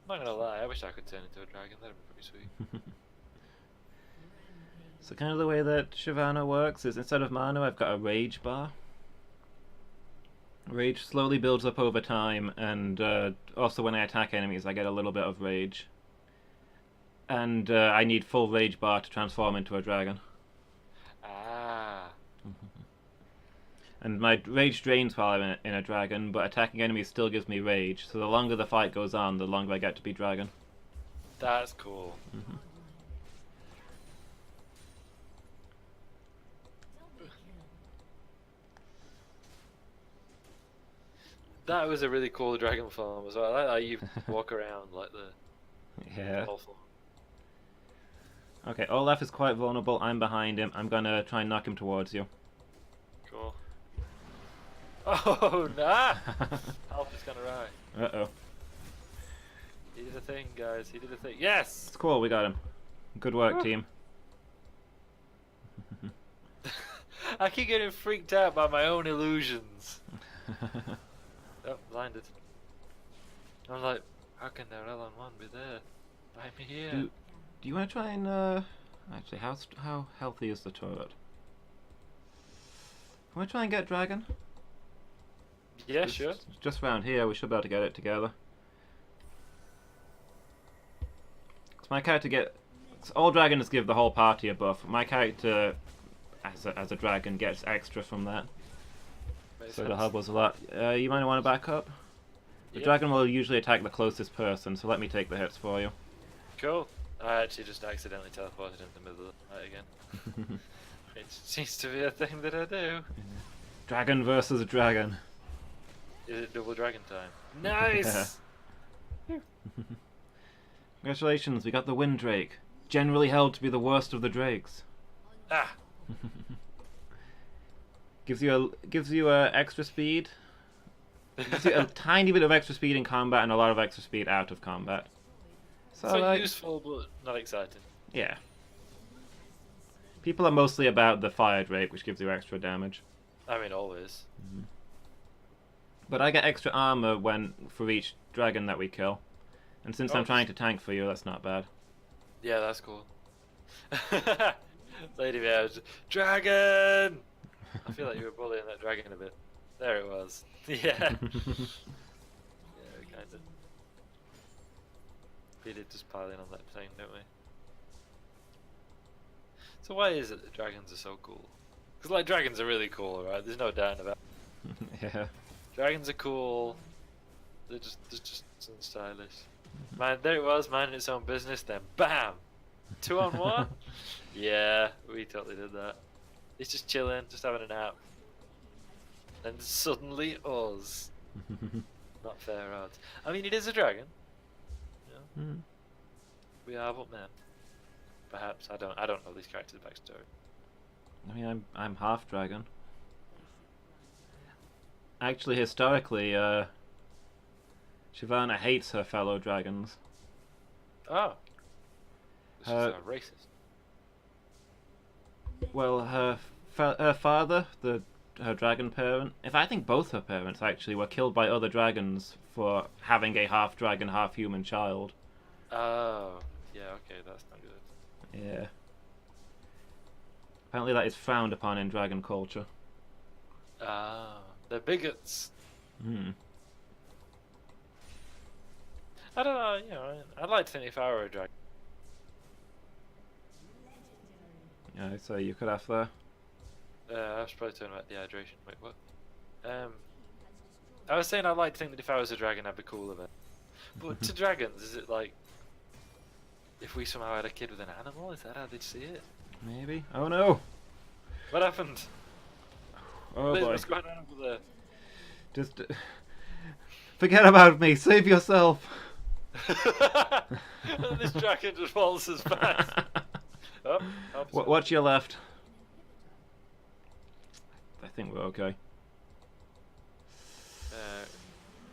I'm not gonna lie, I wish I could turn into a dragon, that'd be pretty sweet. So kind of the way that Shyvana works is instead of mana, I've got a rage bar. Rage slowly builds up over time, and also when I attack enemies, I get a little bit of rage. And I need full rage bar to transform into a dragon. Ah. And my rage drains while I'm in a dragon, but attacking enemies still gives me rage. So the longer the fight goes on, the longer I get to be dragon. That's cool. That was a really cool dragon form as well. I like how you walk around like the Yeah. whole form. Okay, Olaf is quite vulnerable. I'm behind him. I'm gonna try and knock him towards you. Cool. Oh, nah! Help is gonna ride. Uh-oh. He did a thing, guys. He did a thing. Yes! It's cool, we got him. Good work, Woo. team. I keep getting freaked out by my own illusions. Oh, blinded. I'm like, how can Narelon 1 be there? By me here. Do you want to try and, actually, how healthy is the turret? Want to try and get dragon? Yeah, sure. Just round here, we should be able to get it together. So my character all dragons give the whole party a buff. My character, as a dragon, gets extra from that. Makes So the sense. hub was a lot. You might want to back up? The Yep. dragon will usually attack the closest person, so let me take the hits for you. Cool. I actually just accidentally teleported into the middle of the fight again. It seems to be a thing that I do. Dragon versus dragon. Is it double dragon time? Nice! Congratulations, we got the Wind Drake. Generally held to be the worst of the drakes. Ah! Gives you extra speed. Gives you a tiny bit of extra speed in combat and a lot of extra speed out of combat. So, So like, useful, but not exciting. yeah. People are mostly about the Fire Drake, which gives you extra damage. I mean, always. But I get extra armor for each dragon that we kill. And since I'm Oh. trying to tank for you, that's not bad. Yeah, that's cool. Lady Bear, dragon! I feel like you were bullying that dragon a bit. There it was. Yeah. Yeah, we kind of. We did just pile in on that thing, don't we? So why is it that dragons are so cool? Because like dragons are really cool, right? There's no doubt about it. Yeah. Dragons are cool. They're just stylish. Man, there it was, minding its own business. Then bam, 2-on-1. Yeah, we totally did that. It's just chilling, just having a nap. And suddenly us. Not fair odds. I mean, it is a dragon. You know, Mm. we are but men. Perhaps I don't know these characters' backstory. I mean, I'm half dragon. Actually, historically, Shyvana hates her fellow dragons. Oh, this is Uh, racist. Well, her father, her dragon parent, I think both her parents actually were killed by other dragons for having a half dragon, half human child. Oh, yeah. Okay, that's not good. Yeah. Apparently, that is frowned upon in dragon culture. Ah, they're bigots. Hmm. I don't know, you know, I'd like to think if I were a dragon. Yeah, so you could have there. I was probably talking about dehydration. Wait, what? I was saying I'd like to think that if I was a dragon, I'd be cool with it. But to dragons, is it like if we somehow had a kid with an animal? Is that how they'd see it? Maybe. Oh no. What happened? Oh boy. What's going on over there? Just forget about me. Save yourself. This dragon just waltzes past. Oh, Watch your left. I think we're okay.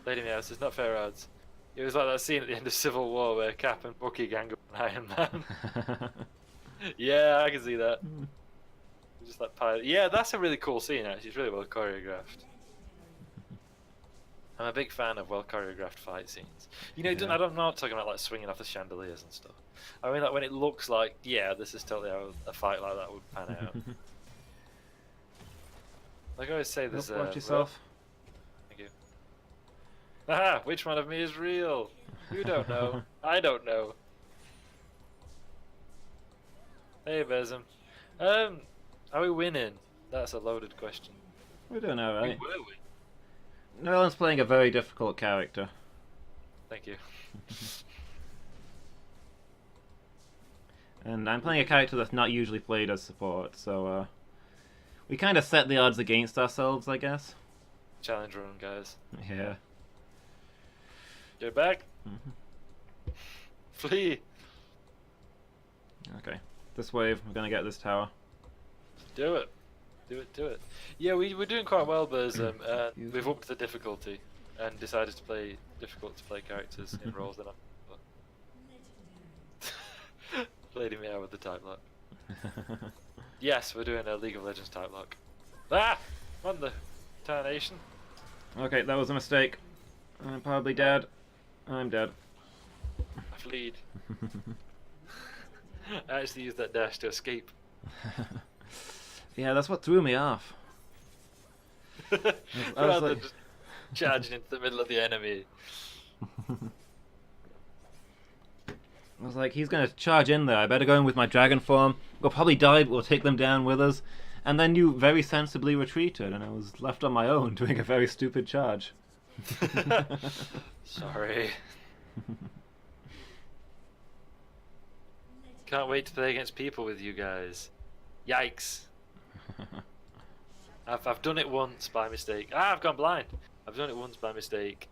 Lady Meows, it's not fair odds. It was like that scene at the end of Civil War where Cap and Bucky gang up on Iron Man. Yeah, I can see that. Just that pilot. Yeah, that's a really cool scene actually. It's really well choreographed. I'm a big fan of well choreographed fight scenes. You know, Yeah. I'm not talking about like swinging off the chandeliers and stuff. I mean, like when it looks like, yeah, this is totally how a fight like that would pan out. Like I always say, there's Watch yourself. Thank you. Aha! Which one of me is real? You don't know. I don't know. Hey, Bezum. Are we winning? That's a loaded question. We don't know, right? We will win. Narelon's playing a very difficult character. Thank you. And I'm playing a character that's not usually played as support, so we kind of set the odds against ourselves, I guess. Challenge run, guys. Yeah. Get back. Mhm. Flee. Okay. This wave, we're gonna get this tower. Do it. Do it. Do it. Yeah, we're doing quite well, Bezum. Excuse We've me. upped the difficulty and decided to play difficult to play characters in roles that I'm. Lady Meow with the type lock. Yes, we're doing a League of Legends type lock. Ah! On the tarnation. Okay, that was a mistake. I'm probably dead. I'm dead. I fleed. I actually used that dash to escape. Yeah, that's what threw me off. I was Rather like- than just charging into the middle of the enemy. I was like, he's gonna charge in there. I better go in with my dragon form. We'll probably die, but we'll take them down with us. And then you very sensibly retreated, and I was left on my own doing a very stupid charge. Sorry. Can't wait to play against people with you guys. Yikes. I've done it once by mistake. Ah, I've gone blind. I've done it once by mistake.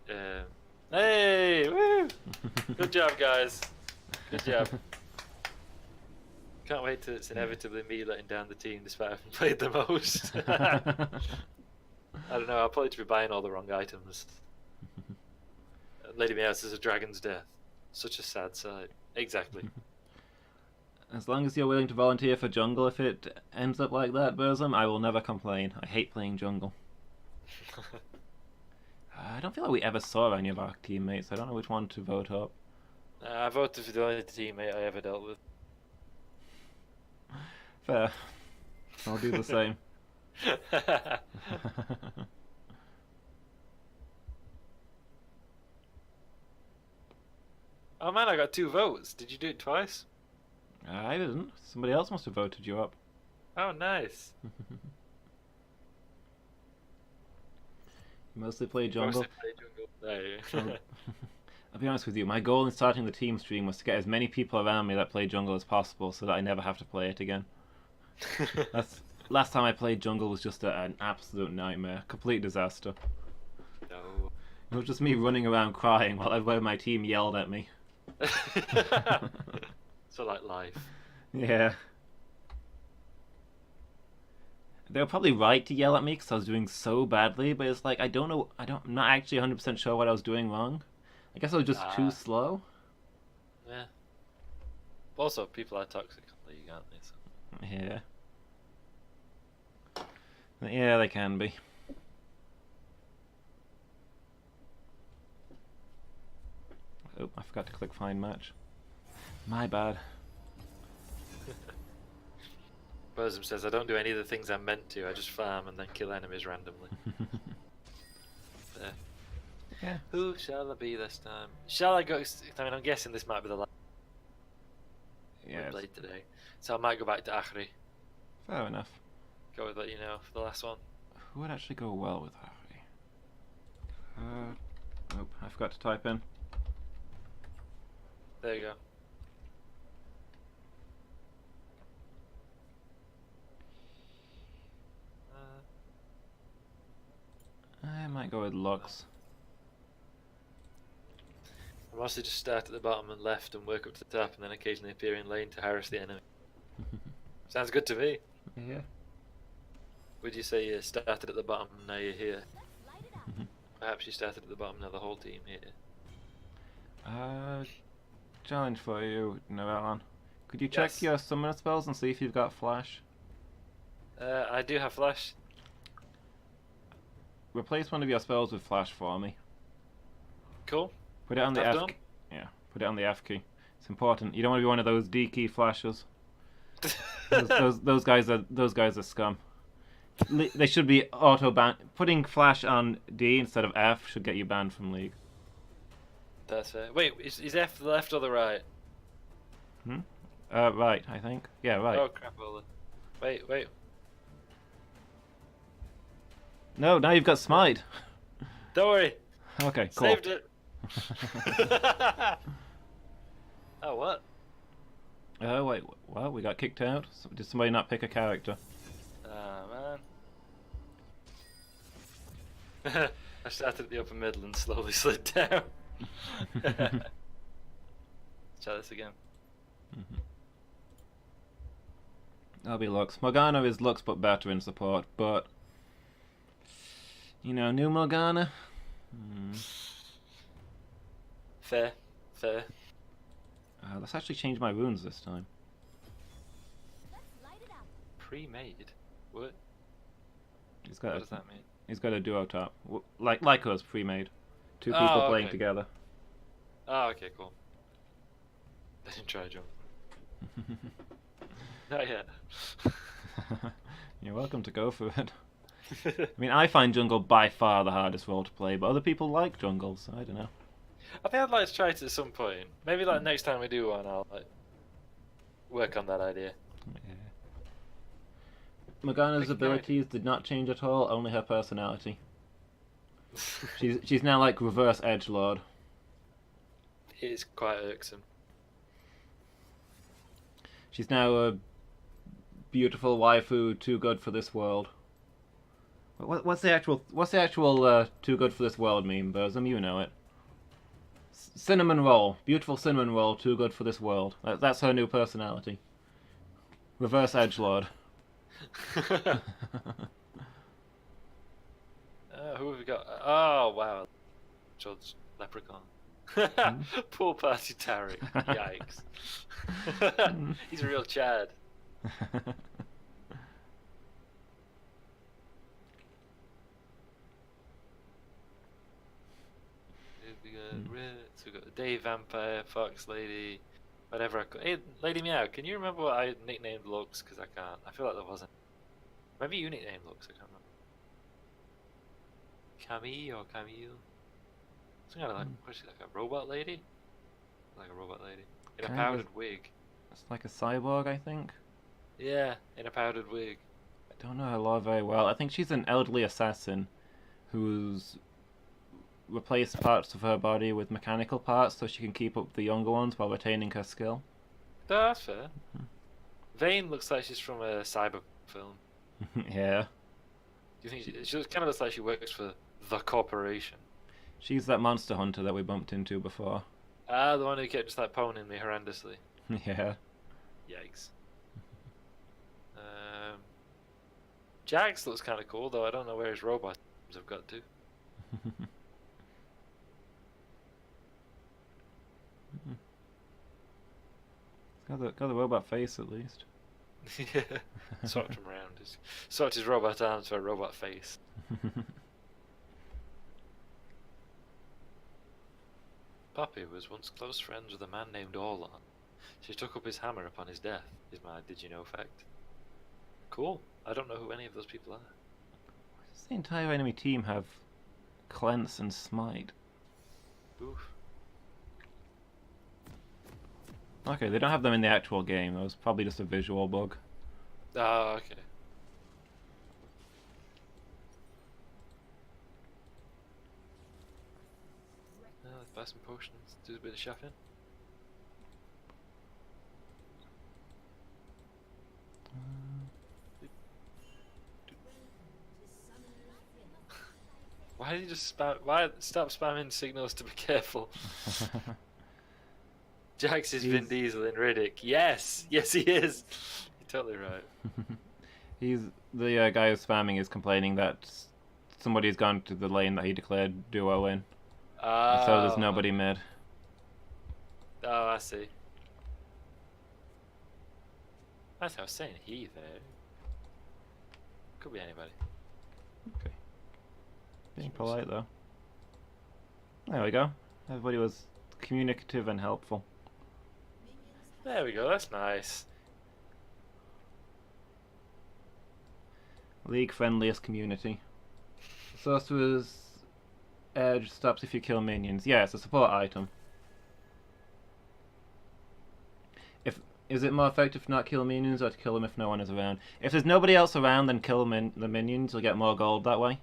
Hey, woo! Good job, guys. Good job. Can't wait till it's inevitably me letting down the team despite having played the most. I don't know, I'll probably be buying all the wrong items. Lady Meows is a dragon's death. Such a sad sight. Exactly. As long as you're willing to volunteer for jungle, if it ends up like that, Burzum, I will never complain. I hate playing jungle. I don't feel like we ever saw any of our teammates. I don't know which one to vote up. I voted for the only teammate I ever dealt with. Fair. I'll do the same. Oh man, I got 2 votes. Did you do it twice? I didn't. Somebody else must have voted you up. Oh, nice. You mostly play jungle. Mostly play jungle. There you go. I'll be honest with you, my goal in starting the team stream was to get as many people around me that play jungle as possible so that I never have to play it again. Last time I played jungle was just an absolute nightmare. Complete disaster. No. It was just me running around crying while my team yelled at me. So like life. Yeah. They were probably right to yell at me because I was doing so badly, but it's like, I'm not actually 100% sure what I was doing wrong. I guess I was just too slow. Yeah. Also, people are toxic on League, aren't they? So. Yeah. Yeah, they can be. Oh, I forgot to click find match. My bad. Burzum says, I don't do any of the things I'm meant to, I just farm and then kill enemies randomly. There. Yeah. Who shall I be this time? Shall I go? I mean, I'm guessing this might be the last Yeah. we played today. So I might go back to Achri. Fair enough. Go with what you know for the last one. Who would actually go well with Harry? Oh, I forgot to type in. There you go. I might go with Lux. I mostly just start at the bottom and left and work up to the top and then occasionally appear in lane to harass the enemy. Sounds good to me. Yeah. Would you say you started at the bottom, now you're here? Perhaps you started at the bottom, now the whole team here. Challenge for you, Narelon. Could you check Yes. your summoner spells and see if you've got flash? I do have flash. Replace one of your spells with flash for me. Cool. Put it on the I've F done. key. Yeah, put it on the F key. It's important. You don't want to be one of those D key flashes. Those guys are scum. They should be auto banned. Putting flash on D instead of F should get you banned from League. That's fair. Wait, is F the left or the right? Right, I think. Yeah, right. Oh crap, Ola. Wait. No, now you've got smite. Don't worry. Okay, cool. Saved it. Oh, what? Oh wait, what? We got kicked out? Did somebody not pick a character? Ah, man. I started at the upper middle and slowly slid down. Let's try this again. That'll be Lux. Morgana is Lux but better in support, but... You know, new Morgana? Fair. Let's actually change my runes this time. Pre-made? What? He's got What a, does that mean? He's got a duo top. Like us, pre-made. Two people playing okay. together. Oh, okay, cool. I didn't try jump. Not yet. You're welcome to go for it. I mean, I find jungle by far the hardest role to play, but other people like jungle, so I don't know. I think I'd like to try it at some point. Maybe like next time we do one, I'll like work on that idea. Yeah. Morgana's Pick a abilities did not change at all, only her personality. She's now like reverse edgelord. It's quite irksome. She's now a beautiful waifu, too good for this world. What's the actual too good for this world meme, Burzum? You know it. Cinnamon roll, beautiful cinnamon roll, too good for this world. That's her new personality. Reverse edgelord. Who have we got? Oh wow, Judge Leprechaun. Poor party Tarek. Yikes. He's a real Chad. We got Ritz, we got the Day Vampire, Fox Lady, whatever I call. Hey, Lady Meow, can you remember what I nicknamed Lux? Because I can't. I feel like there wasn't. Maybe you nicknamed Lux, I can't remember. Camille or Camille? Some kind of like, what is she, like a robot lady? Like a robot lady. In a Kind powdered of. wig. It's like a cyborg, I think. Yeah, in a powdered wig. I don't know her lore very well. I think she's an elderly assassin who's replaced parts of her body with mechanical parts so she can keep up the younger ones while retaining her skill. No, that's fair. Vane looks like she's from a cyber film. Yeah. Do you think she kind of looks like she works for the corporation? She's that monster hunter that we bumped into before. Ah, the one who kept just like poning me horrendously. Yeah. Yikes. Jax looks kind of cool, though I don't know where his robots have got to. Got the robot face at least. Yeah, swapped him around. Swapped his robot arms for a robot face. Poppy was once close friends with a man named Orlon. She took up his hammer upon his death, is my did you know fact. Cool. I don't know who any of those people are. Why does the entire enemy team have cleanse and smite? Oof. Okay, they don't have them in the actual game. That was probably just a visual bug. Oh, okay. Let's buy some potions, do a bit of shopping. Why did you just spam? Why stop spamming signals to be careful? Jax is Vin Diesel in Riddick. Yes, yes he is. You're totally right. He's the guy who's spamming is complaining that somebody's gone to the lane that he declared duo in. And so there's nobody mid. Oh, I see. That's how I was saying he there. Could be anybody. Okay. Being polite though. There we go. Everybody was communicative and helpful. There we go, that's nice. League friendliest community. Sorcerer's Edge stops if you kill minions. Yeah, it's a support item. Is it more effective to not kill minions or to kill them if no one is around? If there's nobody else around, then kill the minions. You'll get more gold that way.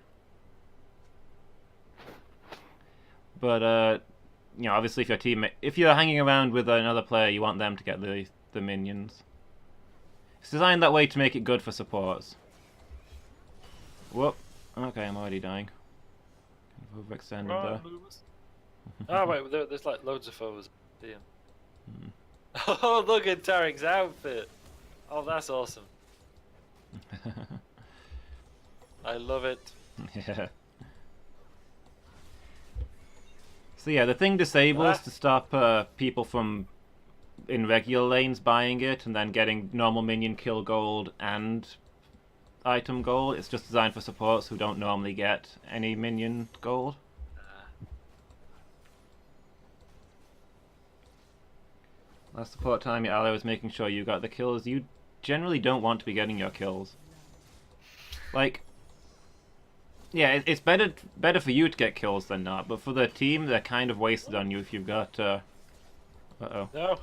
But you know, obviously, if you're hanging around with another player, you want them to get the minions. It's designed that way to make it good for supports. Whoop. Okay, I'm already dying. Overextended there. Lumus. Oh wait, there's like loads of foes. Damn. Oh, look at Tarek's outfit. Oh, that's awesome. I love it. Yeah. So yeah, the thing disables to stop people from in regular lanes buying it and then getting normal minion kill gold and item gold. It's just designed for supports who don't normally get any minion gold. Last support time your ally was making sure you got the kills. You generally don't want to be getting your kills. Like, yeah, it's better for you to get kills than not, but for the team, they're kind of wasted on you if you've got, uh-oh. No!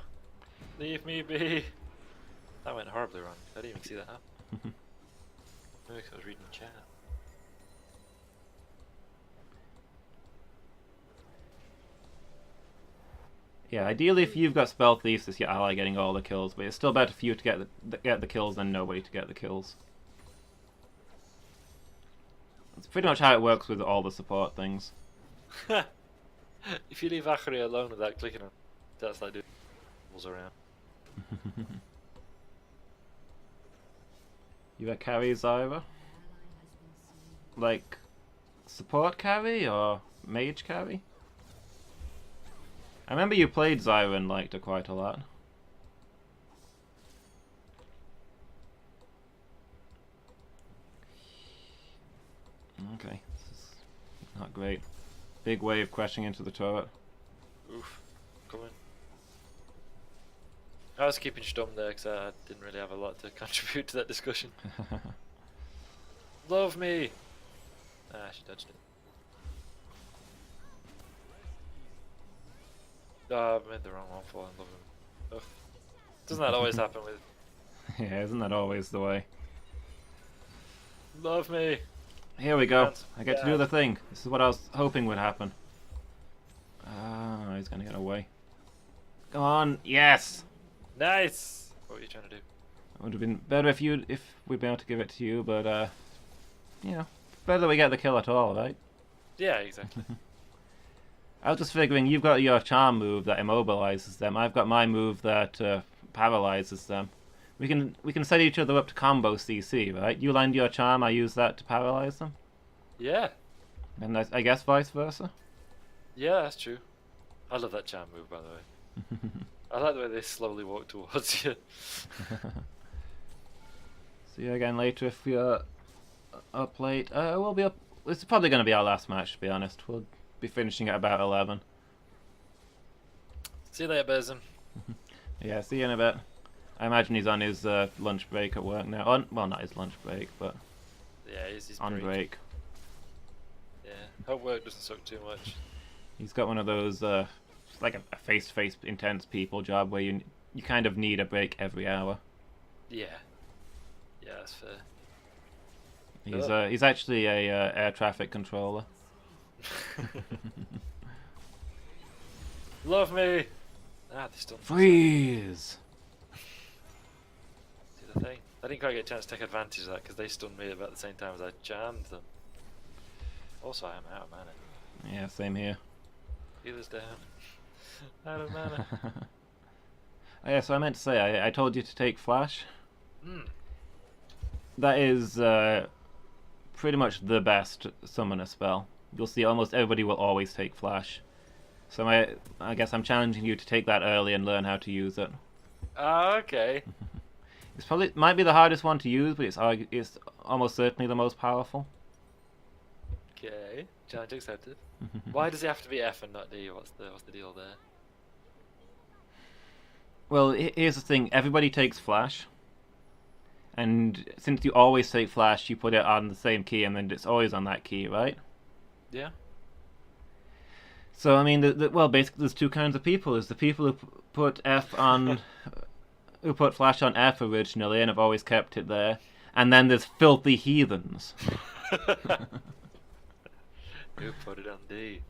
Leave me be! That went horribly wrong. I didn't even see that happen. Maybe 'cause I was reading chat. Yeah, ideally if you've got Spell Thieves, it's your ally getting all the kills, but it's still better for you to get the kills than nobody to get the kills. That's pretty much how it works with all the support things. If you leave Akari alone without clicking on, that's like doing around. You got carry Zyra? Like, support carry or mage carry? I remember you played Zyra and liked her quite a lot. Okay, this is not great. Big wave crashing into the turret. Oof, coming. I was keeping stum there because I didn't really have a lot to contribute to that discussion. Love me! Ah, she dodged it. Oh, I made the wrong one fall in love with him. Ugh. Doesn't that always happen with... Yeah, isn't that always the way? Love me! Here we go. Can't. I get to do the thing. This is what I was hoping would happen. Ah, he's gonna get away. Go on, yes! Nice! What were you trying to do? It would have been better if we'd been able to give it to you, but you know, better that we get the kill at all, right? Yeah, exactly. I was just figuring, you've got your charm move that immobilizes them. I've got my move that paralyzes them. We can set each other up to combo CC, right? You land your charm, I use that to paralyze them. Yeah. And I guess vice versa. Yeah, that's true. I love that charm move, by the way. I like the way they slowly walk towards you. See you again later if you're up late. We'll be up. It's probably going to be our last match, to be honest. We'll be finishing at about 11. See you later, Bezin. Yeah, see you in a bit. I imagine he's on his lunch break at work now. Well, not his lunch break, but Yeah, he's on break. Yeah, hope work doesn't suck too much. He's got one of those, like a face-to-face intense people job where you kind of need a break every hour. Yeah. Yeah, that's fair. He's actually a air traffic controller. Love me! Ah, they stunned. Freeze! See the thing? I didn't quite get a chance to take advantage of that because they stunned me about the same time as I charmed them. Also, I am out of mana. Yeah, same here. Healer's down. Out of mana. Oh, yeah, so I meant to say, I told you to take flash. Hmm. that is pretty much the best summoner spell. You'll see almost everybody will always take flash. So I guess I'm challenging you to take that early and learn how to use it. Oh, okay. It's probably might be the hardest one to use, but it's almost certainly the most powerful. Okay. Challenge accepted. Why does it have to be F and not D? What's the deal there? Well, here's the thing: everybody takes flash, and since you always take flash, you put it on the same key, and then it's always on that key, right? Yeah. So I mean, well, basically, there's two kinds of people. There's the people who put F on, who put flash on F originally, and have always kept it there, and then there's filthy heathens. Who put it on D?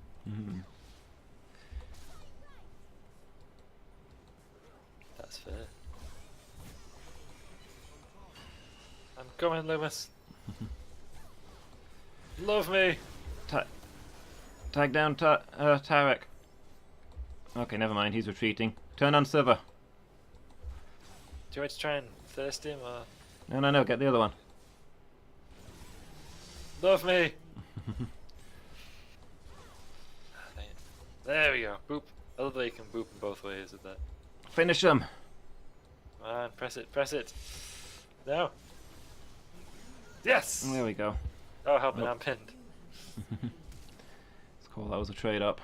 That's fair. I'm coming, Lumus. Love me. Tag down Tarek. Okay, never mind. He's retreating. Turn on Siva. Do you want me to try and thirst him or? No. Get the other one. Love me. There we go. Boop. I love that you can boop in both ways with that. Finish him. Come on, press it, press it. No. Yes! There we go. Oh, help me, Oh. I'm pinned. It's cool. That was a trade up.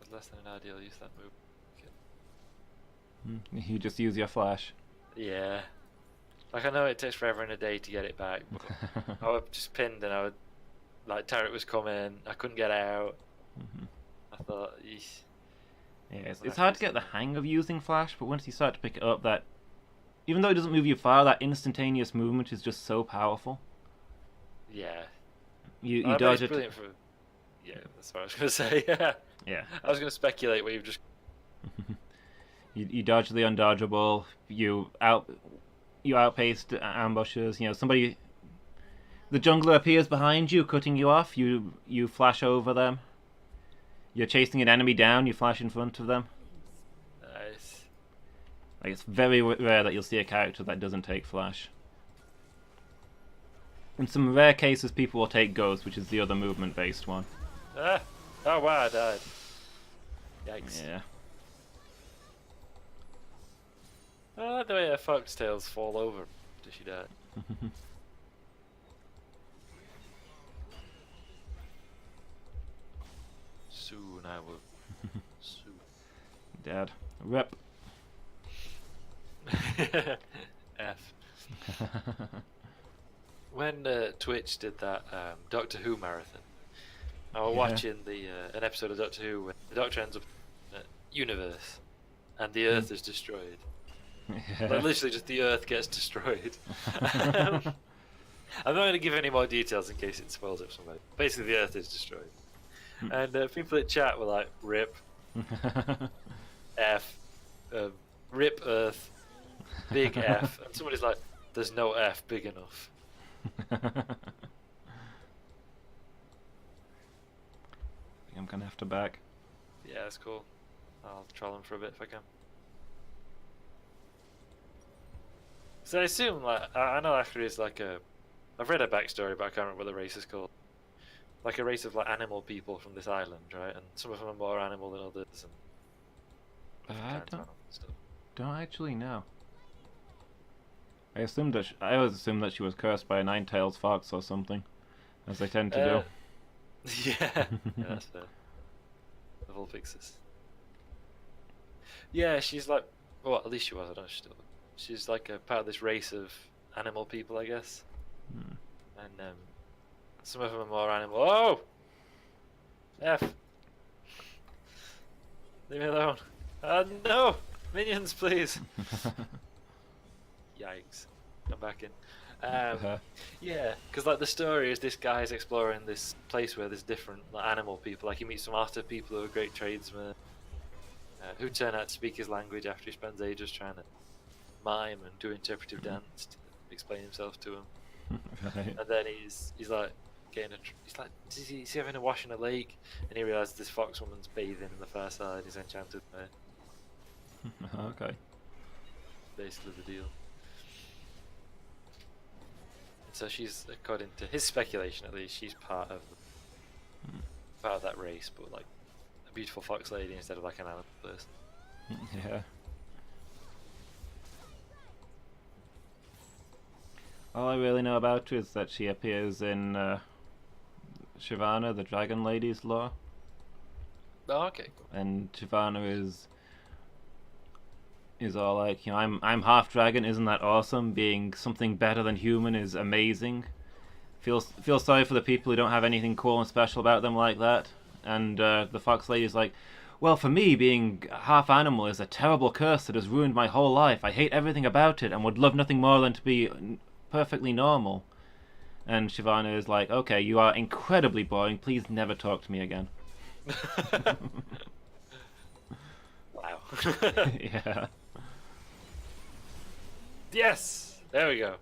It was less than an ideal use that move. Okay. You just use your flash. Yeah. Like, I know it takes forever and a day to get it back, but I was just pinned and I would, like, Tarot was coming, I couldn't get out. I thought, eesh. Yeah, it's hard to get the hang of using flash, but once you start to pick it up, that even though it doesn't move you far, that instantaneous movement is just so powerful. Yeah. You I bet dodge it's it. brilliant for... Yeah, that's what I was going to say, yeah. Yeah. I was going to speculate where you've just... You dodge the undodgeable. You outpace ambushes. You know, somebody. The jungler appears behind you, cutting you off. You flash over them. You're chasing an enemy down. You flash in front of them. Nice. Like, it's very rare that you'll see a character that doesn't take flash. In some rare cases, people will take Ghost, which is the other movement-based one. Ah! Oh wow, I died. Yikes. Yeah. I like the way her foxtails fall over after she died. Soon I will. Soon. Dead. Rip. F. When Twitch did that Doctor Who marathon, I was watching an episode of Doctor Who where the Doctor ends up in a universe and the Earth is destroyed. Yeah. Like, literally, just the Earth gets destroyed. I'm not going to give any more details in case it spoils it for somebody. Basically, the Earth is destroyed. And people at chat were like, "Rip, F, rip Earth, big F," and somebody's like, "There's no F big enough." I think I'm gonna have to back. Yeah, that's cool. I'll troll him for a bit if I can. So I assume, like, I know Akari is like a... I've read a backstory, but I can't remember what the race is called. Like a race of, like, animal people from this island, right? And some of them are more animal than others. And I kinds of animal stuff. don't actually know. I always assumed that she was cursed by a nine-tailed fox or something, as they tend to Yeah, yeah, that's fair. The whole fixes. Yeah, she's like... Well, at least she was, I don't know if she's still... She's like a part of this race of animal people, I guess. And some of them are more animal. Oh! F! Leave me alone. No! Minions, please! Yikes. Come back in. Yeah, because like the story is this guy's exploring this place where there's different like, animal people. Like he meets some otter people who are great tradesmen, who turn out to speak his language after he spends ages trying to mime and do interpretive dance to explain himself to him. Right. And then he's like he's like, is he having a wash in a lake? And he realizes this fox woman's bathing in the far side. He's enchanted by it. Okay. basically the deal. So she's, according to his speculation at least, she's part of that race, but like a beautiful fox lady instead of like an animal person. Yeah. All I really know about her is that she appears in Shyvana, the Dragon Lady's lore. Oh, okay, cool. And Shyvana is all like, you know, I'm half dragon, isn't that awesome? Being something better than human is amazing. Feel sorry for the people who don't have anything cool and special about them like that. And the Fox Lady's like, well, for me, being half animal is a terrible curse that has ruined my whole life. I hate everything about it and would love nothing more than to be perfectly normal. And Shyvana is like, okay, you are incredibly boring. Please never talk to me again. Wow. Yeah. Yes! There we go.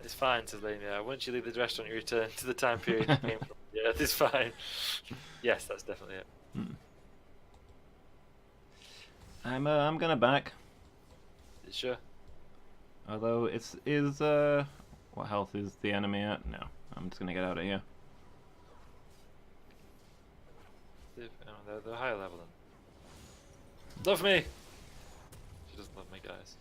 It's fine, Selenia. Once you leave the restaurant, you return to the time period you came from. Yeah, it's fine. Yes, that's definitely it. I'm gonna back. You sure? Although what health is the enemy at? No, I'm just gonna get out of here. They're higher level then. Love me! She doesn't love me, guys.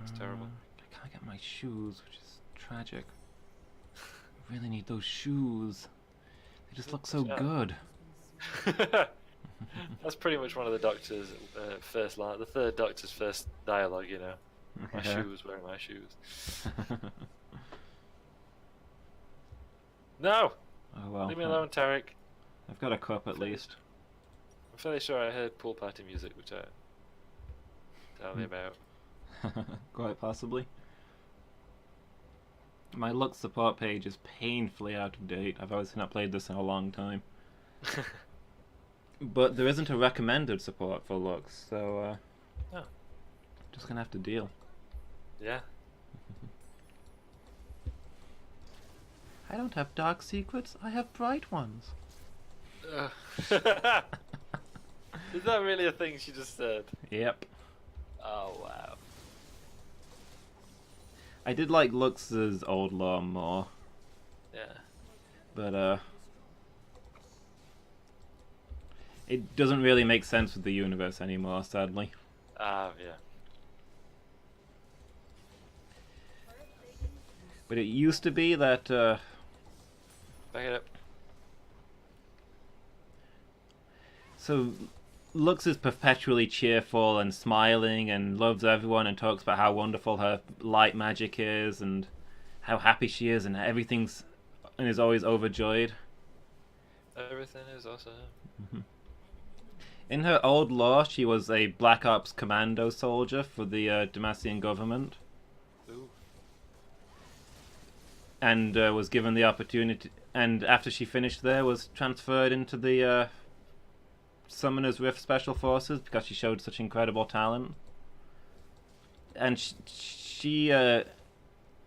It's terrible. I can't get my shoes, which is tragic. I really need those shoes. They just look so good. That's pretty much one of the Doctor's first line, the third Doctor's first dialogue, you know. My shoes, where are my shoes? No! Oh well. Leave me alone, Tarek. I've got a cup at least. I'm fairly sure I heard pool party music, which I tell me about. Quite possibly. My Lux support page is painfully out of date. I've obviously not played this in a long time. But there isn't a recommended support for Lux, so just gonna have to deal. Yeah. I don't have dark secrets, I have bright ones. Is that really a thing she just said? Yep. Oh, wow. I did like Lux's old lore more. Yeah. But it doesn't really make sense with the universe anymore, sadly. Yeah. But it used to be that Back it up. so Lux is perpetually cheerful and smiling and loves everyone and talks about how wonderful her light magic is and how happy she is and and is always overjoyed. Everything is awesome. In her old lore, she was a Black Ops commando soldier for the Demacian government. Ooh. And was given the opportunity, and after she finished there, was transferred into the Summoner's Rift Special Forces because she showed such incredible talent. And she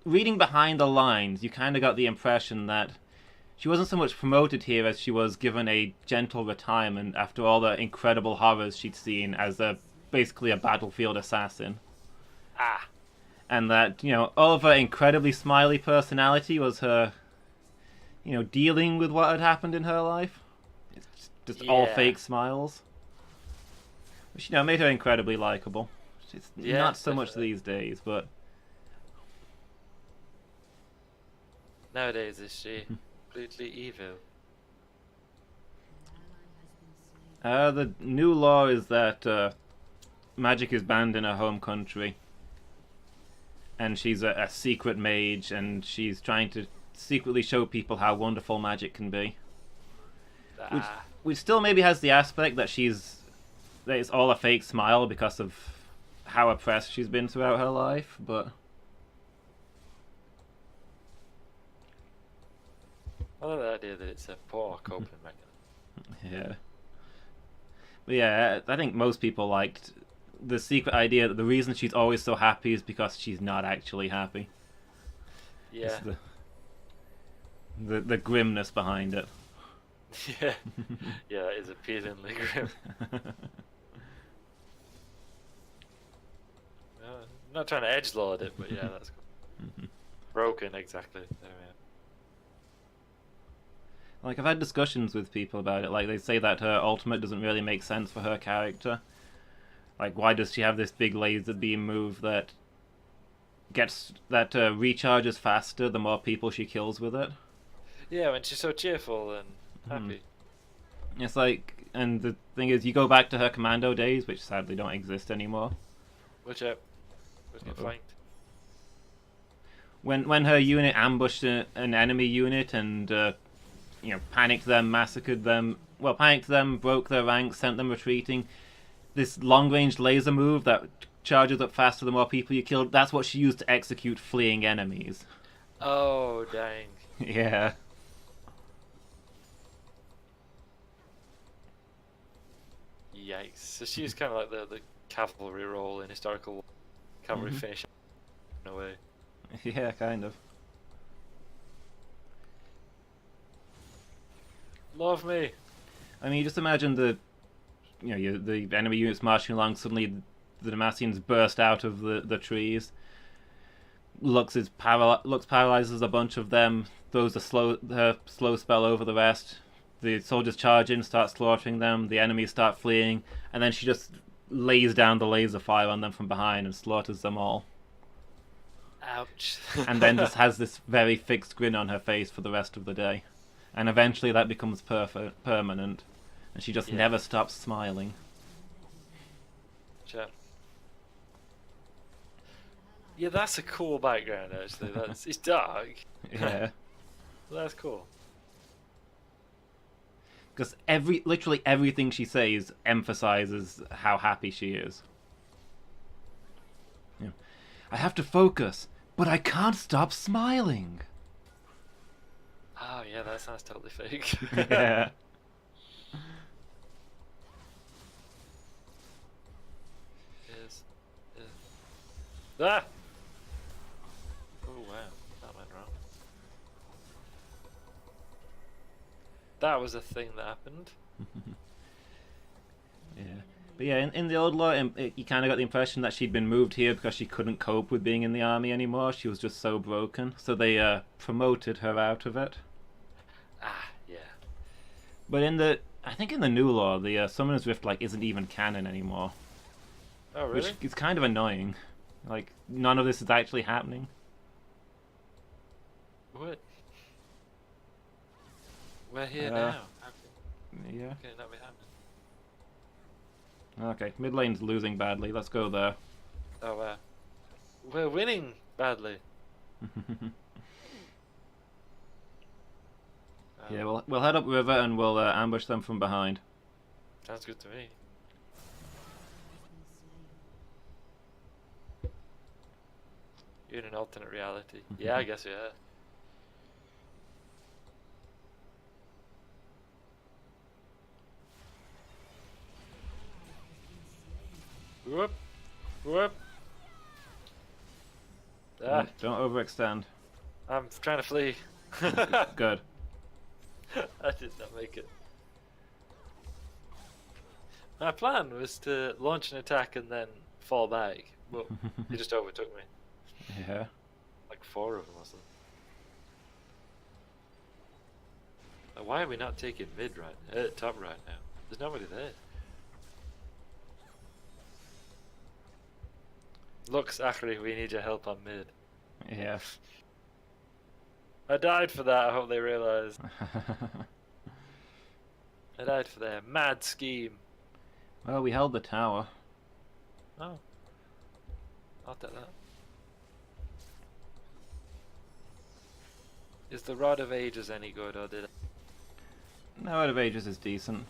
reading behind the lines, you kind of got the impression that she wasn't so much promoted here as she was given a gentle retirement after all the incredible horrors she'd seen as basically a battlefield assassin. Ah. And that, you know, all of her incredibly smiley personality was her, you know, dealing with what had happened in her life. It's just all fake smiles. Which, you know, made her incredibly likable. It's not so much these days, but... Nowadays, is she completely evil? The new law is that magic is banned in her home country. And she's a secret mage, and she's trying to secretly show people how wonderful magic can be. Which still maybe has the aspect that it's all a fake smile because of how oppressed she's been throughout her life, but... I like the idea that it's a poor coping mechanism. Yeah. But yeah, I think most people liked the secret idea that the reason she's always so happy is because she's not actually happy. Yeah. It's the grimness behind it. Yeah. Yeah, that is appealingly grim. I'm not trying to edgelord it, but yeah, that's cool. Broken, exactly. There we are. Like, I've had discussions with people about it. Like, they say that her ultimate doesn't really make sense for her character. Like, why does she have this big laser beam move that recharges faster the more people she kills with it? Yeah, when she's so cheerful and happy. It's like, and the thing is, you go back to her commando days, which sadly don't exist anymore. Watch out. Let's get flanked. When her unit ambushed an enemy unit and panicked them, massacred them. Well, panicked them, broke their ranks, sent them retreating. This long-range laser move that charges up faster the more people you kill. That's what she used to execute fleeing enemies. Oh, dang. Yeah. Yikes. So she's kind of like the cavalry role in historical cavalry finish in a way. Yeah, kind of. Love me. I mean, just imagine the enemy units marching along. Suddenly, the Demacians burst out of the trees. Lux paralyzes a bunch of them. Throws her slow spell over the rest. The soldiers charge in, start slaughtering them. The enemies start fleeing, and then she just lays down the laser fire on them from behind and slaughters them all. Ouch. And then just has this very fixed grin on her face for the rest of the day. And eventually that becomes permanent. And she just never stops smiling. Sure. Yeah, that's a cool background actually. It's dark. Yeah. That's cool. Because literally everything she says emphasizes how happy she is. Yeah. I have to focus, but I can't stop smiling. Oh yeah, that sounds totally fake. Yeah. Is. Ah! Oh wow, that went wrong. That was a thing that happened. Yeah. But yeah, in the old lore, you kind of got the impression that she'd been moved here because she couldn't cope with being in the army anymore. She was just so broken. So they promoted her out of it. Ah, yeah. But I think in the new lore, the Summoner's Rift isn't even canon anymore. Oh really? Which is kind of annoying. Like, none of this is actually happening. What? We're here now. Yeah. Okay, not be happening. Okay, mid lane's losing badly. Let's go there. Oh wow. We're winning badly. Yeah, we'll head up river and we'll ambush them from behind. Sounds good to me. You're in an alternate reality. Yeah, I guess yeah. Whoop, whoop. Ah, Don't overextend. I'm trying to flee. Good. I did not make it. My plan was to launch an attack and then fall back, but he just overtook me. Yeah. Like 4 of them or something. Now, why are we not taking mid top right now? There's nobody there. Lux, Achri, we need your help on mid. Yeah. I died for that, I hope they realise. I died for their mad scheme. Well, we held the tower. Oh. I'll take that. Is the Rod of Ages any good, or did it? No, Out of Ages is decent.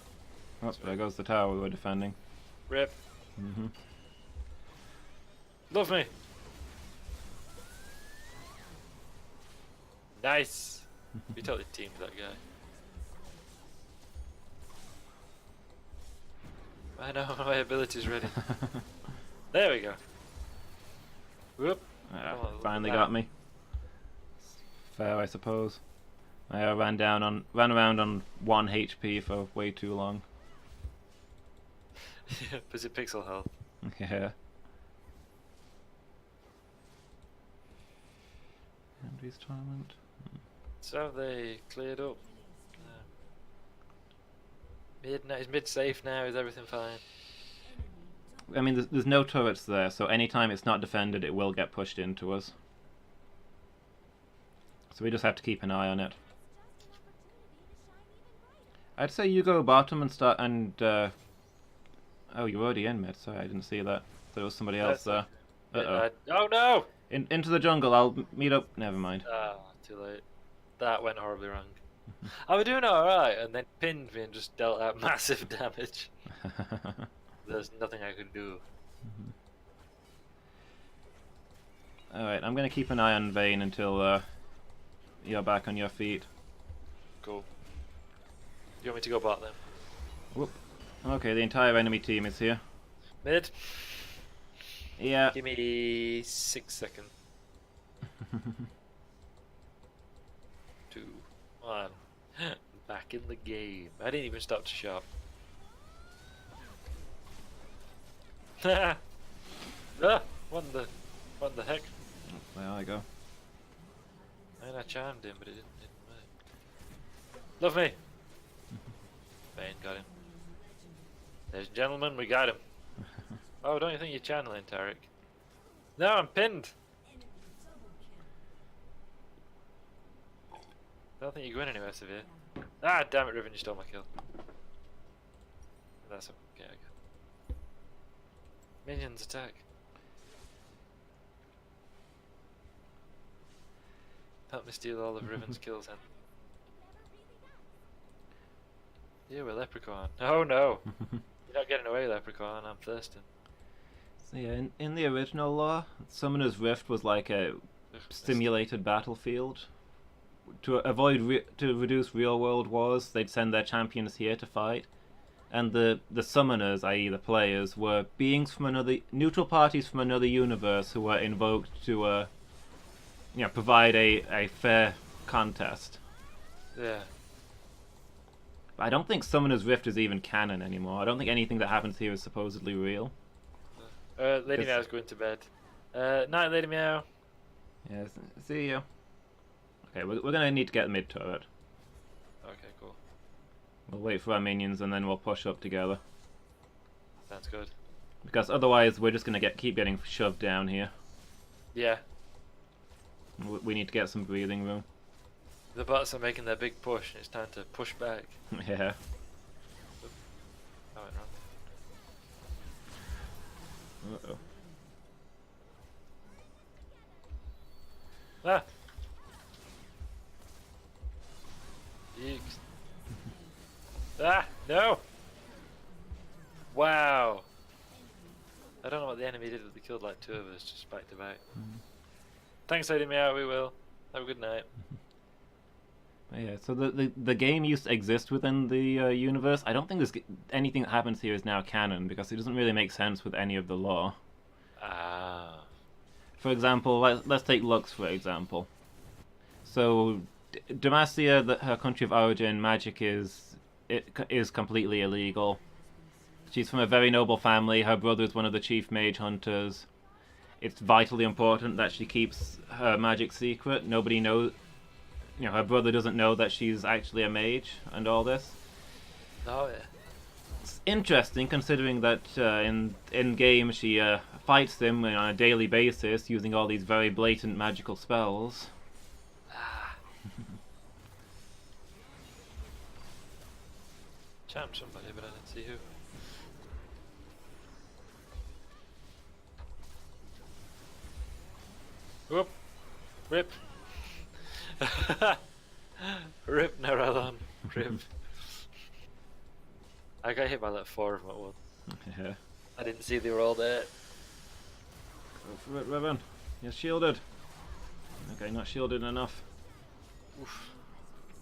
Oh, there goes the tower we were defending. Rip. Mm-hmm. Love me! Nice! We totally teamed that guy. I know, my ability's ready. There we go. Whoop. Finally got me. Fair, I suppose. I ran around on 1 HP for way too long. Yeah, was it pixel health? Yeah. Andrew's Torment. So have they cleared up? Mid now, is mid safe now? Is everything fine? I mean, there's no turrets there, so anytime it's not defended, it will get pushed into us. So we just have to keep an eye on it. I'd say you go bottom and start and... Oh, you're already in mid. Sorry, I didn't see that. There was somebody else there. Uh-oh. Oh no! Into the jungle, I'll meet up... Never mind. Ah, too late. That went horribly wrong. I was doing alright, and then pinned me and just dealt out massive damage. There's nothing I could do. Alright, I'm going to keep an eye on Vayne until you're back on your feet. Cool. You want me to go bot then? Whoop. Okay, the entire enemy team is here. Mid? Yeah. Give me 6 seconds. 2, 1. Back in the game. I didn't even stop to shop. Ah! What the heck? There I go. And I charmed him, but it didn't work. Love me! Vayne got him. Ladies and gentlemen, we got him. Oh, don't you think you're channeling, Tarek? No, I'm pinned! I don't think you're going anywhere, Severe. Ah, damn it, Riven, you stole my kill. That's okay, I guess. Minions attack. Help me steal all of Riven's kills then. Yeah, we're Leprechaun. Oh no! You're not getting away, Leprechaun, I'm thirsting. So yeah, in the original lore, Summoner's Rift was like a simulated battlefield. To reduce real-world wars, they'd send their champions here to fight. And the summoners, i.e. the players, were beings from neutral parties from another universe who were invoked to provide a fair contest. Yeah. But I don't think Summoner's Rift is even canon anymore. I don't think anything that happens here is supposedly real. Lady Meow's going to bed. Night, Lady Meow. Yes, see you. Okay, we're gonna need to get mid turret. Okay, cool. We'll wait for our minions and then we'll push up together. Sounds good. Because otherwise we're just gonna keep getting shoved down here. Yeah. We need to get some breathing room. The bots are making their big push, and it's time to push back. Yeah. I went wrong. Uh-oh. Ah! Yeeks. Ah! No! Wow! I don't know what the enemy did, but they killed like 2 of us just back to back. Thanks, Lady Meow, we will. Have a good night. Yeah, so the game used to exist within the universe. I don't think anything that happens here is now canon, because it doesn't really make sense with any of the lore. Ah. For example, let's take Lux for example. So, Demacia, her country of origin, magic is completely illegal. She's from a very noble family. Her brother is one of the chief mage hunters. It's vitally important that she keeps her magic secret. Nobody knows. Her brother doesn't know that she's actually a mage and all this. Oh yeah. It's interesting considering that in game she fights them on a daily basis using all these very blatant magical spells. Charmed somebody, but I didn't see who. Whoop! Rip! Rip Narelon. Rip. I got hit by like 4 of them at once. Yeah. I didn't see they were all there. Go for it, Revan. You're shielded. Okay, not shielded enough. Oof.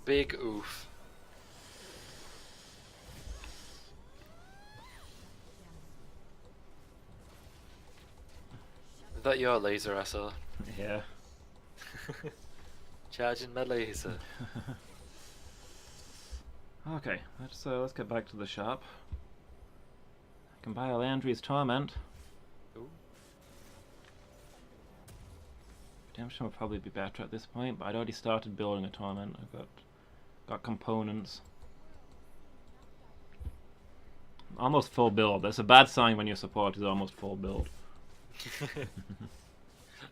Big oof. Is that your laser I saw? Yeah. Charging my laser. Okay, let's get back to the shop. I can buy Landry's Torment. Ooh. Redemption would probably be better at this point, but I'd already started building a torment. I've got components. Almost full build. That's a bad sign when your support is almost full build.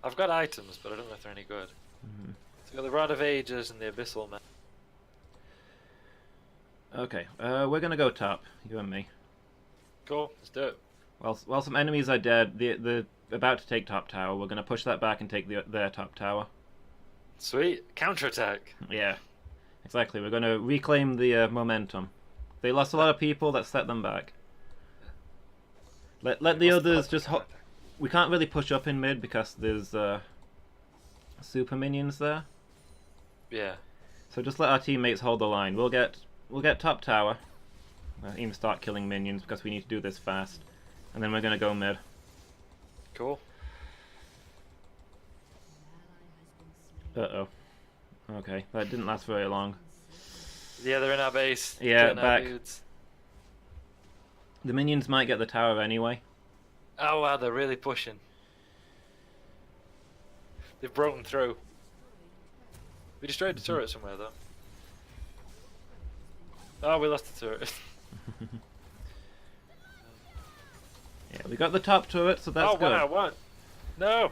I've got items, but I don't know if they're any good. Mm-hmm. So I've got the Rod of Ages and the Abyssal Man. Okay, we're gonna go top, you and me. Cool, let's do it. While some enemies are dead, they're about to take top tower. We're gonna push that back and take their top tower. Sweet, counterattack. Yeah, exactly. We're gonna reclaim the momentum. They lost a lot of people. That set them back. Let the others just. We can't really push up in mid because there's super minions there. Yeah. So just let our teammates hold the line. We'll get top tower. Even start killing minions because we need to do this fast, and then we're gonna go mid. Cool. Uh-oh. Okay, that didn't last very long. Yeah, they're in our base. Yeah, Getting our back. dudes. The minions might get the tower anyway. Oh wow, they're really pushing. They've broken through. We destroyed the turret somewhere though. Oh, we lost the turret. Yeah, we got the top turret, so that's oh good. wow, what? No!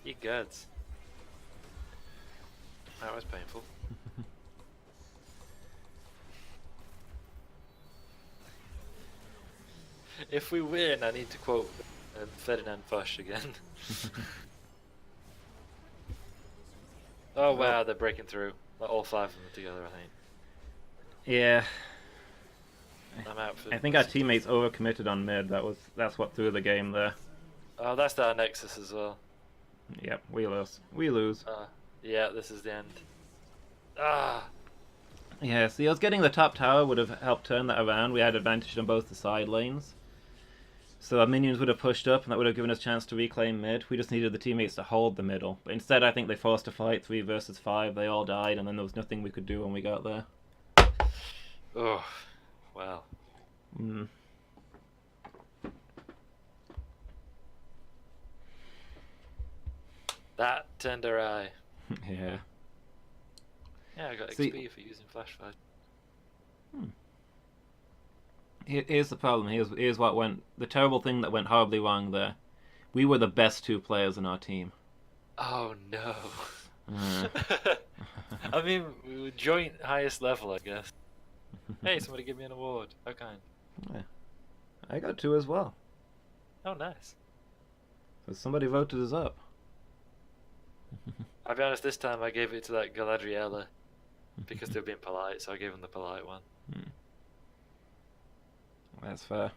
You gods. That was painful. If we win, I need to quote Ferdinand Foch again. Oh wow, they're breaking through. Like all 5 of them together, I think. Yeah. I'm out for I think our teammates overcommitted on mid. That's what threw the game there. Oh, that's our Nexus as well. Yep, we lose. We lose. Yeah, this is the end. Ah! Yeah, see, us getting the top tower would have helped turn that around. We had advantage on both the side lanes. So our minions would have pushed up, and that would have given us a chance to reclaim mid. We just needed the teammates to hold the middle. But instead, I think they forced a fight 3 versus 5. They all died, and then there was nothing we could do when we got there. Oh, wow. Mm. That tender eye. Yeah. Yeah, I got See- XP for using flashlight. Here's the problem. Here's what went. The terrible thing that went horribly wrong there. We were the best 2 players in our team. Oh no. Uh. I mean, we were joint highest level, I guess. Hey, somebody give me an award. How kind. Yeah. I got 2 as well. Oh, nice. So somebody voted us up. I'll be honest, this time I gave it to that Galadriella because they were being polite, so I gave them the polite one. That's fair.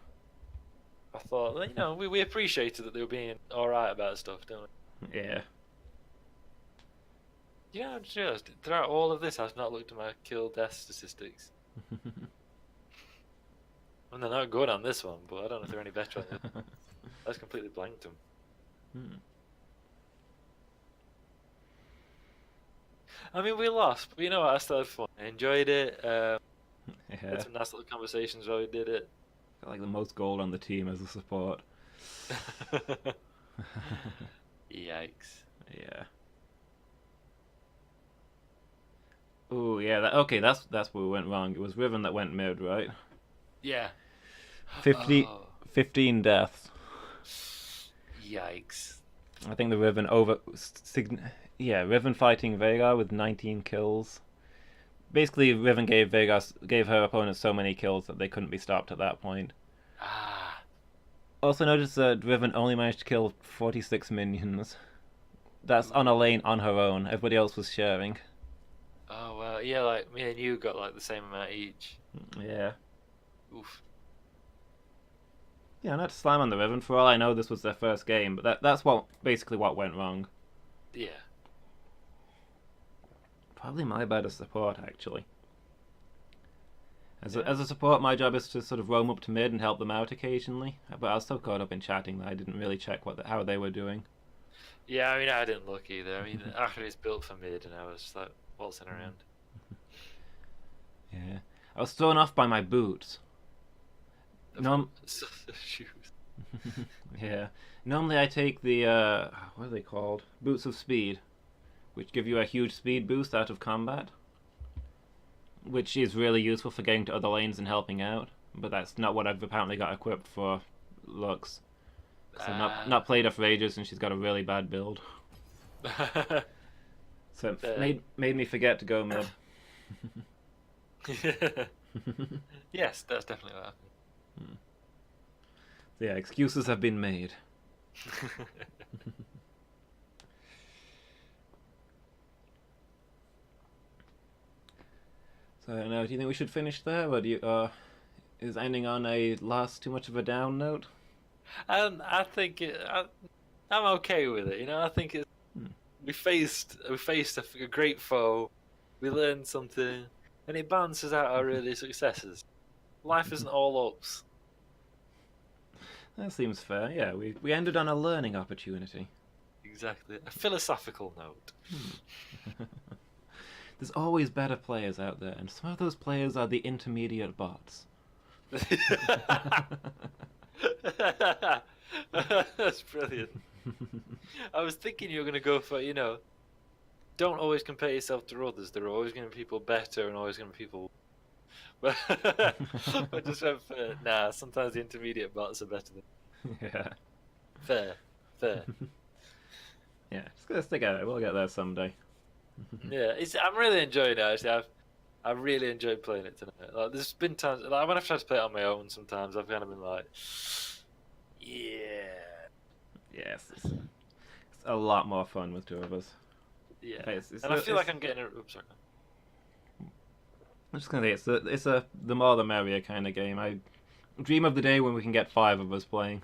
I thought, well, you know, we appreciated that they were being alright about stuff, don't we? Yeah. You know, I just realised, throughout all of this, I've not looked at my kill death statistics. And they're not good on this one, but I don't know if they're any better on the other. I just completely blanked them. I mean, we lost, but you know what? I still had fun. I enjoyed it. Had Yeah. some nice little conversations while we did it. Got like the most gold on the team as a support. Yikes. Yeah. Oh yeah. Okay, that's where we went wrong. It was Riven that went mid, right? Yeah. 15 deaths. Yikes. I think the Riven Riven fighting Veigar with 19 kills. Basically, Riven gave her opponents so many kills that they couldn't be stopped at that point. Ah. Also notice that Riven only managed to kill 46 minions. That's on a lane on her own. Everybody else was sharing. Oh, well, yeah, like, me and you got, like, the same amount each. Yeah. Oof. Yeah, not to slam on the Riven. For all I know, this was their first game, but that's basically what went wrong. Yeah. Probably my bad as support, actually. As a support, my job is to sort of roam up to mid and help them out occasionally. But I was so caught up in chatting that I didn't really check how they were doing. Yeah, I mean, I didn't look either. I mean, after it's built for mid, and I was just like waltzing around. Yeah, I was thrown off by my boots. No, Shoes. Yeah. Normally I take the what are they called? Boots of Speed, which give you a huge speed boost out of combat, which is really useful for getting to other lanes and helping out. But that's not what I've apparently got equipped for Lux. Because I've not played her for ages, and she's got a really bad build. So it made me forget to go mid. Yes, that's definitely what happened. So yeah, excuses have been made. So now, do you think we should finish there, or do you, is ending on a last too much of a down note? I think I'm okay with it. You know, I think we faced a great foe. We learned something, and it balances out our early successes. Life isn't all ups. That seems fair. Yeah, we ended on a learning opportunity. Exactly, a philosophical note. There's always better players out there, and some of those players are the intermediate bots. That's brilliant. I was thinking you were going to go for, don't always compare yourself to others. There are always going to be people better and always going to be people. But I just went for, nah, sometimes the intermediate bots are better than. Yeah. Fair. Yeah, just gotta stick at it. We'll get there someday. Yeah, I'm really enjoying it, actually. I really enjoyed playing it tonight. Like, there's been times, like, when I've tried to play it on my own sometimes, I've kind of been like, yeah. Yes, it's a lot more fun with two of us. Yeah. It's And I feel like I'm getting... Oops, sorry. I'm just gonna say it's a the more the merrier kind of game. I dream of the day when we can get 5 of us playing.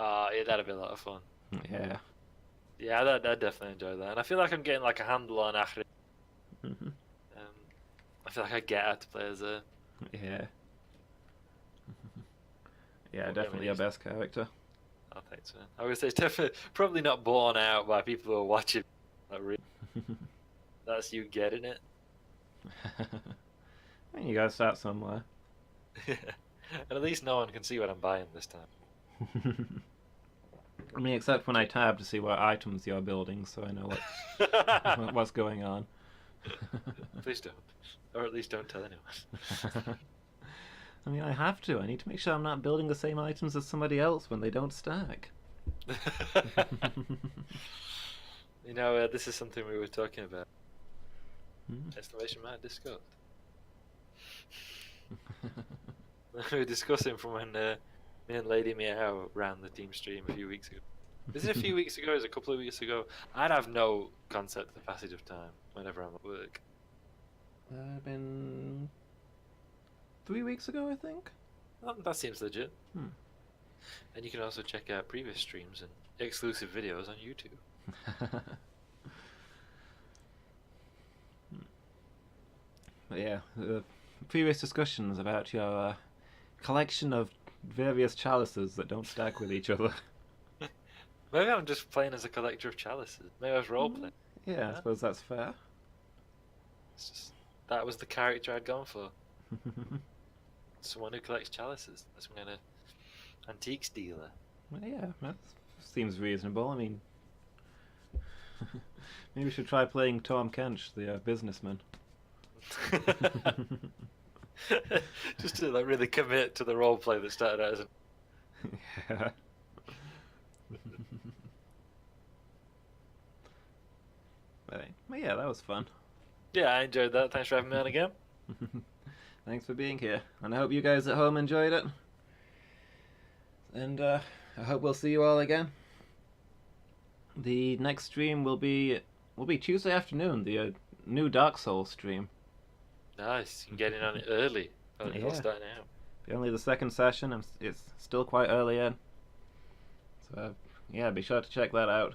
Yeah, that'd be a lot of fun. Yeah. Yeah, I'd definitely enjoy that. And I feel like I'm getting like a handle on Ahri. Mm-hmm. I feel like I get how to play as a... Yeah. Yeah, definitely your best character. I think so. I would say it's definitely probably not borne out by people who are watching. Like, really. That's you getting it. I mean, you gotta start somewhere. And at least no one can see what I'm buying this time. I mean, except when I tab to see what items you're building, so I know what's going on. Please don't. Or at least don't tell anyone. I mean, I have to. I need to make sure I'm not building the same items as somebody else when they don't stack. This is something we were talking about. Exclamation mark Discord. We were discussing from when me and Lady Meow ran the team stream a few weeks ago. Is it a few weeks ago? Is it a couple of weeks ago? I'd have no concept of the passage of time whenever I'm at work. Been 3 weeks ago, I think. That seems legit. And you can also check out previous streams and exclusive videos on YouTube. But yeah, previous discussions about your collection of various chalices that don't stack with each other. Maybe I'm just playing as a collector of chalices. Maybe I was roleplaying. Yeah, I suppose that's fair. It's just, that was the character I'd gone for. Someone who collects chalices. That's some kind of antiques dealer. Well, yeah, that seems reasonable. I mean, maybe we should try playing Tom Kench, the businessman. Just to really commit to the roleplay that started out as a... Yeah. But yeah, that was fun. Yeah, I enjoyed that. Thanks for having me on again. Thanks for being here, and I hope you guys at home enjoyed it. And I hope we'll see you all again. The next stream will be Tuesday afternoon. The new Dark Souls stream. Nice. You can get in on it early. Oh, Yeah. It's starting out. Only the second session, and it's still quite early in. So yeah, be sure to check that out.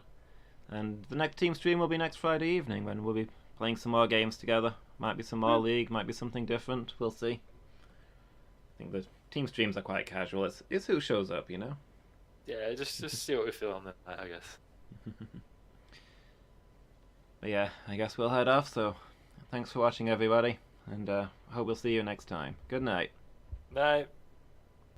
And the next team stream will be next Friday evening, when we'll be playing some more games together. Might be some more League, might be something different. We'll see. I think the team streams are quite casual. It's who shows up, you know. Yeah, just see what we feel on that, I guess. But yeah, I guess we'll head off. So thanks for watching, everybody, and I hope we'll see you next time. Good night. Night.